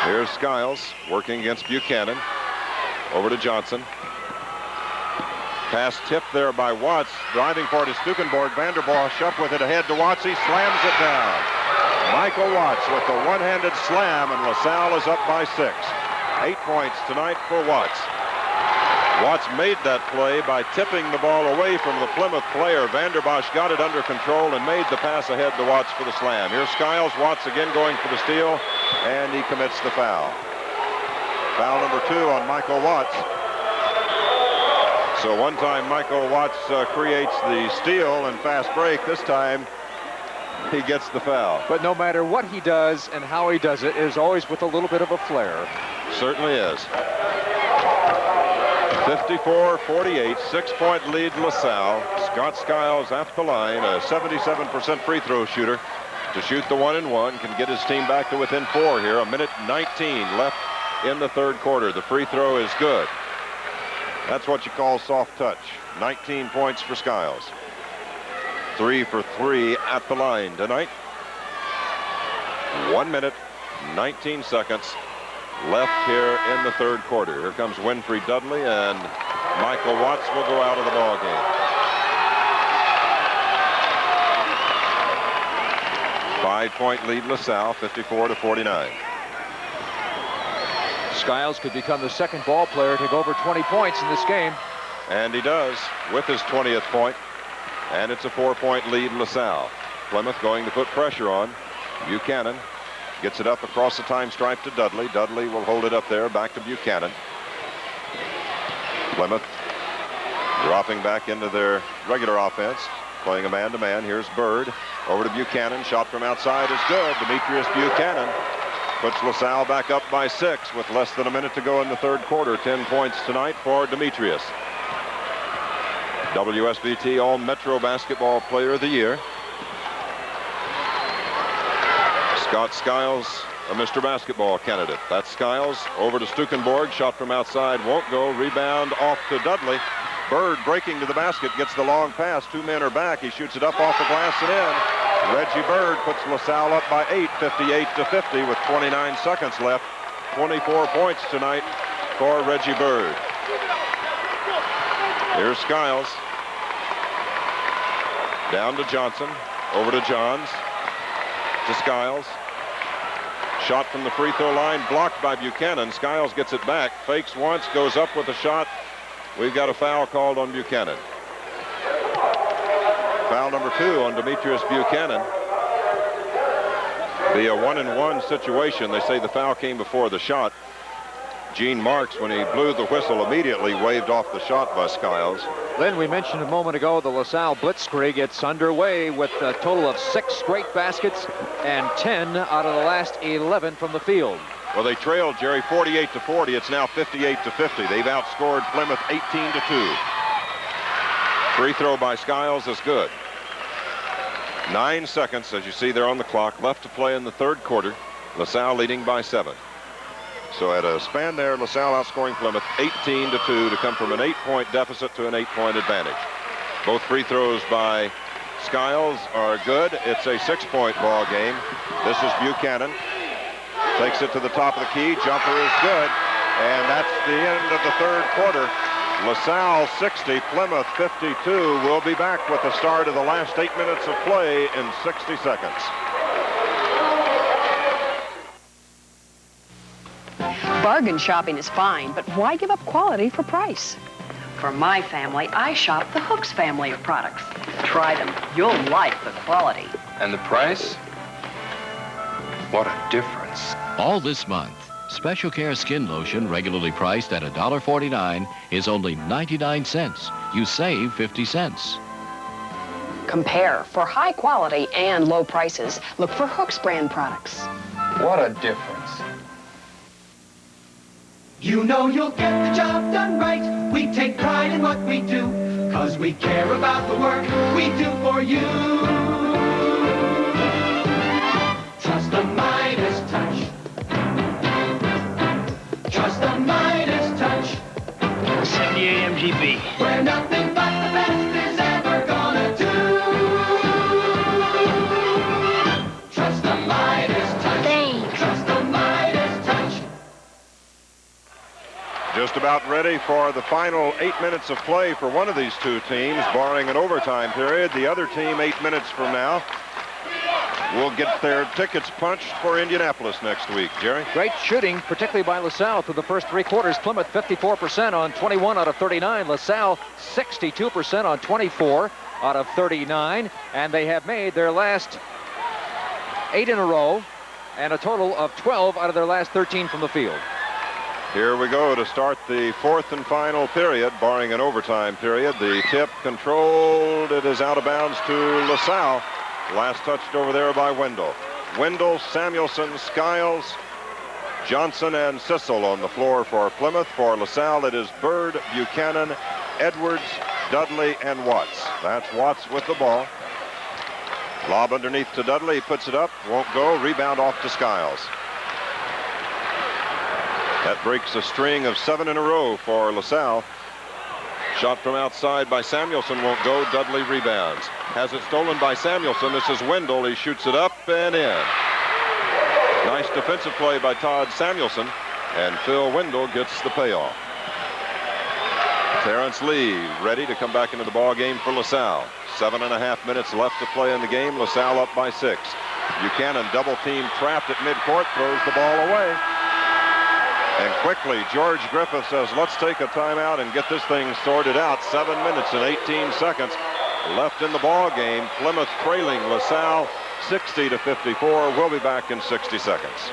Here's Skiles working against Buchanan. Over to Johnson. Pass tipped there by Watts. Driving for it is Stukenborg. Vanderbosch up with it ahead to Watts. He slams it down. Michael Watts with the one-handed slam, and LaSalle is up by 6. 8 points tonight for Watts. Watts made that play by tipping the ball away from the Plymouth player. Vanderbosch got it under control and made the pass ahead to Watts for the slam. Here's Skiles. Watts again going for the steal, and he commits the foul. Foul number 2 on Michael Watts. So one time Michael Watts creates the steal and fast break. This time he gets the foul. But no matter what he does and how he does it is always with a little bit of a flair. Certainly is. 54-48, 6-point lead LaSalle. Scott Skiles at the line, a 77% free throw shooter to shoot the 1-and-1, can get his team back to within 4 here. A minute 19 left in the third quarter. The free throw is good. That's what you call soft touch. 19 points for Skiles. 3 for 3 at the line tonight. 1 minute, 19 seconds left here in the third quarter. Here comes Winfrey Dudley, and Michael Watts will go out of the ball game. 5-point lead LaSalle, 54-49. Skiles could become the second ball player to go over 20 points in this game. And he does with his 20th point. And it's a 4-point lead LaSalle. Plymouth going to put pressure on. Buchanan gets it up across the time stripe to Dudley. Dudley will hold it up there, back to Buchanan. Plymouth dropping back into their regular offense, playing a man-to-man. Here's Bird over to Buchanan. Shot from outside is good. Demetrius Buchanan puts LaSalle back up by 6 with less than a minute to go in the third quarter. 10 points tonight for Demetrius. WSBT All-Metro Basketball Player of the Year. Scott Skiles, a Mr. Basketball candidate. That's Skiles over to Stukenborg. Shot from outside won't go. Rebound off to Dudley. Bird breaking to the basket, gets the long pass. 2 men are back. He shoots it up off the glass and in. Reggie Bird puts LaSalle up by 8, 58-50 with 29 seconds left. 24 points tonight for Reggie Bird. Here's Skiles. Down to Johnson. Over to Johns. To Skiles. Shot from the free throw line blocked by Buchanan. Skiles gets it back. Fakes once. Goes up with a shot. We've got a foul called on Buchanan. Foul number 2 on Demetrius Buchanan. Be a 1-and-1 situation. They say the foul came before the shot. Gene Marks, when he blew the whistle, immediately waved off the shot by Skiles. Lynn, we mentioned a moment ago the LaSalle blitzkrieg gets underway with a total of 6 straight baskets and 10 out of the last 11 from the field. Well, they trailed, Jerry, 48-40. It's now 58-50. They've outscored Plymouth 18-2. Free throw by Skiles is good. 9 seconds, as you see there on the clock, left to play in the third quarter. LaSalle leading by 7. So at a span there, LaSalle outscoring Plymouth 18-2 to come from an 8-point deficit to an 8-point advantage. Both free throws by Skiles are good. It's a 6-point ball game. This is Buchanan. Takes it to the top of the key. Jumper is good. And that's the end of the third quarter. LaSalle 60, Plymouth 52. We'll be back with the start of the last 8 minutes of play in 60 seconds. Bargain shopping is fine, but why give up quality for price? For my family, I shop the Hooks family of products. Try them. You'll like the quality. And the price? What a difference. All this month, Special Care Skin Lotion, regularly priced at $1.49, is only 99 cents. You save 50 cents. Compare. For high quality and low prices, look for Hooks brand products. What a difference. You know you'll get the job done right. We take pride in what we do, 'cause we care about the work we do for you. Trust the Midas touch. Trust the Midas touch. 78 MGB. Where nothing but the best is ever gonna do. Trust the Midas touch. Thanks. Trust the Midas touch. Just about ready for the final 8 minutes of play for one of these two teams, barring an overtime period. The other team, 8 minutes from now, will get their tickets punched for Indianapolis next week. Jerry? Great shooting, particularly by LaSalle through the first three quarters. Plymouth 54% on 21 out of 39. LaSalle 62% on 24 out of 39. And they have made their last 8 in a row and a total of 12 out of their last 13 from the field. Here we go to start the fourth and final period, barring an overtime period. The tip controlled. It is out of bounds to LaSalle. Last touched over there by Wendell. Wendell, Samuelson, Skiles, Johnson, and Sissel on the floor for Plymouth. For LaSalle, it is Bird, Buchanan, Edwards, Dudley, and Watts. That's Watts with the ball. Lob underneath to Dudley. He puts it up. Won't go. Rebound off to Skiles. That breaks a string of 7 in a row for LaSalle. Shot from outside by Samuelson won't go. Dudley rebounds. Has it stolen by Samuelson. This is Wendell. He shoots it up and in. Nice defensive play by Todd Samuelson. And Phil Wendell gets the payoff. Terrence Lee ready to come back into the ball game for LaSalle. 7.5 minutes left to play in the game. LaSalle up by 6. Buchanan double team trapped at midcourt. Throws the ball away. And quickly, George Griffith says, let's take a timeout and get this thing sorted out. 7 minutes and 18 seconds left in the ball game. Plymouth trailing LaSalle 60-54. We'll be back in 60 seconds.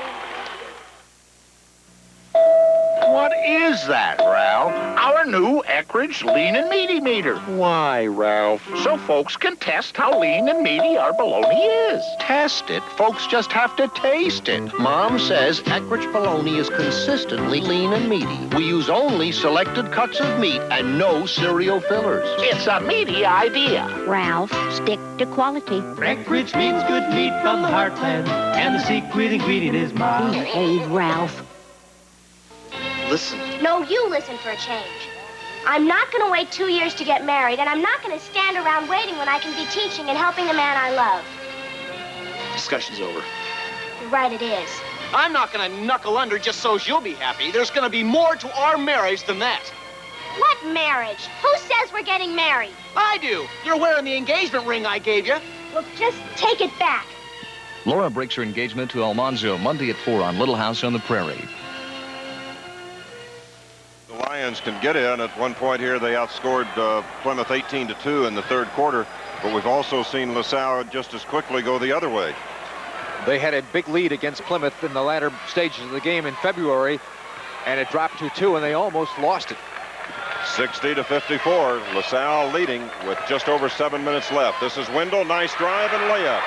What is that, Ralph? Our new Eckridge Lean and Meaty meter. Why, Ralph? So folks can test how lean and meaty our bologna is. Test it? Folks just have to taste it. Mom says Eckridge bologna is consistently lean and meaty. We use only selected cuts of meat and no cereal fillers. It's a meaty idea. Ralph, stick to quality. Eckridge means good meat from the heartland, and the secret ingredient is mild. Behave, Ralph. Listen. No, you listen for a change. I'm not going to wait 2 years to get married, and I'm not going to stand around waiting when I can be teaching and helping the man I love. Discussion's over. You're right, it is. I'm not going to knuckle under just so you'll be happy. There's going to be more to our marriage than that. What marriage? Who says we're getting married? I do. You're wearing the engagement ring I gave you. Well, just take it back. Laura breaks her engagement to Almanzo Monday at 4 on Little House on the Prairie. The Lions can get in. At one point here, they outscored Plymouth 18-2 in the third quarter. But we've also seen LaSalle just as quickly go the other way. They had a big lead against Plymouth in the latter stages of the game in February, and it dropped to 2, and they almost lost it. 60-54. LaSalle leading with just over 7 minutes left. This is Wendell. Nice drive and layup.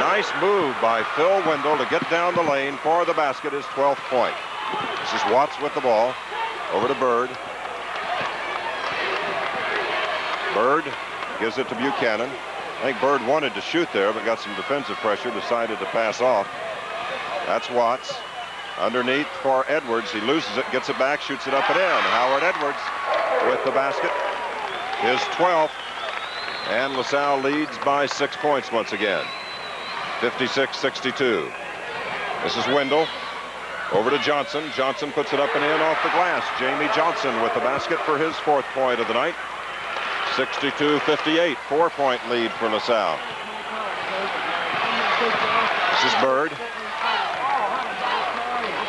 Nice move by Phil Wendell to get down the lane for the basket, his 12th point. This is Watts with the ball. Over to Bird. Bird gives it to Buchanan. I think Bird wanted to shoot there, but got some defensive pressure, decided to pass off. That's Watts. Underneath for Edwards. He loses it, gets it back, shoots it up and in. Howard Edwards with the basket. His 12th. And LaSalle leads by 6 points once again. 56-62. This is Wendell. Over to Johnson. Johnson puts it up and in off the glass. Jamie Johnson with the basket for his 4th point of the night. 62-58. 4-point lead for LaSalle. This is Bird.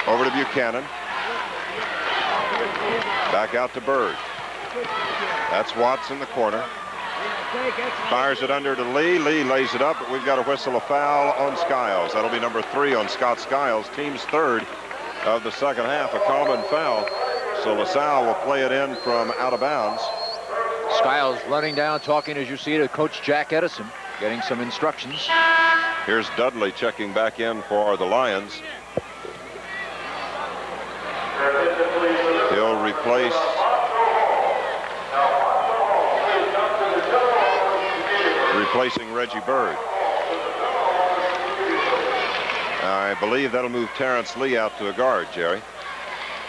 Over to Buchanan. Back out to Bird. That's Watts in the corner. Fires it under to Lee. Lee lays it up, but we've got a whistle, a foul on Skiles. That'll be number 3 on Scott Skiles, team's 3rd of the second half, a common foul. So LaSalle will play it in from out of bounds. Skiles running down, talking, as you see, to Coach Jack Edison, getting some instructions. Here's Dudley checking back in for the Lions. He'll replace replacing Reggie Bird. I believe that'll move Terrence Lee out to a guard, Jerry.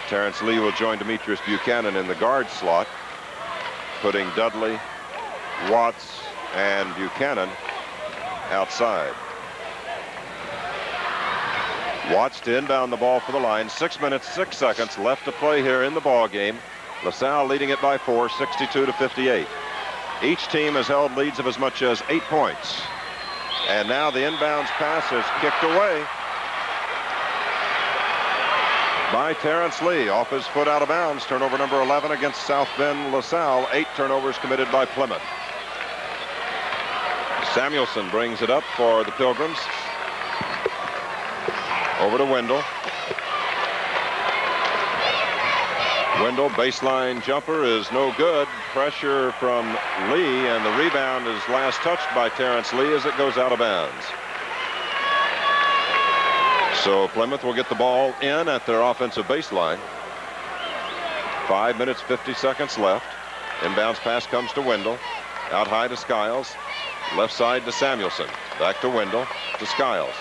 Terrence Lee will join Demetrius Buchanan in the guard slot, putting Dudley, Watts, and Buchanan outside. Watts to inbound the ball for the line. 6 minutes, 6 seconds left to play here in the ball game. LaSalle leading it by 4, 62-58. Each team has held leads of as much as 8 points. And now the inbounds pass is kicked away by Terrence Lee, off his foot out of bounds. Turnover number 11 against South Bend LaSalle. 8 turnovers committed by Plymouth. Samuelson brings it up for the Pilgrims. Over to Wendell. Wendell, baseline jumper is no good. Pressure from Lee, and the rebound is last touched by Terrence Lee as it goes out of bounds. So Plymouth will get the ball in at their offensive baseline. 5 minutes, 50 seconds left. Inbounds pass comes to Wendell. Out high to Skiles. Left side to Samuelson. Back to Wendell, to Skiles.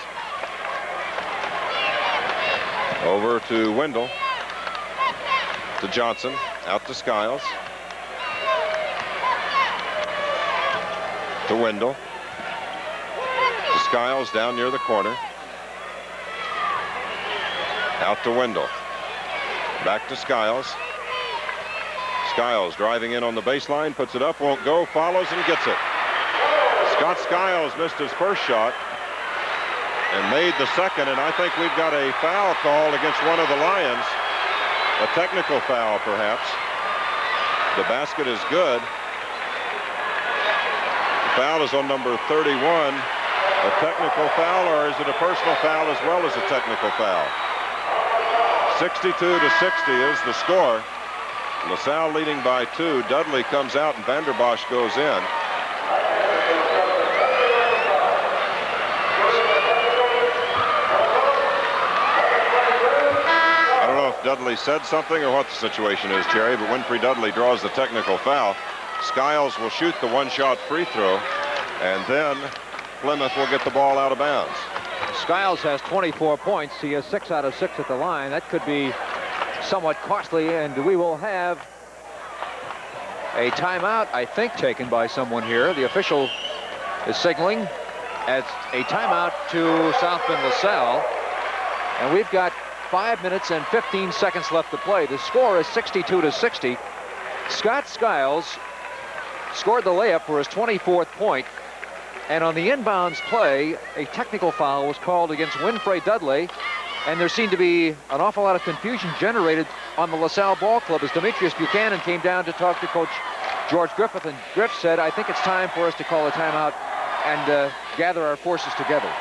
Over to Wendell. To Johnson. Out to Skiles. To Wendell. To Skiles down near the corner. Out to Wendell. Back to Skiles. Skiles driving in on the baseline, puts it up, won't go, follows and gets it. Scott Skiles missed his first shot and made the second, and I think we've got a foul called against one of the Lions. A technical foul, perhaps. The basket is good. The foul is on number 31. A technical foul, or is it a personal foul as well as a technical foul? 62-60 is the score. LaSalle leading by 2. Dudley comes out and Vanderbosch goes in. I don't know if Dudley said something or what the situation is, Jerry, but Winfrey Dudley draws the technical foul. Skiles will shoot the one-shot free throw, and then Plymouth will get the ball out of bounds. Skiles has 24 points. He is 6 out of 6 at the line. That could be somewhat costly, and we will have a timeout, I think, taken by someone here. The official is signaling as a timeout to South Bend LaSalle, and we've got 5 minutes and 15 seconds left to play. The score is 62-60. Scott Skiles scored the layup for his 24th point. And on the inbounds play, a technical foul was called against Winfrey Dudley. And there seemed to be an awful lot of confusion generated on the LaSalle Ball Club as Demetrius Buchanan came down to talk to Coach George Griffith. And Griff said, I think it's time for us to call a timeout and gather our forces together.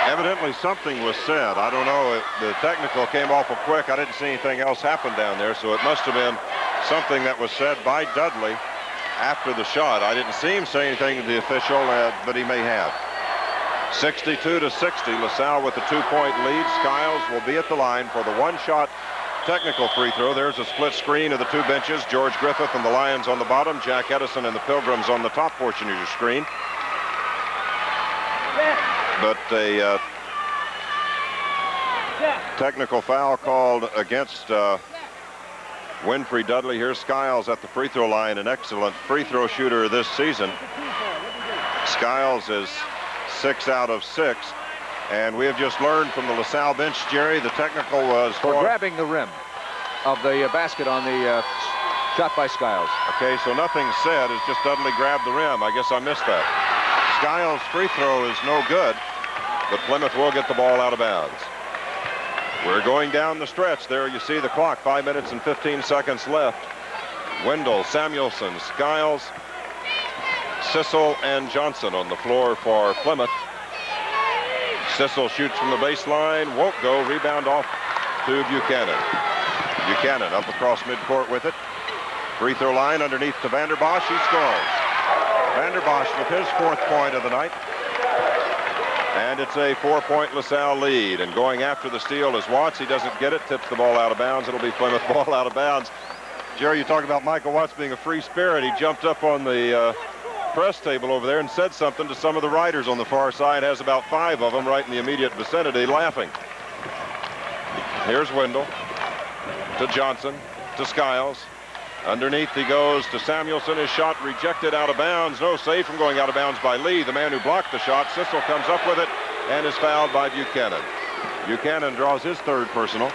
Evidently something was said. I don't know if the technical came awful quick. I didn't see anything else happen down there, so it must have been something that was said by Dudley after the shot. I didn't see him say anything to the official, but he may have. 62-60, LaSalle with the 2-point lead. Skiles will be at the line for the one-shot technical free throw. There's a split screen of the 2 benches. George Griffith and the Lions on the bottom. Jack Edison and the Pilgrims on the top portion of your screen. But a technical foul called against Winfrey Dudley. Here's Skiles at the free throw line, an excellent free throw shooter this season. Skiles is 6 out of 6. And we have just learned from the LaSalle bench, Jerry, the technical was for grabbing the rim of the basket on the shot by Skiles. Okay, so nothing said. It's just Dudley grabbed the rim. I guess I missed that. Skiles' free throw is no good, but Plymouth will get the ball out of bounds. We're going down the stretch. There you see the clock. 5 minutes and 15 seconds left. Wendell, Samuelson, Skiles, Sissel and Johnson on the floor for Plymouth. Sissel shoots from the baseline, won't go. Rebound off to Buchanan. Buchanan up across midcourt with it. Free throw line underneath to Vanderbosch. He scores. Vanderbosch with his 4th point of the night. And it's a 4-point LaSalle lead. And going after the steal is Watts. He doesn't get it. Tips the ball out of bounds. It'll be Plymouth ball out of bounds. Jerry, you talk about Michael Watts being a free spirit. He jumped up on the press table over there and said something to some of the writers on the far side. Has about 5 of them right in the immediate vicinity laughing. Here's Wendell to Johnson to Skiles. Underneath he goes to Samuelson. His shot rejected out of bounds. No save from going out of bounds by Lee, the man who blocked the shot. Sissel comes up with it and is fouled by Buchanan. Buchanan draws his 3rd personal.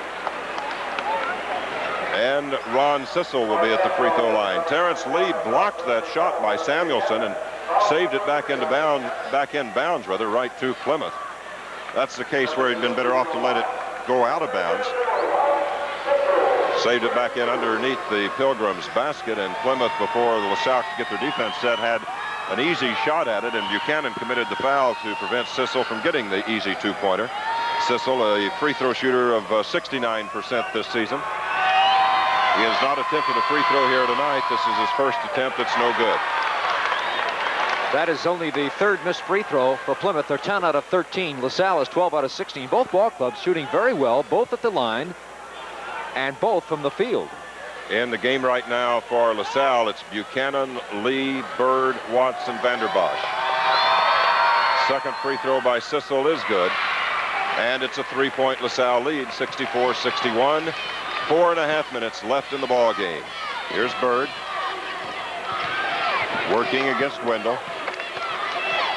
And Ron Sissel will be at the free throw line. Terrence Lee blocked that shot by Samuelson and saved it back in bounds, right to Plymouth. That's the case where he'd been better off to let it go out of bounds. Saved it back in underneath the Pilgrims' basket, and Plymouth, before the LaSalle could get their defense set, had an easy shot at it, and Buchanan committed the foul to prevent Sissel from getting the easy 2-pointer. Sissel, a free throw shooter of 69% this season. He has not attempted a free throw here tonight. This is his 1st attempt. It's no good. That is only the 3rd missed free throw for Plymouth. They're 10 out of 13. LaSalle is 12 out of 16. Both ball clubs shooting very well, both at the line and both from the field. In the game right now for LaSalle, it's Buchanan, Lee, Bird, Watts, and Vanderbosch. 2nd free throw by Sissel is good. And it's a 3-point LaSalle lead, 64-61. 4.5 minutes left in the ball game. Here's Bird. Working against Wendell.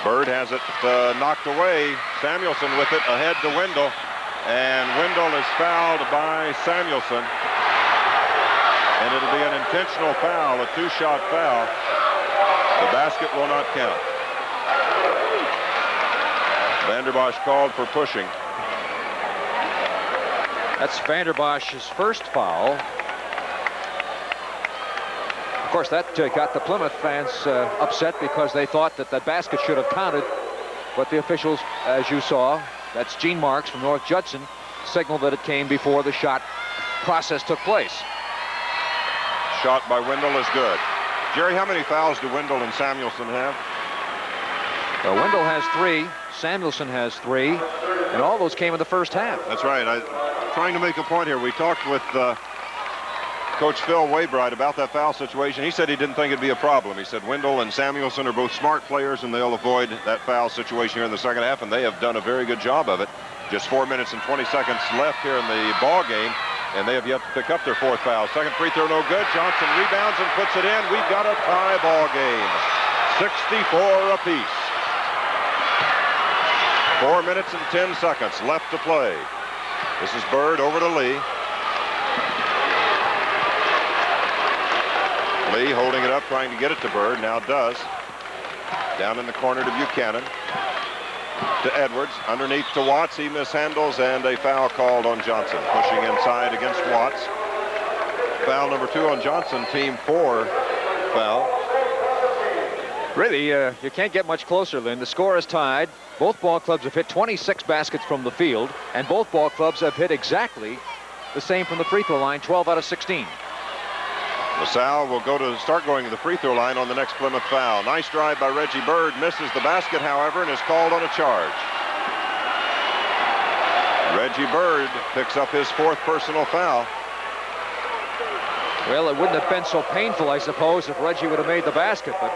Bird has it knocked away. Samuelson with it ahead to Wendell. And Wendell is fouled by Samuelson. And it'll be an intentional foul, a 2-shot foul. The basket will not count. Vanderbosch called for pushing. That's Vanderbosch's 1st foul. Of course, that got the Plymouth fans upset because they thought that the basket should have counted. But the officials, as you saw, that's Gene Marks from North Judson, signaled that it came before the shot process took place. Shot by Wendell is good. Jerry, how many fouls do Wendell and Samuelson have? Wendell has 3. Samuelson has 3. And all those came in the 1st half. That's right. I'm trying to make a point here. We talked with Coach Phil Waybright about that foul situation. He said he didn't think it'd be a problem. He said Wendell and Samuelson are both smart players, and they'll avoid that foul situation here in the 2nd half, and they have done a very good job of it. Just 4 minutes and 20 seconds left here in the ball game, and they have yet to pick up their 4th foul. 2nd free throw, no good. Johnson rebounds and puts it in. We've got a tie ball game. 64 apiece. 4 minutes and 10 seconds left to play. This is Bird over to Lee. Lee holding it up, trying to get it to Bird. Now does. Down in the corner to Buchanan. To Edwards. Underneath to Watts. He mishandles, and a foul called on Johnson. Pushing inside against Watts. Foul number 2 on Johnson. Team 4 foul. Really, you can't get much closer, Lynn. The score is tied. Both ball clubs have hit 26 baskets from the field, and both ball clubs have hit exactly the same from the free throw line, 12 out of 16. LaSalle will start going to the free throw line on the next Plymouth foul. Nice drive by Reggie Bird. Misses the basket, however, and is called on a charge. Reggie Bird picks up his 4th personal foul. Well, it wouldn't have been so painful, I suppose, if Reggie would have made the basket, but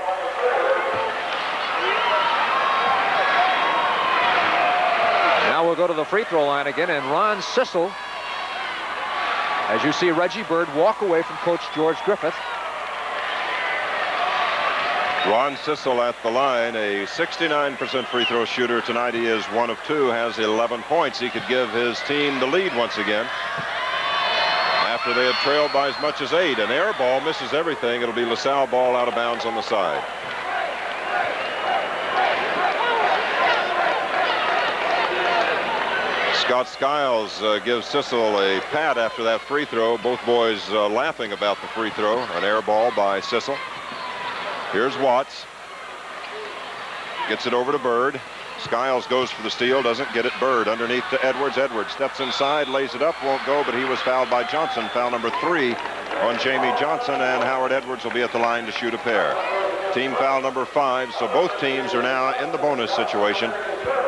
now we'll go to the free throw line again, and Ron Sissel, as you see Reggie Bird walk away from Coach George Griffith. Ron Sissel at the line, a 69% free throw shooter. Tonight he is 1 of 2, has 11 points. He could give his team the lead once again after they had trailed by as much as 8. An air ball misses everything. It'll be LaSalle ball out of bounds on the side. Scott Skiles gives Sissel a pat after that free throw. Both boys laughing about the free throw. An air ball by Sissel. Here's Watts. Gets it over to Bird. Skiles goes for the steal, doesn't get it. Bird underneath to Edwards. Edwards steps inside, lays it up, won't go, but he was fouled by Johnson. Foul number 3 on Jamie Johnson, and Howard Edwards will be at the line to shoot a pair. Team foul number 5, so both teams are now in the bonus situation.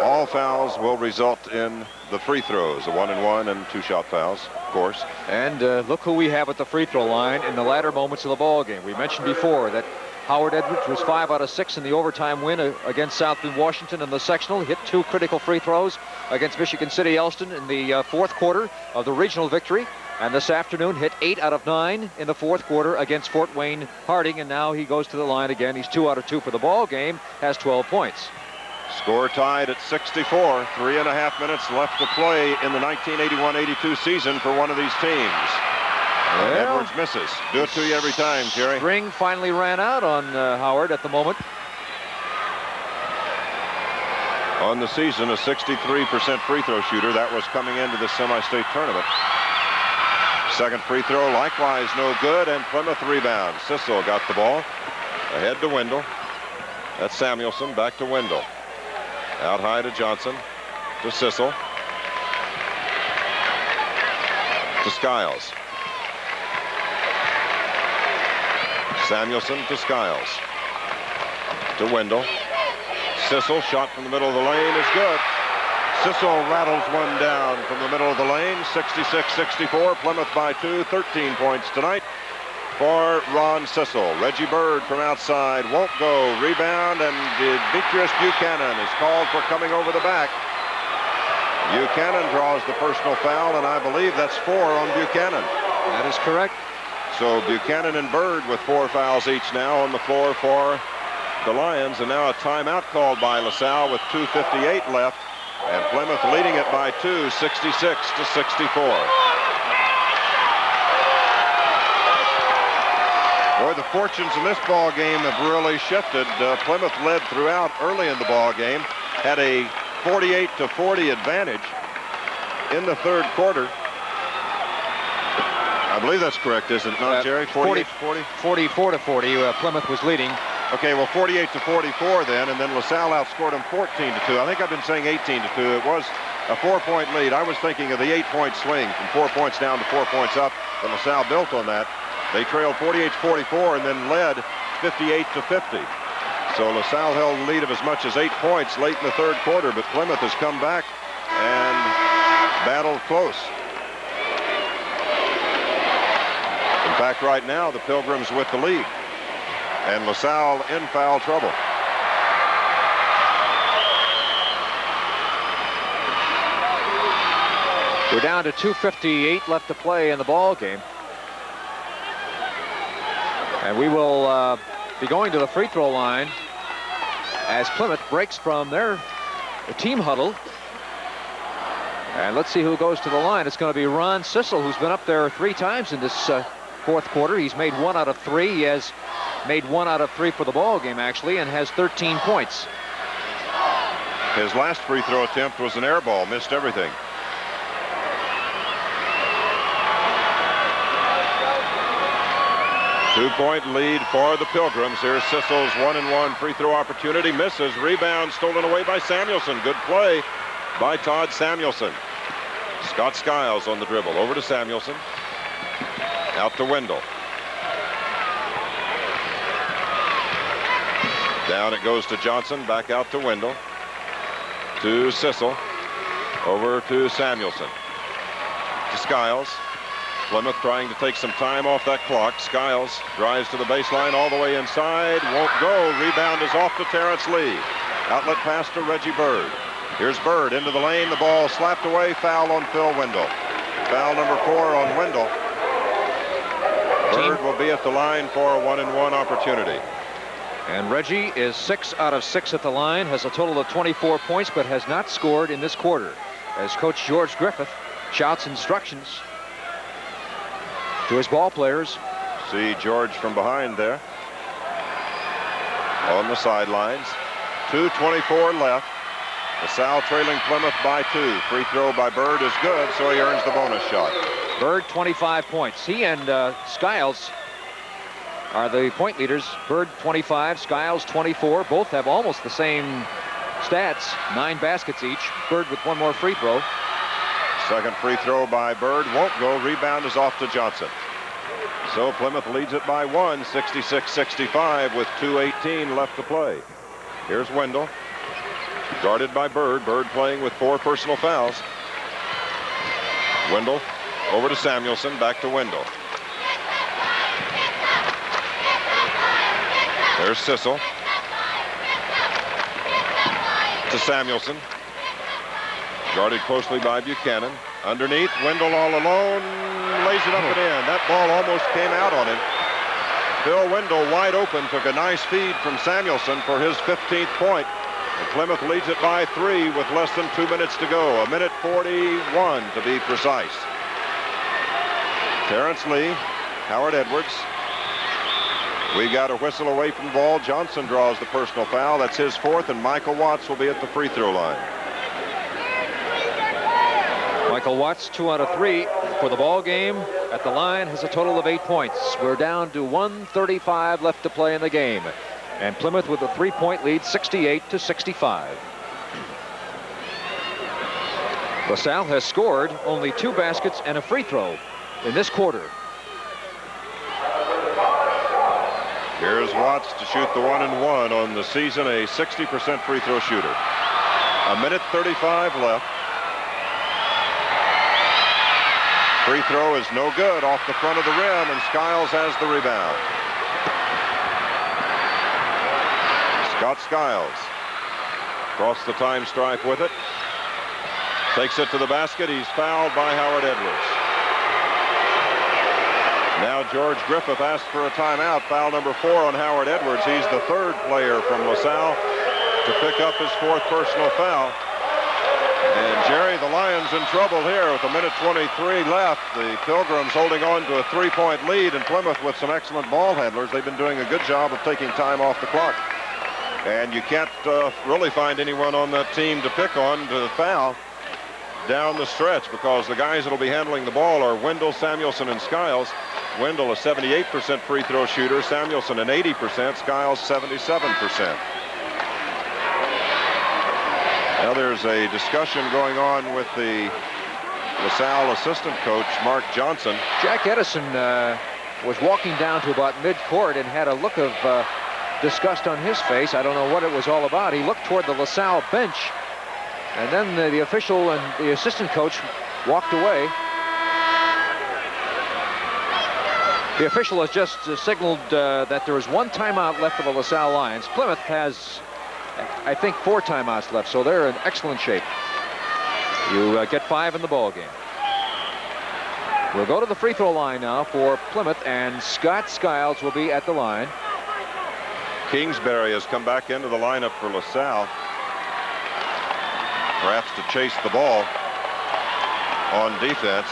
All fouls will result in the free throws, a 1-and-1 and 2-shot fouls, of course. And look who we have at the free throw line in the latter moments of the ball game. We mentioned before that Howard Edwards was 5 out of 6 in the overtime win against South Bend Washington in the sectional. Hit 2 critical free throws against Michigan City Elston in the fourth quarter of the regional victory. And this afternoon hit 8 out of 9 in the fourth quarter against Fort Wayne Harding. And now he goes to the line again. He's 2 out of 2 for the ball game, has 12 points. Score tied at 64. 3.5 minutes left to play in the 1981-82 season for one of these teams. Well, Edwards misses. Do it to you every time, Jerry. String finally ran out on Howard at the moment. On the season, a 63% free throw shooter. That was coming into the semi-state tournament. Second free throw, likewise no good, and Plymouth rebounds. Sissel got the ball. Ahead to Wendell. That's Samuelson, back to Wendell. Out high to Johnson. To Sissel. To Skiles. Samuelson to Skiles. To Wendell. Sissel, shot from the middle of the lane is good. Sissel rattles one down from the middle of the lane. 66-64. Plymouth by 2. 13 points tonight for Ron Sissel. Reggie Bird from outside won't go. Rebound, and Demetrius Buchanan is called for coming over the back. Buchanan draws the personal foul, and I believe that's 4 on Buchanan. That is correct. So Buchanan and Bird with 4 fouls each now on the floor for the Lions. And now a timeout called by LaSalle with 2:58 left. And Plymouth leading it by 2, 66-64. Boy, the fortunes in this ball game have really shifted. Plymouth led throughout early in the ball game. Had a 48-40 advantage in the third quarter. I believe that's correct, isn't it not, Jerry? 48-40? 44-40. Plymouth was leading. Okay, well, 48-44 then, and then LaSalle outscored them 14-2. I think I've been saying 18-2. It was a 4-point lead. I was thinking of the 8-point swing from 4 points down to 4 points up, and LaSalle built on that. They trailed 48-44 and then led 58-50. So LaSalle held a lead of as much as 8 points late in the third quarter, but Plymouth has come back and battled close. In fact, right now, the Pilgrims with the lead. And LaSalle in foul trouble. We're down to 2:58 left to play in the ball game. And we will be going to the free throw line as Plymouth breaks from their team huddle. And let's see who goes to the line. It's going to be Ron Sissel, who's been up there 3 times in this fourth quarter. He's made 1 out of 3. He has made 1 out of 3 for the ball game, actually, and has 13 points. His last free throw attempt was an air ball. Missed everything. Two-point lead for the Pilgrims. Here's Sissel's 1-and-1 free throw opportunity. Misses. Rebound stolen away by Samuelson. Good play by Todd Samuelson. Scott Skiles on the dribble. Over to Samuelson. Out to Wendell. Down it goes to Johnson. Back out to Wendell. To Sissel. Over to Samuelson. To Skiles. Plymouth trying to take some time off that clock. Skiles drives to the baseline all the way inside. Won't go. Rebound is off to Terrence Lee. Outlet pass to Reggie Bird. Here's Bird into the lane. The ball slapped away. Foul on Phil Wendell. Foul number 4 on Wendell. Bird will be at the line for a 1-and-1 opportunity. And Reggie is 6 out of 6 at the line, has a total of 24 points, but has not scored in this quarter. As Coach George Griffith shouts instructions to his ball players. See George from behind there on the sidelines. 2:24 left. LaSalle trailing Plymouth by 2. Free throw by Bird is good, so he earns the bonus shot. Bird, 25 points. He and Skiles are the point leaders. Bird 25, Skiles 24. Both have almost the same stats, 9 baskets each. Bird with 1 more free throw. Second free throw by Bird won't go. Rebound is off to Johnson. So Plymouth leads it by 1, 66-65 with 2:18 left to play. Here's Wendell, guarded by Bird. Bird playing with 4 personal fouls. Wendell over to Samuelson, back to Wendell. There's Sissel. To Samuelson. Guarded closely by Buchanan. Underneath, Wendell all alone. Lays it up and in. That ball almost came out on him. Phil Wendell wide open. Took a nice feed from Samuelson for his 15th point. And Plymouth leads it by 3 with less than 2 minutes to go. 1:41 to be precise. Terrence Lee, Howard Edwards. We got a whistle away from the ball. Johnson draws the personal foul. That's his 4th, and Michael Watts will be at the free throw line. Michael Watts, 2 out of 3 for the ball game. At the line, has a total of 8 points. We're down to 1:35 left to play in the game. And Plymouth with a 3-point lead, 68-65. LaSalle has scored only 2 baskets and a free throw in this quarter. Here's Watts to shoot the 1-and-1 on the season, a 60% free throw shooter. 1:35 left. Free throw is no good off the front of the rim, and Skiles has the rebound. Scott Skiles across the time stripe with it. Takes it to the basket. He's fouled by Howard Edwards. Now George Griffith asked for a timeout. Foul number 4 on Howard Edwards. He's the 3rd player from LaSalle to pick up his 4th personal foul. And Jerry, the Lions in trouble here with 1:23 left. The Pilgrims holding on to a 3-point lead, and Plymouth with some excellent ball handlers. They've been doing a good job of taking time off the clock. And you can't really find anyone on that team to pick on to foul down the stretch, because the guys that will be handling the ball are Wendell, Samuelson, and Skiles. Wendell a 78% free throw shooter, Samuelson an 80%, Skiles 77%. Now there's a discussion going on with the LaSalle assistant coach, Mark Johnson. Jack Edison was walking down to about mid-court and had a look of disgust on his face. I don't know what it was all about. He looked toward the LaSalle bench, and then the official and the assistant coach walked away. The official has just signaled that there is 1 timeout left for the LaSalle Lions. Plymouth has, I think, 4 timeouts left, so they're in excellent shape. You get 5 in the ball game. We'll go to the free throw line now for Plymouth, and Scott Skiles will be at the line. Kingsbury has come back into the lineup for LaSalle, perhaps to chase the ball on defense.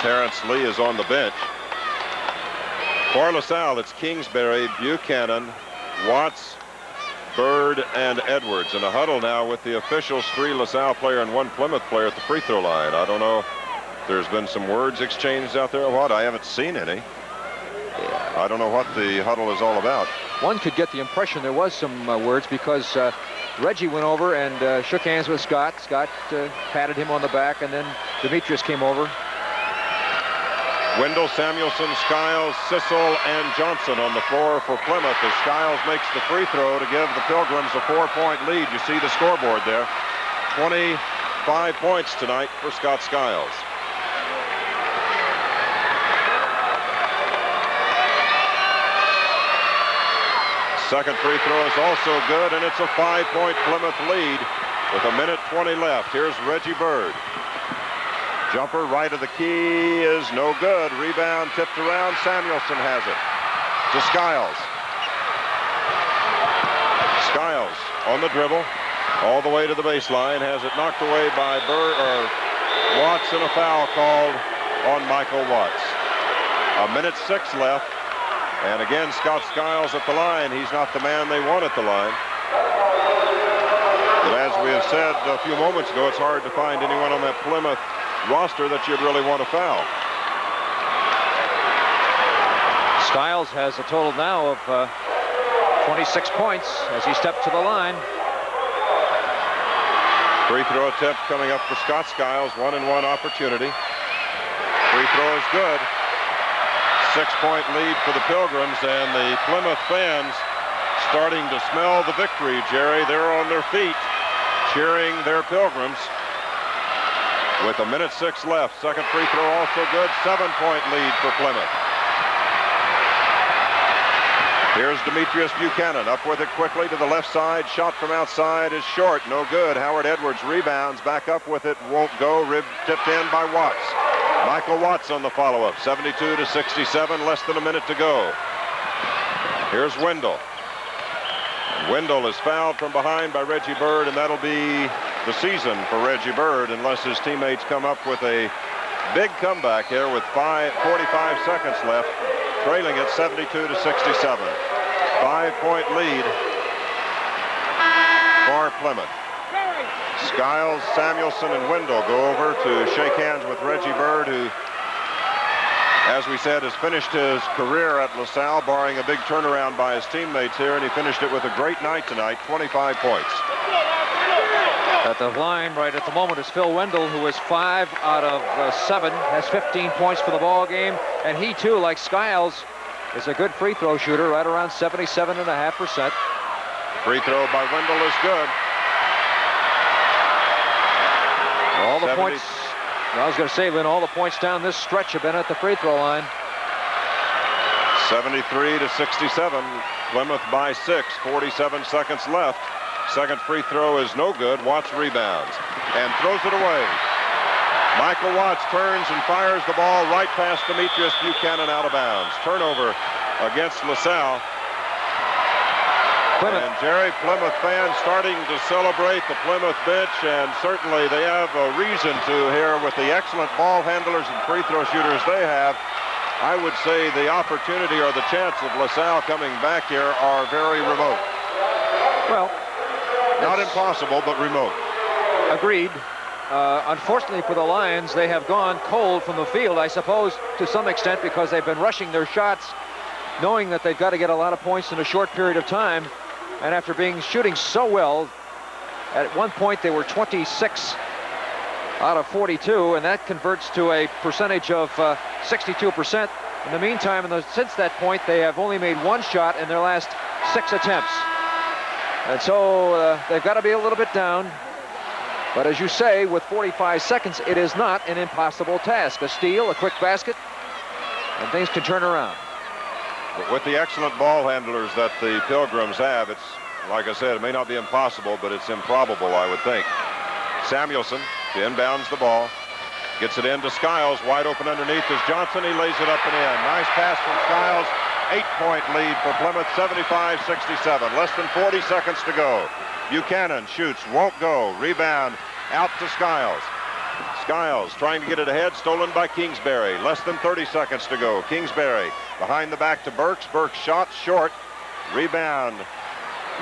Terrence Lee is on the bench. For LaSalle, it's Kingsbury, Buchanan, Watts, Bird, and Edwards. In a huddle now with the officials, 3 LaSalle player and 1 Plymouth player at the free throw line. I don't know if there's been some words exchanged out there or what. I haven't seen any. I don't know what the huddle is all about. One could get the impression there was some words, because Reggie went over and shook hands with Scott. Scott patted him on the back, and then Demetrius came over. Wendell, Samuelson, Skiles, Sissel, and Johnson on the floor for Plymouth as Skiles makes the free throw to give the Pilgrims a 4-point lead. You see the scoreboard there. 25 points tonight for Scott Skiles. Second free throw is also good, and it's a 5-point Plymouth lead with 1:20 left. Here's Reggie Bird. Jumper right of the key is no good. Rebound tipped around. Samuelson has it to Skiles. Skiles on the dribble all the way to the baseline. Has it knocked away by Watts, and a foul called on Michael Watts. 1:06 left. And again, Scott Skiles at the line. He's not the man they want at the line. But as we have said a few moments ago, it's hard to find anyone on that Plymouth roster that you'd really want to foul. Skiles has a total now of 26 points as he steps to the line. Free throw attempt coming up for Scott Skiles. 1-and-1 opportunity. Free throw is good. 6-point lead for the Pilgrims, and the Plymouth fans starting to smell the victory, Jerry. They're on their feet cheering their Pilgrims. With 1:06 left. Second free throw also good. 7-point lead for Plymouth. Here's Demetrius Buchanan up with it quickly to the left side. Shot from outside is short. No good. Howard Edwards rebounds. Back up with it. Won't go. Rib tipped in by Watts. Michael Watts on the follow-up. 72-67. Less than a minute to go. Here's Wendell. Wendell is fouled from behind by Reggie Bird, and that'll be the season for Reggie Bird unless his teammates come up with a big comeback here with 45 seconds left, trailing at 72-67. 5-point lead for Plymouth. Skiles, Samuelson, and Wendell go over to shake hands with Reggie Bird, who, as we said, has finished his career at LaSalle, barring a big turnaround by his teammates here, and he finished it with a great night tonight, 25 points. At the line right at the moment is Phil Wendell, who is 5 out of 7, has 15 points for the ball game, and he too, like Skiles, is a good free throw shooter, right around 77.5%. Free throw by Wendell is good. All the points, I was going to say, Lynn, all the points down this stretch have been at the free throw line. 73-67. Plymouth by 6. 47 seconds left. Second free throw is no good. Watts rebounds and throws it away. Michael Watts turns and fires the ball right past Demetrius Buchanan out of bounds. Turnover against LaSalle. Plymouth. And Jerry, Plymouth fans starting to celebrate the Plymouth bench, and certainly they have a reason to here with the excellent ball handlers and free throw shooters they have. I would say the opportunity or the chance of LaSalle coming back here are very remote. Well, not impossible, but remote. Agreed. Unfortunately for the Lions, they have gone cold from the field, I suppose, to some extent because they've been rushing their shots, knowing that they've got to get a lot of points in a short period of time. And after shooting so well, at one point they were 26 out of 42, and that converts to a percentage of 62%. In the meantime, since that point, they have only made one shot in their last 6 attempts. And so they've got to be a little bit down. But as you say, with 45 seconds, it is not an impossible task. A steal, a quick basket, and things can turn around. But with the excellent ball handlers that the Pilgrims have, it's, like I said, it may not be impossible, but it's improbable, I would think. Samuelson inbounds the ball, gets it into Skiles, wide open underneath is Johnson. He lays it up and in. Nice pass from Skiles. 8-point lead for Plymouth, 75-67. Less than 40 seconds to go. Buchanan shoots, won't go. Rebound out to Skiles. Skiles trying to get it ahead, stolen by Kingsbury. Less than 30 seconds to go. Kingsbury behind the back to Burks. Burks shot short. Rebound.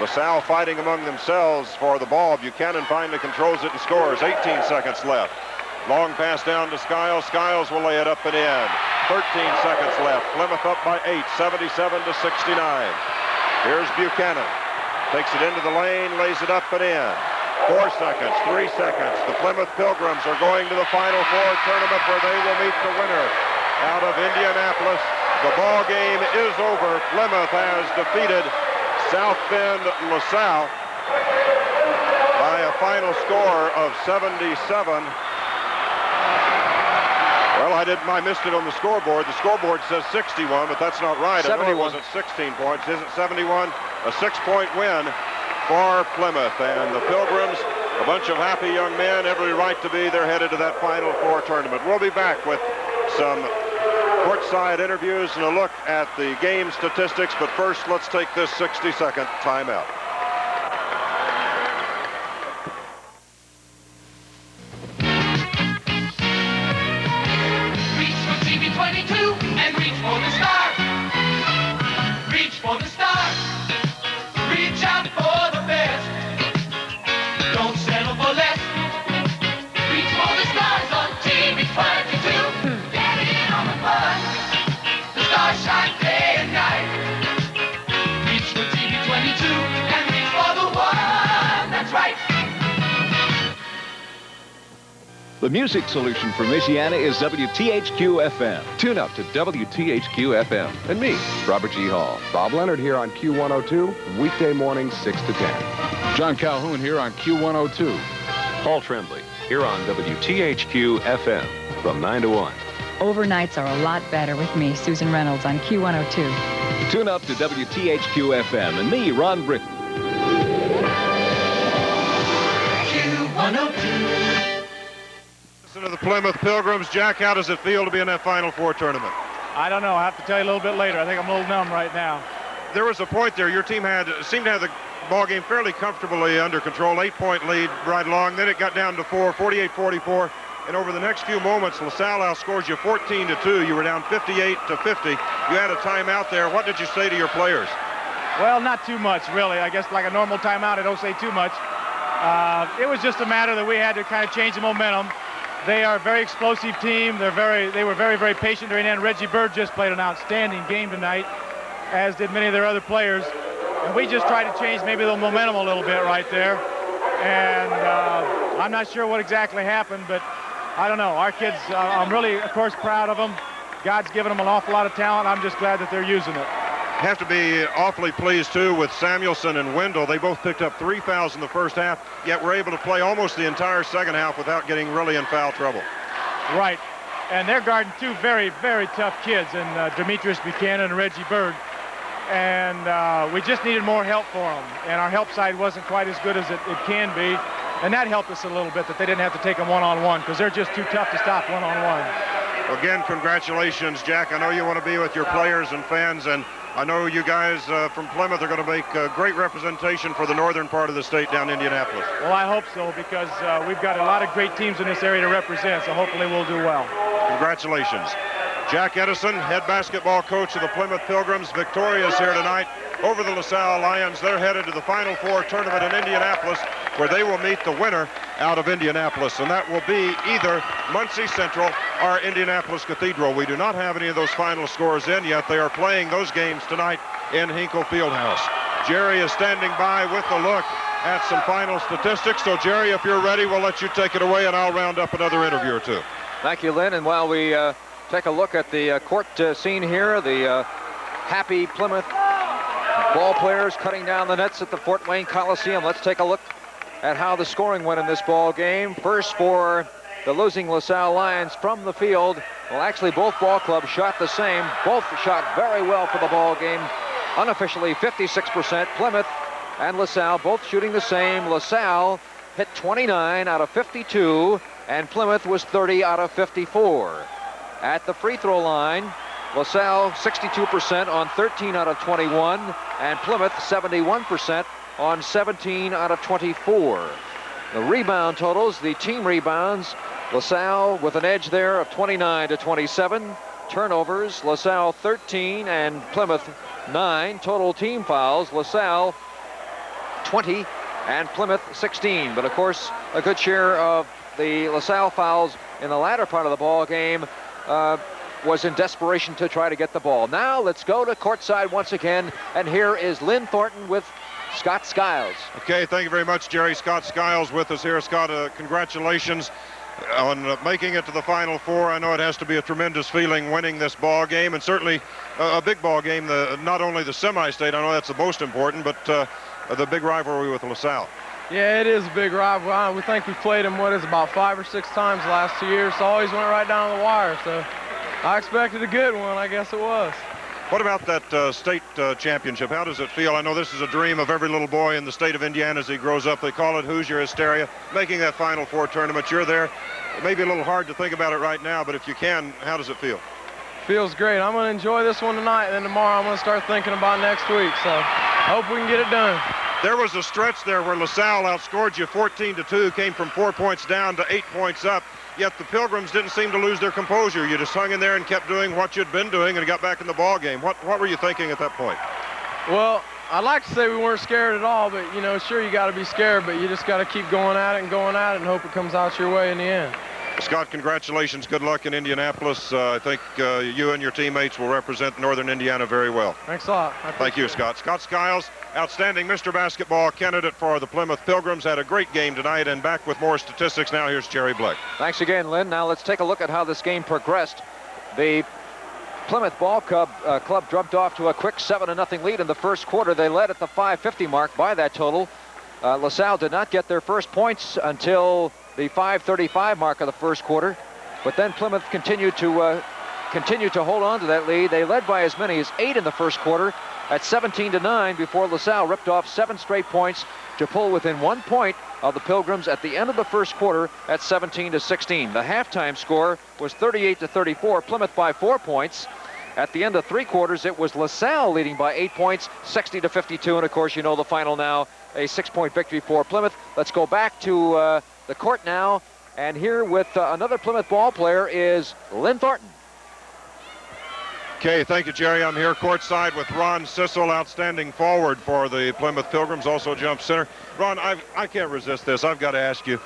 LaSalle fighting among themselves for the ball. Buchanan finally controls it and scores. 18 seconds left. Long pass down to Skiles. Skiles will lay it up and in. 13 seconds left. Plymouth up by 8, 77-69. Here's Buchanan. Takes it into the lane, lays it up and in. 4 seconds, 3 seconds. The Plymouth Pilgrims are going to the Final Four tournament where they will meet the winner out of Indianapolis. The ball game is over. Plymouth has defeated South Bend LaSalle by a final score of 77. Well, I missed it on the scoreboard. The scoreboard says 61, but that's not right. 71. I know it wasn't 16 points. Is it 71? A 6-point win for Plymouth. And the Pilgrims, a bunch of happy young men, every right to be. They're headed to that Final Four tournament. We'll be back with some courtside interviews and a look at the game statistics. But first, let's take this 60-second timeout. Shine day The music solution for Michiana is WTHQ-FM. Tune up to WTHQ-FM. And me, Robert G. Hall. Bob Leonard here on Q102, weekday mornings 6 to 10. John Calhoun here on Q102. Paul Tremblay here on WTHQ-FM from 9 to 1. Overnights are a lot better with me, Susan Reynolds, on Q102. Tune up to WTHQ-FM and me, Ron Britton. Q102. Listen to the Plymouth Pilgrims. Jack, how does it feel to be in that Final Four tournament? I don't know. I have to tell you a little bit later. I think I'm a little numb right now. There was a point there. Your team seemed to have the ball game fairly comfortably under control. 8-point lead right along. Then it got down to 4, 48-44. And over the next few moments, LaSalle outscores you 14-2. You were down 58-50. You had a timeout there. What did you say to your players? Well, not too much, really. I guess like a normal timeout, I don't say too much. It was just a matter that we had to kind of change the momentum. They are a very explosive team. They were very, very patient during the end. Reggie Bird just played an outstanding game tonight, as did many of their other players. And we just tried to change maybe the momentum a little bit right there. And I'm not sure what exactly happened, but I don't know. Our kids, I'm really, of course, proud of them. God's given them an awful lot of talent. I'm just glad that they're using it. Have to be awfully pleased, too, with Samuelson and Wendell. They both picked up 3 fouls in the first half, yet were able to play almost the entire second half without getting really in foul trouble. Right. And they're guarding two very, very tough kids, and Demetrius Buchanan and Reggie Bird. And we just needed more help for them. And our help side wasn't quite as good as it can be. And that helped us a little bit, that they didn't have to take them one-on-one, because they're just too tough to stop one-on-one. Again, congratulations, Jack. I know you want to be with your players and fans, and I know you guys from Plymouth are going to make a great representation for the northern part of the state down Indianapolis. Well, I hope so, because we've got a lot of great teams in this area to represent, so hopefully we'll do well. Congratulations. Jack Edison, head basketball coach of the Plymouth Pilgrims, victorious here tonight over the LaSalle Lions. They're headed to the Final Four tournament in Indianapolis, where they will meet the winner out of Indianapolis, and that will be either Muncie Central or Indianapolis Cathedral. We do not have any of those final scores in yet. They are playing those games tonight in Hinkle Fieldhouse. Jerry is standing by with a look at some final statistics. So, Jerry, if you're ready, we'll let you take it away, and I'll round up another interview or two. Thank you, Lynn. And while we take a look at the court scene here, the happy Plymouth ball players cutting down the nets at the Fort Wayne Coliseum. Let's take a look at how the scoring went in this ball game. First for the losing LaSalle Lions from the field. Well, actually, both ball clubs shot the same. Both shot very well for the ball game. Unofficially, 56%. Plymouth and LaSalle both shooting the same. LaSalle hit 29 out of 52, and Plymouth was 30 out of 54. At the free throw line, LaSalle 62% on 13 out of 21, and Plymouth 71% on 17 out of 24. The rebound totals, the team rebounds, LaSalle with an edge there of 29 to 27. Turnovers, LaSalle 13 and Plymouth 9. Total team fouls, LaSalle 20 and Plymouth 16. But of course, a good share of the LaSalle fouls in the latter part of the ball game was in desperation to try to get the ball. Now let's go to courtside once again, and here is Lynn Thornton with Scott Skiles. Okay, thank you very much, Jerry. Scott Skiles with us here. Scott, congratulations on making it to the Final Four. I know it has to be a tremendous feeling winning this ball game, and certainly a big ball game, not only the semi-state, I know that's the most important, but the big rivalry with LaSalle. Yeah, it is a big rivalry. We think we've played them, about 5 or 6 times the last 2 years, so always went right down the wire. So I expected a good one. I guess it was. What about that state championship? How does it feel? I know this is a dream of every little boy in the state of Indiana as he grows up. They call it Hoosier hysteria, making that Final Four tournament. You're there. It may be a little hard to think about it right now, but if you can, how does it feel? Feels great. I'm going to enjoy this one tonight, and then tomorrow I'm going to start thinking about next week. So I hope we can get it done. There was a stretch there where LaSalle outscored you 14-2, came from 4 points down to 8 points up. Yet the Pilgrims didn't seem to lose their composure. You just hung in there and kept doing what you'd been doing and got back in the ball game. What were you thinking at that point? Well, I'd like to say we weren't scared at all, but, sure, you got to be scared, but you just got to keep going at it and hope it comes out your way in the end. Scott, congratulations. Good luck in Indianapolis. I think you and your teammates will represent Northern Indiana very well. Thanks a lot. Thank you, Scott. Scott Skiles, outstanding Mr. Basketball candidate for the Plymouth Pilgrims, had a great game tonight. And back with more statistics now, here's Jerry Bleck. Thanks again, Lynn. Now let's take a look at how this game progressed. The Plymouth Ball Club jumped off to a quick 7-0 lead in the first quarter. They led at the 5:50 mark by that total. LaSalle did not get their first points until the 5:35 mark of the first quarter, but then Plymouth continued to hold on to that lead. They led by as many as 8 in the first quarter at 17-9 before LaSalle ripped off 7 straight points to pull within 1 point of the Pilgrims at the end of the first quarter at 17-16. The halftime score was 38-34, Plymouth by 4 points. At the end of 3 quarters, it was LaSalle leading by 8 points, 60-52, and of course, you know the final now, a 6-point victory for Plymouth. Let's go back to the court now, and here with another Plymouth ball player is Lynn Thornton. Okay, thank you, Jerry. I'm here courtside with Ron Sissel, outstanding forward for the Plymouth Pilgrims, also jump center. Ron, I can't resist this. I've got to ask you,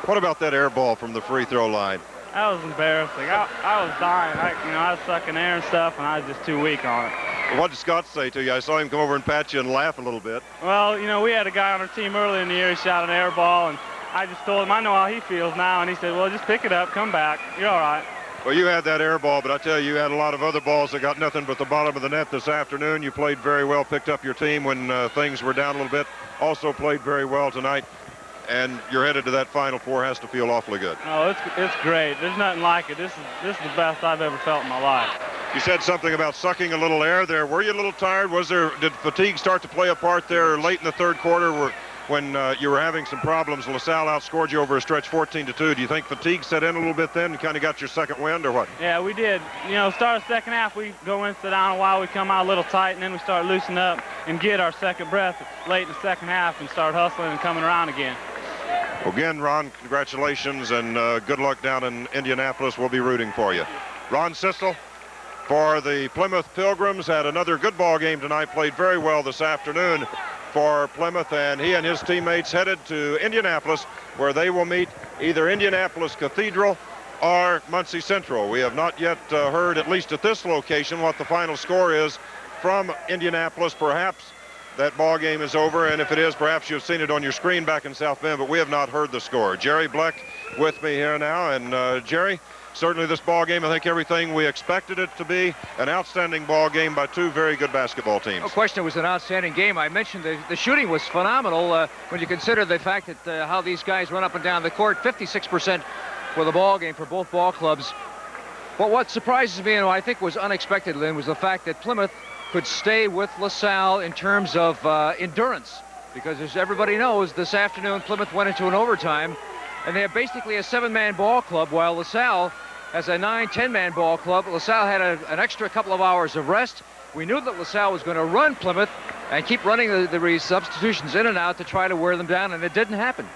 what about that air ball from the free throw line? That was embarrassing. I was dying. I was sucking air and stuff, and I was just too weak on it. Well, what did Scott say to you? I saw him come over and pat you and laugh a little bit. Well, we had a guy on our team earlier in the year. He shot an air ball, and I just told him, I know how he feels now. And he said, well, just pick it up, come back. You're all right. Well, you had that air ball, but I tell you, you had a lot of other balls that got nothing but the bottom of the net this afternoon. You played very well, picked up your team when things were down a little bit. Also played very well tonight. And you're headed to that Final Four. Has to feel awfully good. Oh, it's great. There's nothing like it. This is the best I've ever felt in my life. You said something about sucking a little air there. Were you a little tired? Did fatigue start to play a part there late in the third quarter when you were having some problems? LaSalle outscored you over a stretch 14-2. Do you think fatigue set in a little bit then and kind of got your second wind or what? Yeah, we did. Start the second half, we go in, sit down a while, we come out a little tight, and then we start loosening up and get our second breath late in the second half and start hustling and coming around again. Well, again, Ron, congratulations and good luck down in Indianapolis. We'll be rooting for you. Ron Sissel for the Plymouth Pilgrims had another good ball game tonight, played very well this afternoon for Plymouth, and he and his teammates headed to Indianapolis, where they will meet either Indianapolis Cathedral or Muncie Central. We have not yet heard, at least at this location, what the final score is from Indianapolis. Perhaps that ball game is over, and if it is, perhaps you've seen it on your screen back in South Bend, but we have not heard the score. Jerry Bleck with me here now, and Jerry, certainly this ball game, I think everything we expected it to be, an outstanding ball game by 2 very good basketball teams. No question it was an outstanding game. I mentioned the shooting was phenomenal when you consider the fact that how these guys run up and down the court, 56% for the ball game for both ball clubs. But what surprises me and what I think was unexpected, Lynn, was the fact that Plymouth could stay with LaSalle in terms of endurance, because as everybody knows, this afternoon Plymouth went into an overtime, and they have basically a 7-man ball club, while LaSalle has a 9-10-man ball club. LaSalle had an extra couple of hours of rest. We knew that LaSalle was going to run Plymouth and keep running the substitutions in and out to try to wear them down, and it didn't happen.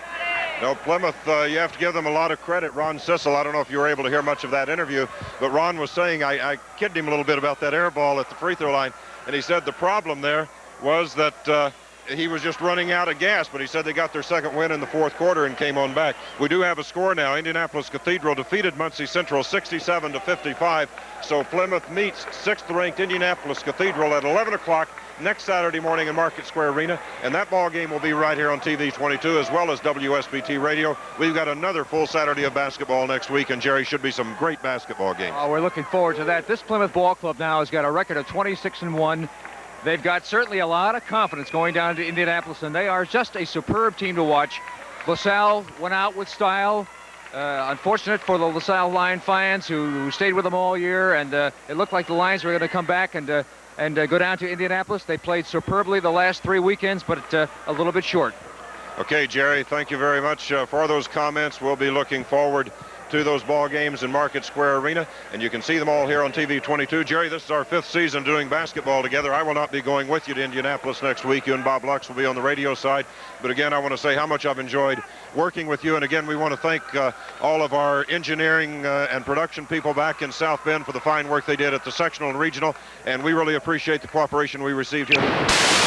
No, Plymouth, you have to give them a lot of credit. Ron Sissel, I don't know if you were able to hear much of that interview, but Ron was saying, I kidded him a little bit about that air ball at the free throw line, and he said the problem there was that he was just running out of gas, but he said they got their second win in the fourth quarter and came on back. We do have a score now. Indianapolis Cathedral defeated Muncie Central 67-55, so Plymouth meets 6th-ranked Indianapolis Cathedral at 11 o'clock next Saturday morning in Market Square Arena, and that ball game will be right here on TV 22 as well as WSBT Radio. We've got another full Saturday of basketball next week, and Jerry, should be some great basketball games. Oh, we're looking forward to that. This Plymouth Ball Club now has got a record of 26-1. They've got certainly a lot of confidence going down to Indianapolis, and they are just a superb team to watch. LaSalle went out with style. Unfortunate for the LaSalle Lion fans who stayed with them all year, and it looked like the Lions were going to come back and go down to Indianapolis. They played superbly the last 3 weekends, but a little bit short. Okay, Jerry, thank you very much for those comments. We'll be looking forward to those ball games in Market Square Arena, and you can see them all here on TV 22. Jerry, this is our 5th season doing basketball together. I will not be going with you to Indianapolis next week. You and Bob Lux will be on the radio side. But again, I want to say how much I've enjoyed working with you. And again, we want to thank all of our engineering and production people back in South Bend for the fine work they did at the sectional and regional. And we really appreciate the cooperation we received here.